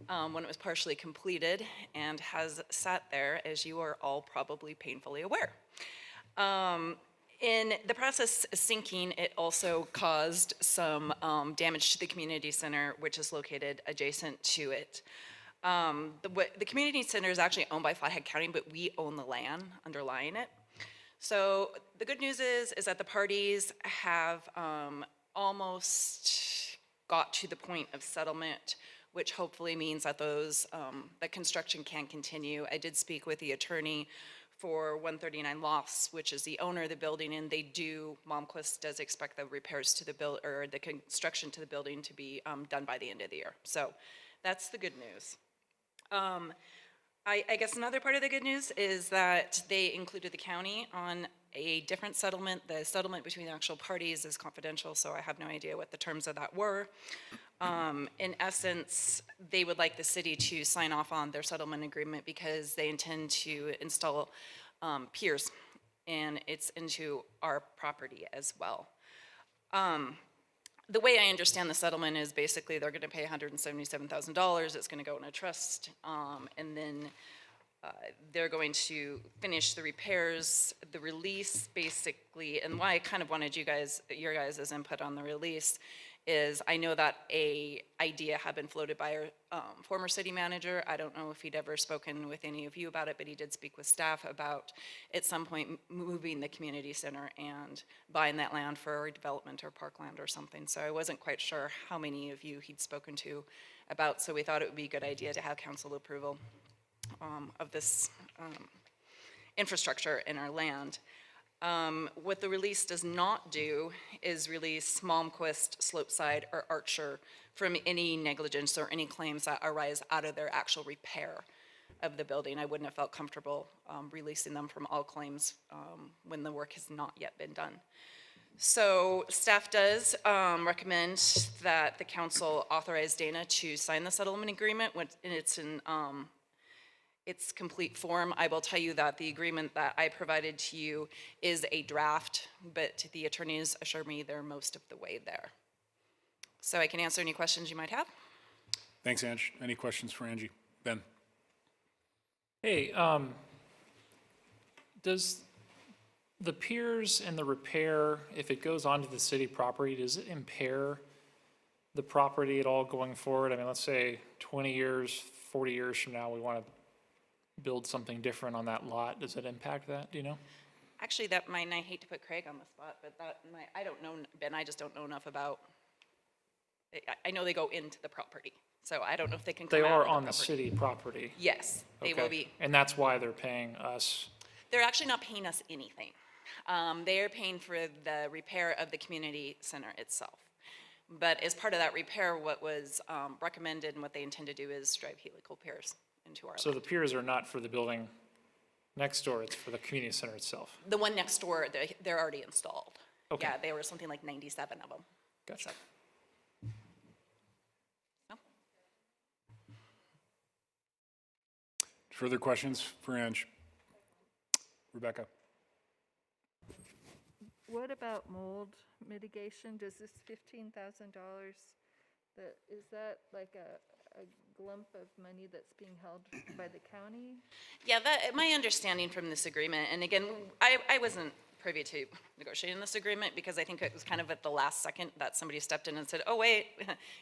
when it was partially completed and has sat there, as you are all probably painfully aware. In the process of sinking, it also caused some damage to the community center, which is located adjacent to it. The community center is actually owned by Flathead County, but we own the land underlying it. So the good news is that the parties have almost got to the point of settlement, which hopefully means that that construction can continue. I did speak with the attorney for 139 Lofts, which is the owner of the building, and Momquist does expect the repairs to the construction to the building to be done by the end of the year. So that's the good news. I guess another part of the good news is that they included the county on a different settlement. The settlement between the actual parties is confidential, so I have no idea what the terms of that were. In essence, they would like the city to sign off on their settlement agreement because they intend to install piers, and it's into our property as well. The way I understand the settlement is basically they're going to pay $177,000. It's going to go in a trust, and then they're going to finish the repairs. The release basically, and why I kind of wanted your guys' input on the release is I know that a idea had been floated by our former city manager. I don't know if he'd ever spoken with any of you about it, but he did speak with staff about at some point moving the community center and buying that land for development or parkland or something. So I wasn't quite sure how many of you he'd spoken to about, so we thought it would be a good idea to have council approval of this infrastructure in our land. What the release does not do is release Malmquist, Slopeside, or Archer from any negligence or any claims that arise out of their actual repair of the building. I wouldn't have felt comfortable releasing them from all claims when the work has not yet been done. So staff does recommend that the council authorize Dana to sign the settlement agreement when it's in its complete form. I will tell you that the agreement that I provided to you is a draft, but the attorneys assure me they're most of the way there. So I can answer any questions you might have. Thanks, Ange. Any questions for Angie? Ben? Hey, does the piers and the repair, if it goes onto the city property, does it impair the property at all going forward? I mean, let's say 20 years, 40 years from now, we want to build something different on that lot. Does it impact that, do you know? Actually, that might, and I hate to put Craig on the spot, but that might, I don't know, Ben, I just don't know enough about, I know they go into the property, so I don't know if they can come They out are of the on the property. city property. Yes, they will Okay. be. And that's why they're paying us. They're actually not paying us anything. They are paying for the repair of the community center itself. But as part of that repair, what was recommended and what they intend to do is drive helical piers into our So land. the piers are not for the building next door, it's for the community center itself. The one next door, they're already installed. Okay. Yeah, there were something like 97 of them. Gotcha. Further questions for Ange? Rebecca? What about mold mitigation? Does this $15,000, is that like a glump of money that's being held by the county? Yeah, my understanding from this agreement, and again, I wasn't privy to negotiating this agreement because I think it was kind of at the last second that somebody stepped in and said, oh wait,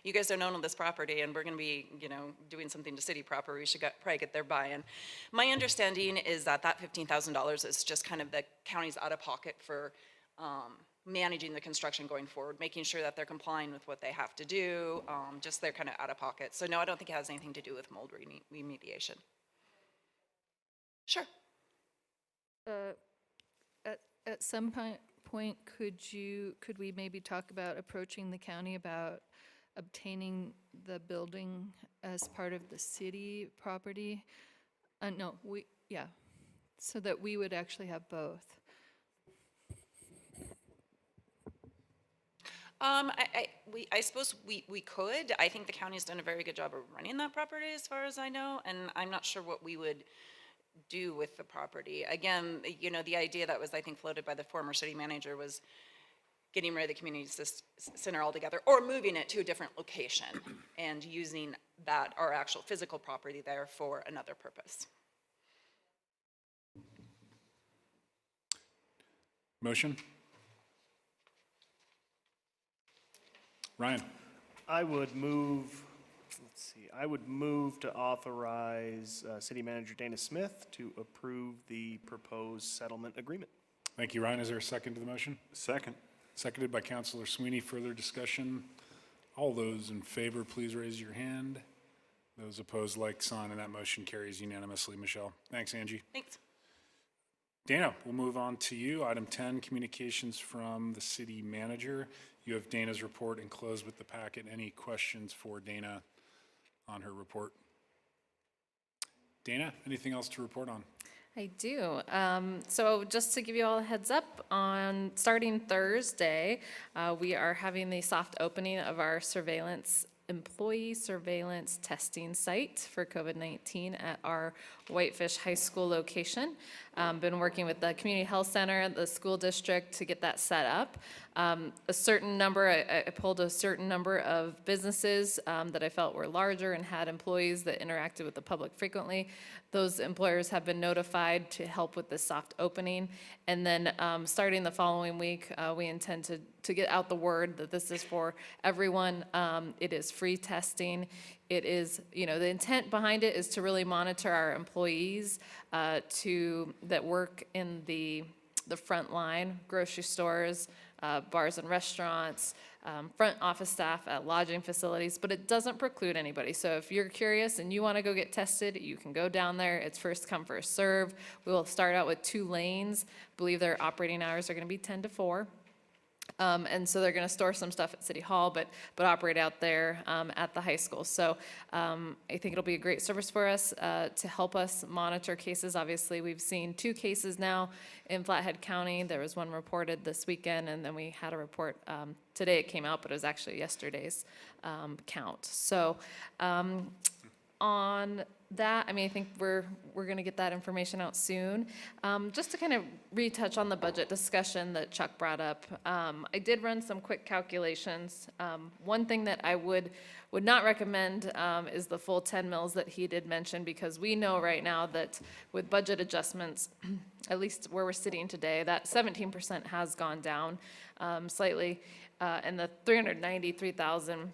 you guys don't own this property and we're gonna be, doing something to city property, we should probably get their buy-in. My understanding is that $15,000 is just kind of the county's out of pocket for managing the construction going forward, making sure that they're complying with what they have to do, just they're kind of out of pocket. So no, I don't think it has anything to do with mold remediation. Sure. At some point, could we maybe talk about approaching the county about obtaining the building as part of the city property? No, so that we would actually have both. I suppose we could. I think the county's done a very good job of running that property as far as I know, and I'm not sure what we would do with the property. Again, the idea that was, I think, floated by the former city manager was getting rid of the community center altogether or moving it to a different location and using that, our actual physical property there for another purpose. Motion? Ryan? I would move to authorize City Manager Dana Smith to approve the proposed settlement agreement. Thank you, Ryan. Is there a second to the motion? Second. Seconded by Councilor Sweeney. Further discussion? All those in favor, please raise your hand. Those opposed, like sign, and that motion carries unanimously. Michelle. Thanks, Angie. Thanks. Dana, we'll move on to you. Item 10, communications from the city manager. You have Dana's report enclosed with the packet. Any questions for Dana on her report? Dana, anything else to report on? I do. So just to give you all a heads up, on starting Thursday, we are having the soft opening of our employee surveillance testing site for COVID-19 at our Whitefish High School location. Been working with the community health center, the school district to get that set up. A certain number, I pulled a certain number of businesses that I felt were larger and had employees that interacted with the public frequently. Those employers have been notified to help with this soft opening. And then starting the following week, we intend to get out the word that this is for everyone. It is free testing. It is, the intent behind it is to really monitor our employees that work in the front line, grocery stores, bars and restaurants, front office staff at lodging facilities, but it doesn't preclude anybody. So if you're curious and you want to go get tested, you can go down there. It's first come, first serve. We will start out with 2 lanes. I believe their operating hours are going to be 10 to 4. And so they're going to store some stuff at City Hall, but operate out there at the high school. So I think it'll be a great service for us to help us monitor cases. Obviously, we've seen 2 cases now in Flathead County. There was one reported this weekend, and then we had a report today. It came out, but it was actually yesterday's count. So on that, I think we're going to get that information out soon. Just to kind of retouch on the budget discussion that Chuck brought up, I did run some quick calculations. One thing that I would not recommend is the full 10 mills that he did mention, because we know right now that with budget adjustments, at least where we're sitting today, that 17% has gone down slightly, and the $393,000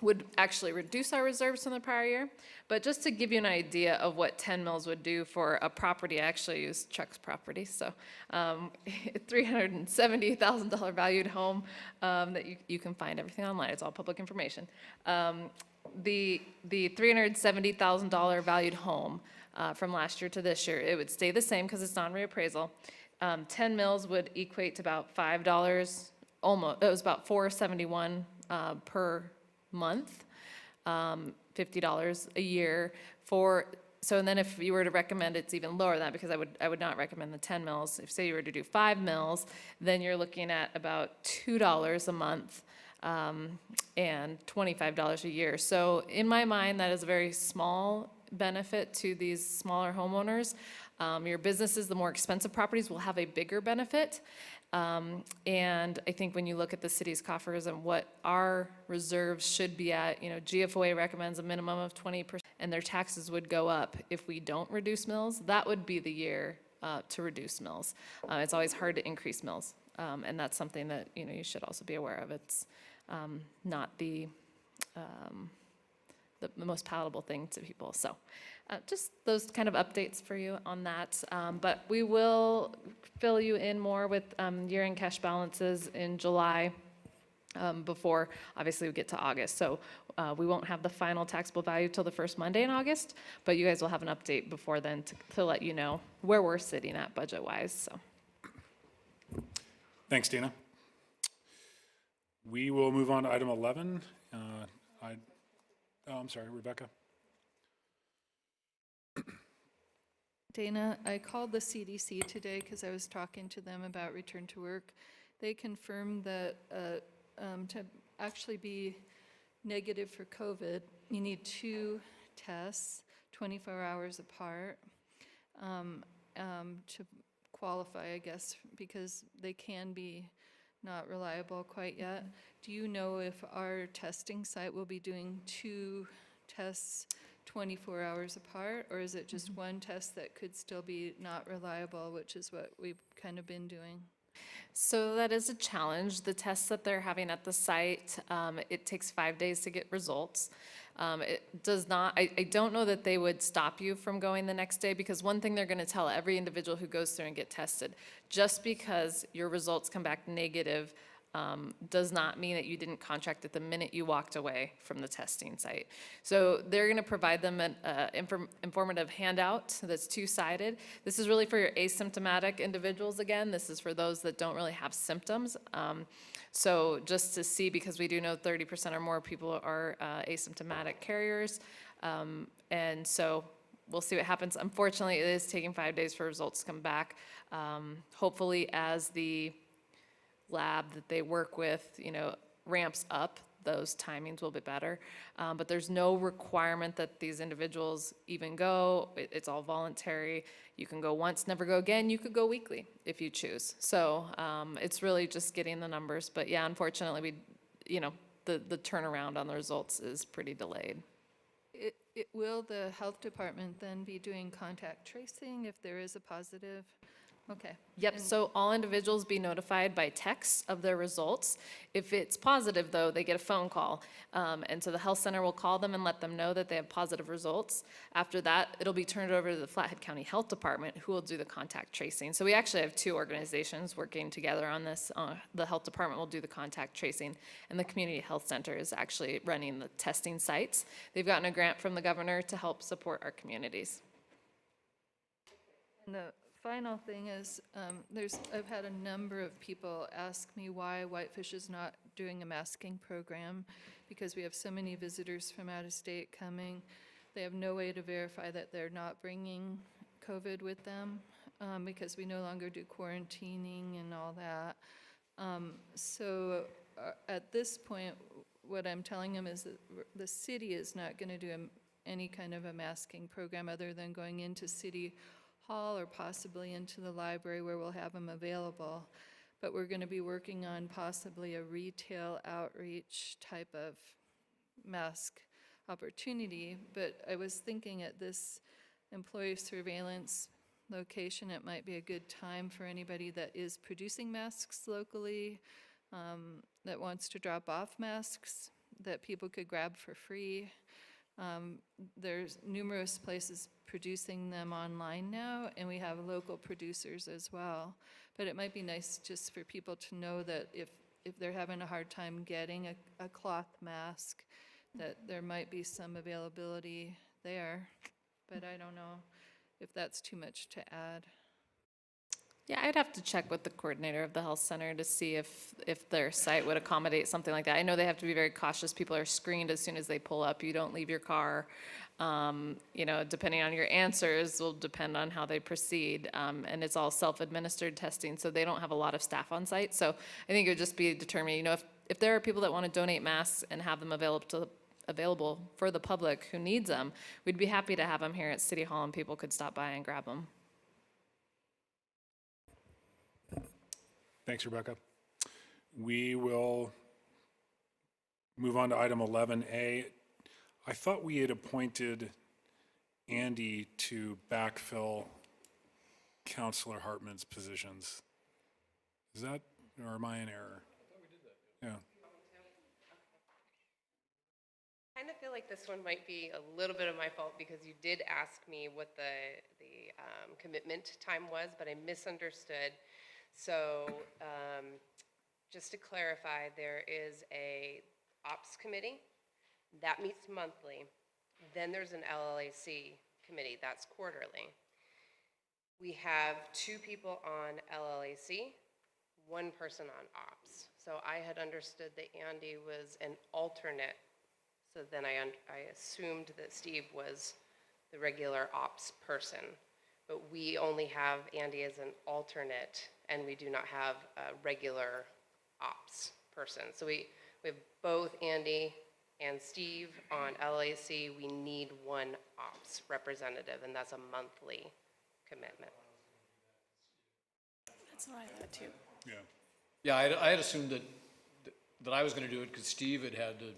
would actually reduce our reserves from the prior year. But just to give you an idea of what 10 mills would do for a property, I actually used Chuck's property, so $370,000 valued home that you can find everything online, it's all public information. The $370,000 valued home from last year to this year, it would stay the same because it's non-reappraisal. 10 mills would equate to about $5, almost, it was about $471 per month, $50 a year and then if you were to recommend, it's even lower than that, because I would not recommend the 10 mills. If say you were to do 5 mills, then you're looking at about $2 a month and $25 a year. So in my mind, that is a very small benefit to these smaller homeowners. Your businesses, the more expensive properties, will have a bigger benefit. And I think when you look at the city's coffers and what our reserves should be at, GFOA recommends a minimum of 20%, and their taxes would go up if we don't reduce mills. That would be the year to reduce mills. It's always hard to increase mills, and that's something that you should also be aware of. It's not the most palatable thing to people. So just those kind of updates for you on that. But we will fill you in more with year-end cash balances in July before, obviously, we get to August. So we won't have the final taxable value till the first Monday in August, but you guys will have an update before then to let you know where we're sitting at budget-wise. So. Thanks, Dana. We will move on to item 11. I'm sorry, Rebecca. Dana, I called the CDC today because I was talking to them about return to work. They confirmed that to actually be negative for COVID, you need 2 tests, 24 hours apart, to qualify, I guess, because they can be not reliable quite yet. Do you know if our testing site will be doing 2 tests 24 hours apart, or is it just one test that could still be not reliable, which is what we've kind of been doing? So that is a challenge. The tests that they're having at the site, it takes 5 days to get results. It does not, I don't know that they would stop you from going the next day, because one thing they're going to tell every individual who goes through and get tested, just because your results come back negative does not mean that you didn't contract it the minute you walked away from the testing site. So they're going to provide them an informative handout that's 2-sided. This is really for your asymptomatic individuals again. This is for those that don't really have symptoms. So just to see, because we do know 30% or more people are asymptomatic carriers. And so we'll see what happens. Unfortunately, it is taking 5 days for results to come back. Hopefully, as the lab that they work with, ramps up, those timings will be better. But there's no requirement that these individuals even go. It's all voluntary. You can go once, never go again. You could go weekly if you choose. So it's really just getting the numbers. But yeah, unfortunately, the turnaround on the results is pretty delayed. Will the health department then be doing contact tracing if there is a positive? Okay. Yep, so all individuals be notified by text of their results. If it's positive, though, they get a phone call. And so the health center will call them and let them know that they have positive results. After that, it'll be turned over to the Flathead County Health Department, who will do the contact tracing. So we actually have two organizations working together on this. The health department will do the contact tracing, and the community health center is actually running the testing sites. They've gotten a grant from the governor to help support our communities. And the final thing is, I've had a number of people ask me why Whitefish is not doing a masking program, because we have so many visitors from out of state coming. They have no way to verify that they're not bringing COVID with them, because we no longer do quarantining and all that. So at this point, what I'm telling them is that the city is not going to do any kind of a masking program other than going into City Hall or possibly into the library where we'll have them available. But we're going to be working on possibly a retail outreach type of mask opportunity. But I was thinking at this employee surveillance location, it might be a good time for anybody that is producing masks locally, that wants to drop off masks that people could grab for free. There's numerous places producing them online now, and we have local producers as well. But it might be nice just for people to know that if they're having a hard time getting a cloth mask, that there might be some availability there. But I don't know if that's too much to add. Yeah, I'd have to check with the coordinator of the health center to see if their site would accommodate something like that. I know they have to be very cautious. People are screened as soon as they pull up. You don't leave your car. Depending on your answers will depend on how they proceed. And it's all self-administered testing, so they don't have a lot of staff on site. So I think it would just be determining, if there are people that want to donate masks and have them available for the public who needs them, we'd be happy to have them here at City Hall and people could stop by and grab them. Thanks, Rebecca. We will move on to item 11A. I thought we had appointed Andy to backfill Councilor Hartman's positions. Is that, or am I in error? I thought we did that. Yeah. I kind of feel like this one might be a little bit of my fault because you did ask me what the commitment time was, but I misunderstood. So just to clarify, there is a ops committee that meets monthly. Then there's an LLAC committee that's quarterly. We have 2 people on LLAC, 1 person on ops. So I had understood that Andy was an alternate. So then I assumed that Steve was the regular ops person. But we only have Andy as an alternate, and we do not have a regular ops person. So we have both Andy and Steve on LAC. We need 1 ops representative, and that's a monthly commitment. That's what I thought too. Yeah. Yeah, I had assumed that I was going to do it because Steve had the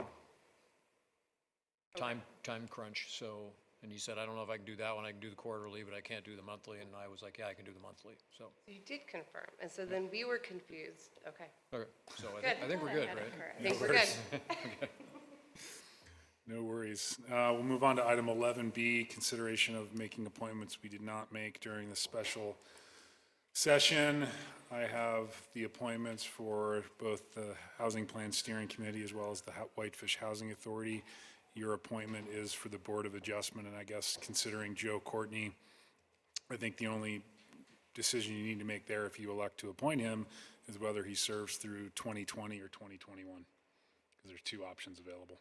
time crunch, so. And he said, I don't know if I can do that one. I can do the quarterly, but I can't do the monthly. And I was like, yeah, I can do the monthly. So you did confirm. And so then we were confused. Okay. Okay. So I think we're Good. good, right? I think we're good. Okay. No worries. We'll move on to item 11B, consideration of making appointments we did not make during the special session. I have the appointments for both the Housing Plan Steering Committee as well as the Whitefish Housing Authority. Your appointment is for the Board of Adjustment, and I guess considering Joe Courtney, I think the only decision you need to make there if you elect to appoint him is whether he serves through 2020 or 2021, because there's 2 options available.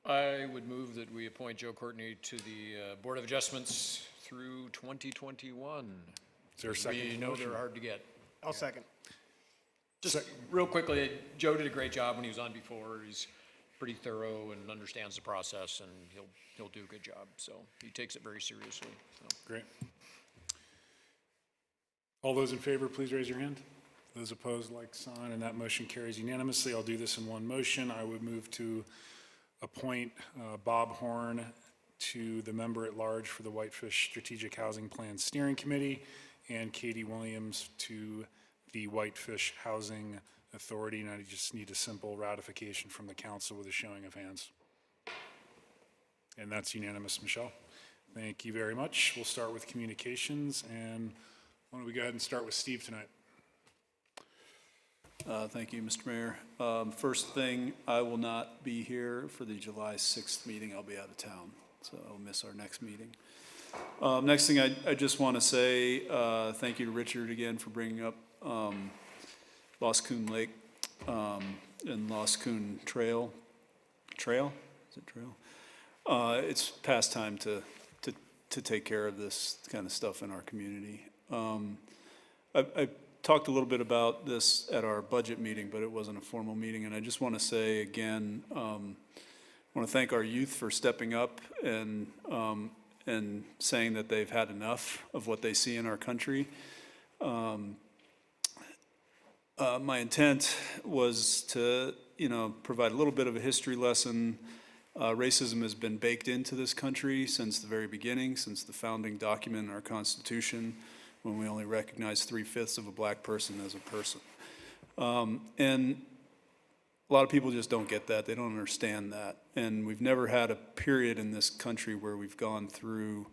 I would move that we appoint Joe Courtney to the Board of Adjustments through 2021. Is there a second? We know they're hard to get. I'll second. Just real quickly, Joe did a great job when he was on before. He's pretty thorough and understands the process, and he'll do a good job. So he takes it very seriously. So. Great. All those in favor, please raise your hand. Those opposed, like sign, and that motion carries unanimously. I'll do this in one motion. I would move to appoint Bob Horn to the member-at-large for the Whitefish Strategic Housing Plan Steering Committee, and Katie Williams to the Whitefish Housing Authority, and I just need a simple ratification from the council with a showing of hands. And that's unanimous, Michelle. Thank you very much. We'll start with communications, and why don't we go ahead and start with Steve tonight? Thank you, Mr. Mayor. First thing, I will not be here for the July 6th meeting. I'll be out of town, so I'll miss our next meeting. Next thing, I just want to say thank you to Richard again for bringing up Lost Coon Lake and Lost Coon Trail. Trail? Is it trail? It's past time to take care of this kind of stuff in our community. I talked a little bit about this at our budget meeting, but it wasn't a formal meeting, and I just want to say again, I want to thank our youth for stepping up and saying that they've had enough of what they see in our country. My intent was to, provide a little bit of a history lesson. Racism has been baked into this country since the very beginning, since the founding document in our Constitution, when we only recognize 3/5 of a black person as a person. And a lot of people just don't get that. They don't understand that. And we've never had a period in this country where we've gone through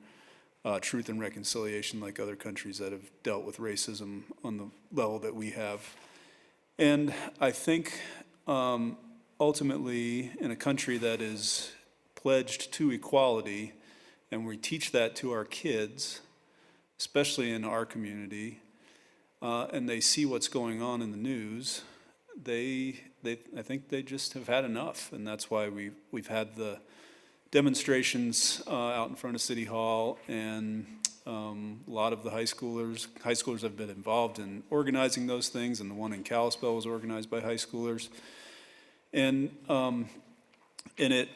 truth and reconciliation like other countries that have dealt with racism on the level that we have. And I think ultimately, in a country that is pledged to equality, and we teach that to our kids, especially in our community, and they see what's going on in the news, I think they just have had enough, and that's why we've had the demonstrations out in front of City Hall, and a lot of the high schoolers have been involved in organizing those things, and the one in Kalispell was organized by high schoolers, and it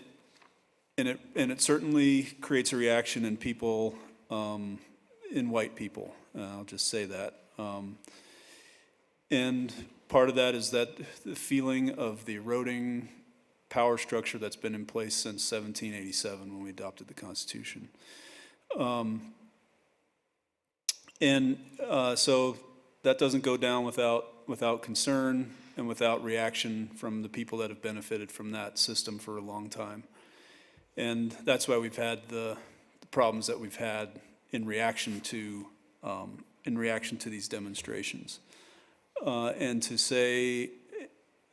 certainly creates a reaction in people, in white people. I'll just say that. And part of that is that the feeling of the eroding power structure that's been in place since 1787 when we adopted the Constitution. So that doesn't go down without concern and without reaction from the people that have benefited from that system for a long time. And that's why we've had the problems that we've had in reaction to these demonstrations. And to say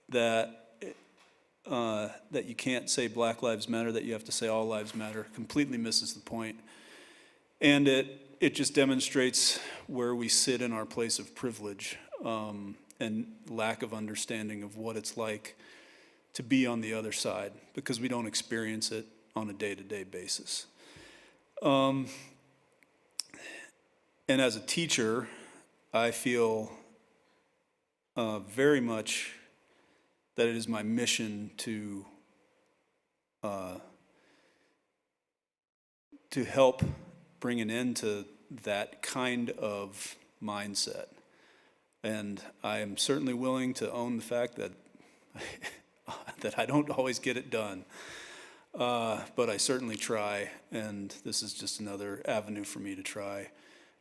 that you can't say Black Lives Matter, that you have to say all lives matter, completely misses the point. And it just demonstrates where we sit in our place of privilege, and lack of understanding of what it's like to be on the other side, because we don't experience it on a day-to-day basis. And as a teacher, I feel very much that it is my mission to help bring an end to that kind of mindset. And I am certainly willing to own the fact that that I don't always get it done. But I certainly try, and this is just another avenue for me to try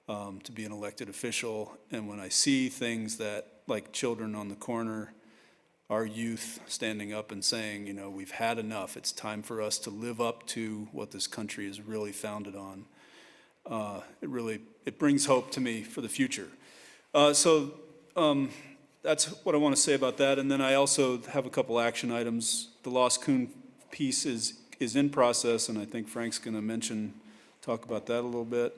to be an elected official. And when I see things that, like children on the corner, our youth standing up and saying, we've had enough, it's time for us to live up to what this country is really founded on, it brings hope to me for the future. So that's what I want to say about that. And then I also have a couple action items. The Lost Coon piece is in process, and I think Frank's going to talk about that a little bit.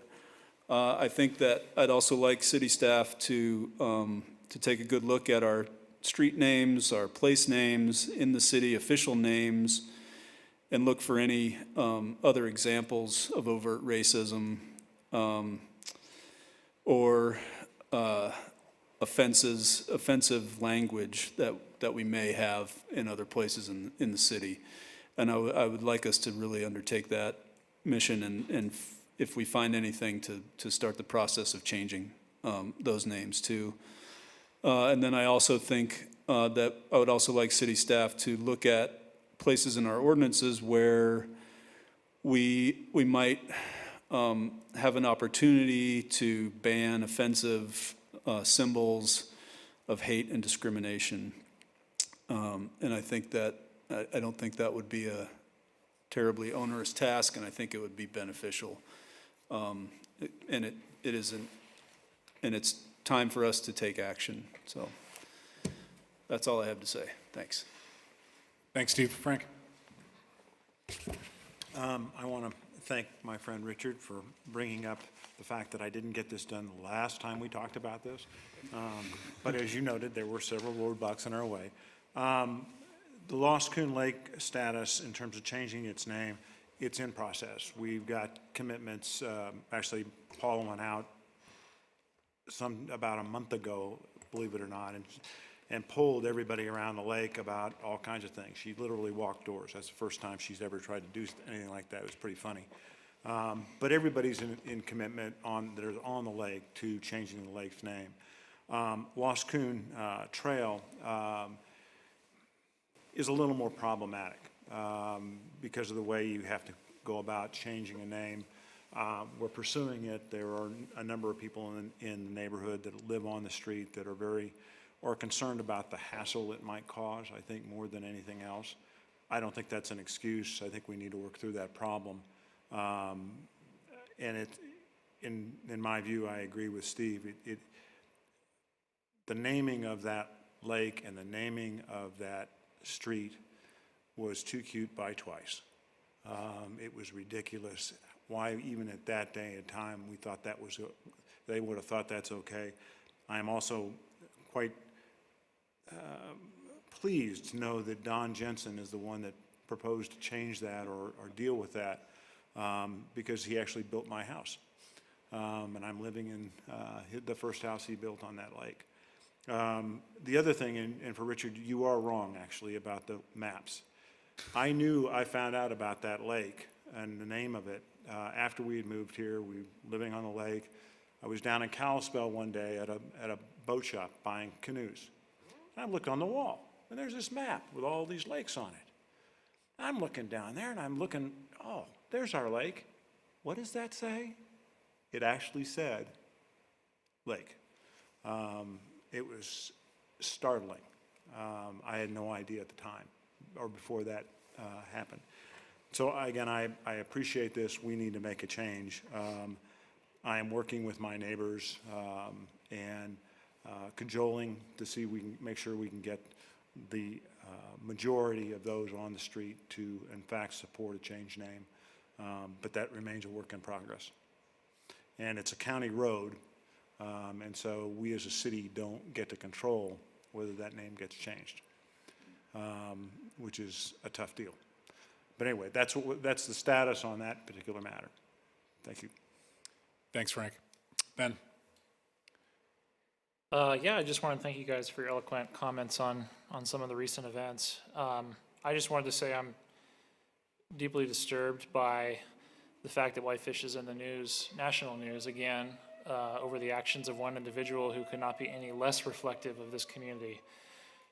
I think that I'd also like city staff to take a good look at our street names, our place names in the city, official names, and look for any other examples of overt racism or offensive language that we may have in other places in the city. And I would like us to really undertake that mission, and if we find anything, to start the process of changing those names too. And then I also think that I would also like city staff to look at places in our ordinances where we might have an opportunity to ban offensive symbols of hate and discrimination. And I think that, I don't think that would be a terribly onerous task, and I think it would be beneficial. And it isn't, and it's time for us to take action. So that's all I have to say. Thanks. Thanks, Steve. Frank? I want to thank my friend Richard for bringing up the fact that I didn't get this done the last time we talked about this. But as you noted, there were several roadblocks in our way. The Lost Coon Lake status, in terms of changing its name, it's in process. We've got commitments. Actually, Paula went out about a month ago, believe it or not, and polled everybody around the lake about all kinds of things. She literally walked doors. That's the first time she's ever tried to do anything like that. It was pretty funny. But everybody's in commitment that are on the lake to changing the lake's name. Lost Coon Trail is a little more problematic because of the way you have to go about changing a name. We're pursuing it. There are a number of people in the neighborhood that live on the street that are concerned about the hassle it might cause, I think, more than anything else. I don't think that's an excuse. I think we need to work through that problem. And in my view, I agree with Steve. The naming of that lake and the naming of that street was too cute by twice. It was ridiculous. Why, even at that day and time, we thought that was, they would have thought that's okay. I am also quite pleased to know that Don Jensen is the one that proposed to change that or deal with that because he actually built my house. And I'm living in the first house he built on that lake. The other thing, and for Richard, you are wrong actually about the maps. I found out about that lake and the name of it after we had moved here. We were living on the lake. I was down in Kalispell one day at a boat shop buying canoes. I look on the wall, and there's this map with all these lakes on it. I'm looking down there, and I'm looking, oh, there's our lake. What does that say? It actually said lake. It was startling. I had no idea at the time or before that happened. So again, I appreciate this. We need to make a change. I am working with my neighbors and cajoling to see we can make sure we can get the majority of those on the street to, in fact, support a change name. But that remains a work in progress. And it's a county road, and so we as a city don't get to control whether that name gets changed, which is a tough deal. But anyway, that's the status on that particular matter. Thank you. Thanks, Frank. Ben? Yeah, I just want to thank you guys for your eloquent comments on some of the recent events. I just wanted to say I'm deeply disturbed by the fact that Whitefish is in the news, national news again, over the actions of one individual who could not be any less reflective of this community.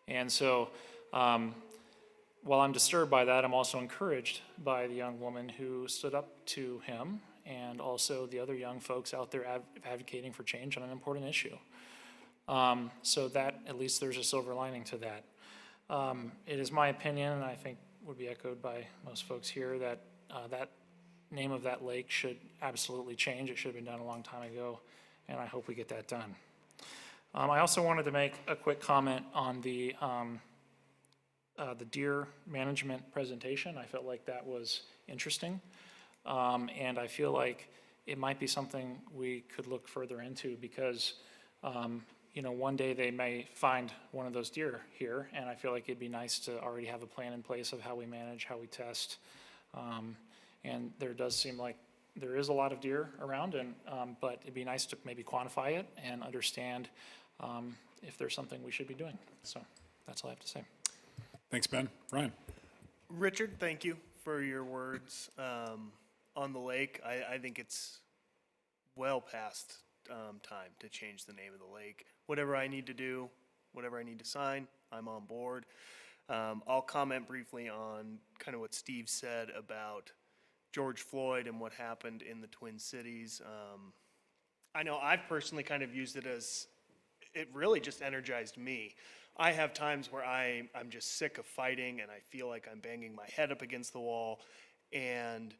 And so, while I'm disturbed by that, I'm also encouraged by the young woman who stood up to him and also the other young folks out there advocating for change on an important issue. So that, at least there's a silver lining to that. It is my opinion, and I think would be echoed by most folks here, that that name of that lake should absolutely change. It should have been done a long time ago, and I hope we get that done. I also wanted to make a quick comment on the deer management presentation. I felt like that was interesting, and I feel like it might be something we could look further into because you know, one day they may find one of those deer here, and I feel like it'd be nice to already have a plan in place of how we manage, how we test, And there does seem like there is a lot of deer around, and, but it'd be nice to maybe quantify it and understand if there's something we should be doing. So that's all I have to say. Thanks, Ben. Ryan? Richard, thank you for your words on the lake. I think it's well past time to change the name of the lake. Whatever I need to do, whatever I need to sign, I'm on board. I'll comment briefly on kind of what Steve said about George Floyd and what happened in the Twin Cities. I know I've personally kind of used it as, it really just energized me. I have times where I'm just sick of fighting and I feel like I'm banging my head up against the wall, and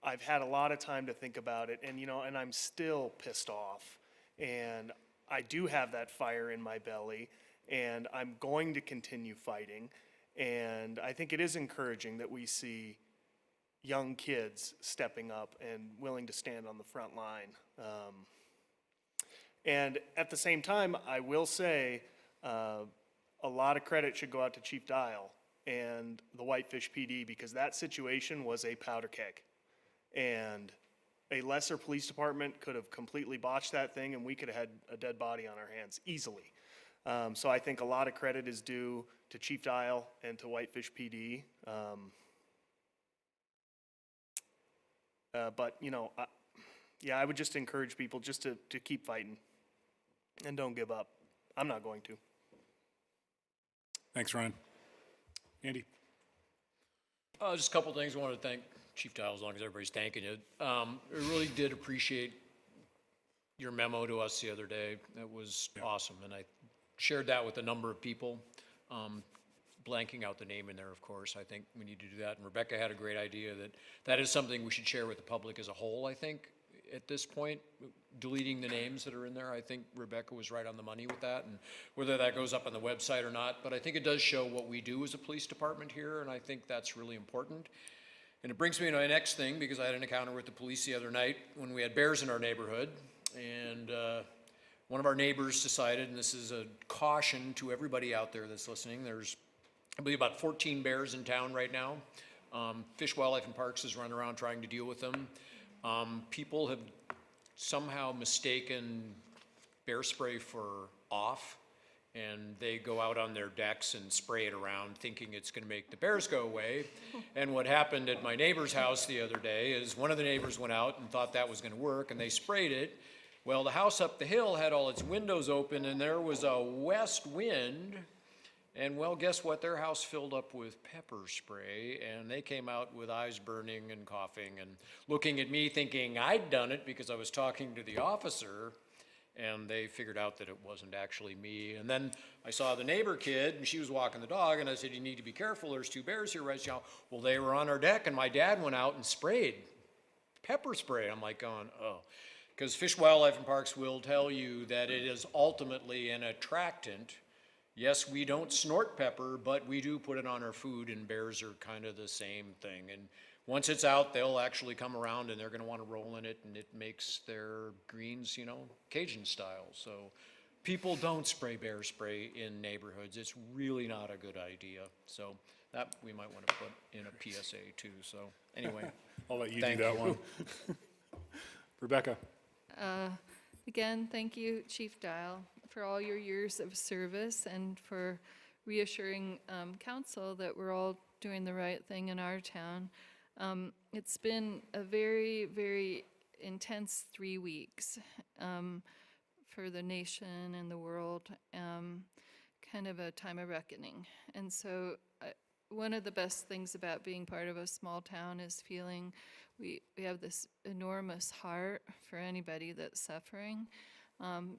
I've had a lot of time to think about it, and and I'm still pissed off, and I do have that fire in my belly, and I'm going to continue fighting. And I think it is encouraging that we see young kids stepping up and willing to stand on the front line. And at the same time, I will say a lot of credit should go out to Chief Dial and the Whitefish PD, because that situation was a powder keg. And a lesser police department could have completely botched that thing, and we could have had a dead body on our hands easily. So I think a lot of credit is due to Chief Dial and to Whitefish PD. But yeah, I would just encourage people just to keep fighting and don't give up. I'm not going to. Thanks, Ryan. Andy? Just a couple things. I want to thank Chief Dial, as long as everybody's thanking you. I really did appreciate your memo to us the other day. That was awesome, and I shared that with a number of people. Blanking out the name in there, of course. I think we need to do that. And Rebecca had a great idea that is something we should share with the public as a whole, I think, at this point. Deleting the names that are in there, I think Rebecca was right on the money with that, and whether that goes up on the website or not. But I think it does show what we do as a police department here, and I think that's really important. And it brings me to my next thing, because I had an encounter with the police the other night when we had bears in our neighborhood. And one of our neighbors decided, and this is a caution to everybody out there that's listening, there's I believe about 14 bears in town right now. Fish, Wildlife, and Parks is running around trying to deal with them. People have somehow mistaken bear spray for off, and they go out on their decks and spray it around thinking it's going to make the bears go away. And what happened at my neighbor's house the other day is one of the neighbors went out and thought that was going to work, and they sprayed it. Well, the house up the hill had all its windows open, and there was a west wind. And well, guess what? Their house filled up with pepper spray, and they came out with eyes burning and coughing and looking at me thinking I'd done it because I was talking to the officer, and they figured out that it wasn't actually me. And then I saw the neighbor kid, and she was walking the dog, and I said, you need to be careful, there's two bears here right now. Well, they were on our deck, and my dad went out and sprayed pepper spray. I'm like going, oh. Because Fish, Wildlife, and Parks will tell you that it is ultimately an attractant. Yes, we don't snort pepper, but we do put it on our food, and bears are kind of the same thing. And once it's out, they'll actually come around, and they're going to want to roll in it, and it makes their greens, Cajun style. So people don't spray bear spray in neighborhoods. It's really not a good idea. So that we might want to put in a PSA too. So anyway. I'll let you do that one. Rebecca? Again, thank you, Chief Dial, for all your years of service and for reassuring council that we're all doing the right thing in our town. It's been a very, very intense 3 weeks for the nation and the world, kind of a time of reckoning. And so one of the best things about being part of a small town is feeling we have this enormous heart for anybody that's suffering.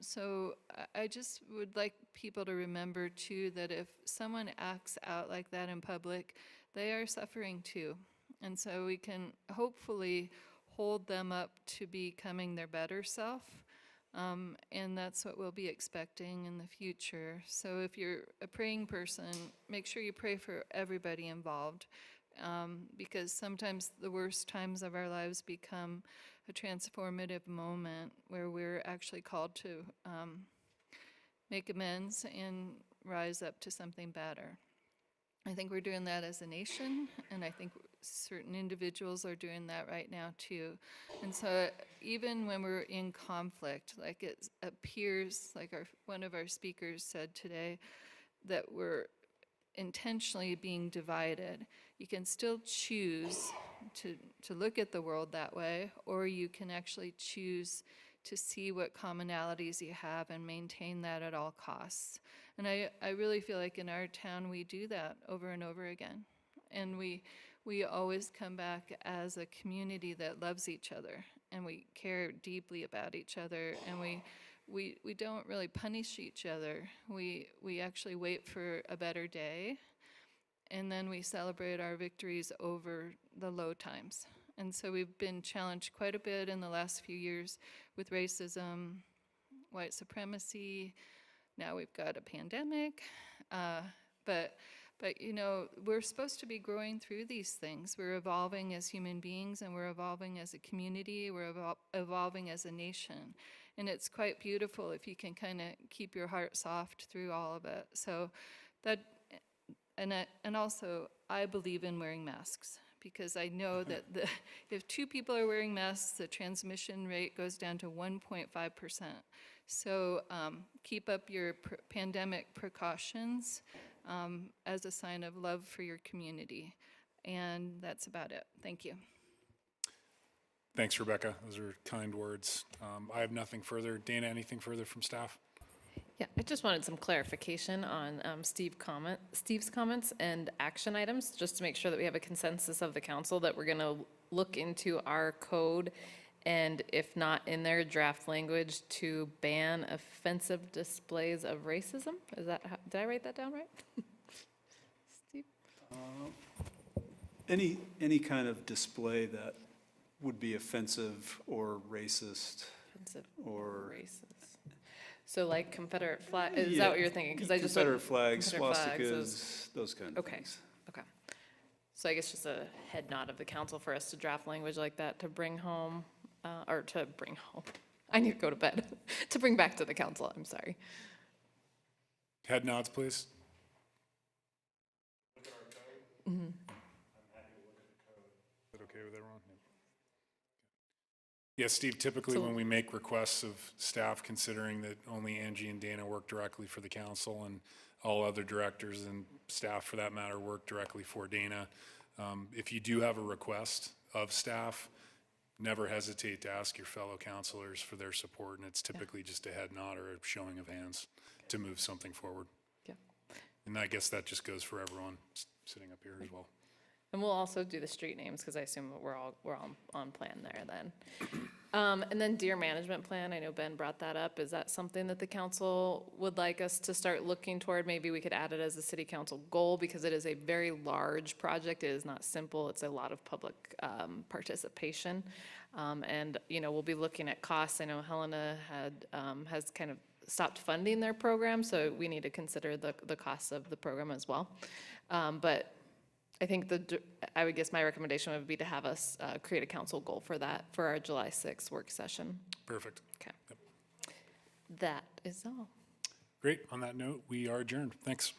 So I just would like people to remember too that if someone acts out like that in public, they are suffering too. And so we can hopefully hold them up to becoming their better self. And that's what we'll be expecting in the future. So if you're a praying person, make sure you pray for everybody involved. Because sometimes the worst times of our lives become a transformative moment where we're actually called to make amends and rise up to something better. I think we're doing that as a nation, and I think certain individuals are doing that right now too. And so even when we're in conflict, like it appears, like one of our speakers said today, that we're intentionally being divided, you can still choose to look at the world that way, or you can actually choose to see what commonalities you have and maintain that at all costs. And I really feel like in our town we do that over and over again. And we always come back as a community that loves each other, and we care deeply about each other, and we don't really punish each other. We actually wait for a better day, and then we celebrate our victories over the low times. And so we've been challenged quite a bit in the last few years with racism, white supremacy. Now we've got a pandemic. But you know, we're supposed to be growing through these things. We're evolving as human beings, and we're evolving as a community. We're evolving as a nation. And it's quite beautiful if you can kind of keep your heart soft through all of it. So that, and also, I believe in wearing masks, because I know that if 2 people are wearing masks, the transmission rate goes down to 1.5%. So keep up your pandemic precautions as a sign of love for your community. And that's about it. Thank you. Thanks, Rebecca. Those are kind words. I have nothing further. Dana, anything further from staff? Yeah, I just wanted some clarification on Steve's comments and action items, just to make sure that we have a consensus of the council that we're going to look into our code, and if not in their draft language, to ban offensive displays of racism. Is that did I write that down right? Steve? Any kind of display that would be offensive or racist. Offensive or racist. So like Confederate flag, is that what you're thinking? Because I just Confederate flags, Confederate swastikas, those kind of things. Okay. So I guess just a head nod of the council for us to draft language like that to bring home, or to bring home. I need to go to bed. To bring back to the council, I'm sorry. Head nods, please. Mm-hmm. Is that okay with everyone? Yeah, Steve, typically when we make requests of staff, considering that only Angie and Dana work directly for the council and all other directors and staff for that matter work directly for Dana, if you do have a request of staff, never hesitate to ask your fellow councilors for their support, and it's typically just a head nod or a showing of hands to move something forward. Yeah. And I guess that just goes for everyone sitting up here as well. And we'll also do the street names, because I assume we're all on plan there then. And then deer management plan, I know Ben brought that up. Is that something that the council would like us to start looking toward? Maybe we could add it as a city council goal, because it is a very large project. It is not simple. It's a lot of public participation. And, you know, we'll be looking at costs. I know Helena has kind of stopped funding their program, so we need to consider the costs of the program as well. But I think I would guess my recommendation would be to have us create a council goal for that for our July 6th work session. Perfect. Okay. Yep. That is all. Great. On that note, we are adjourned. Thanks.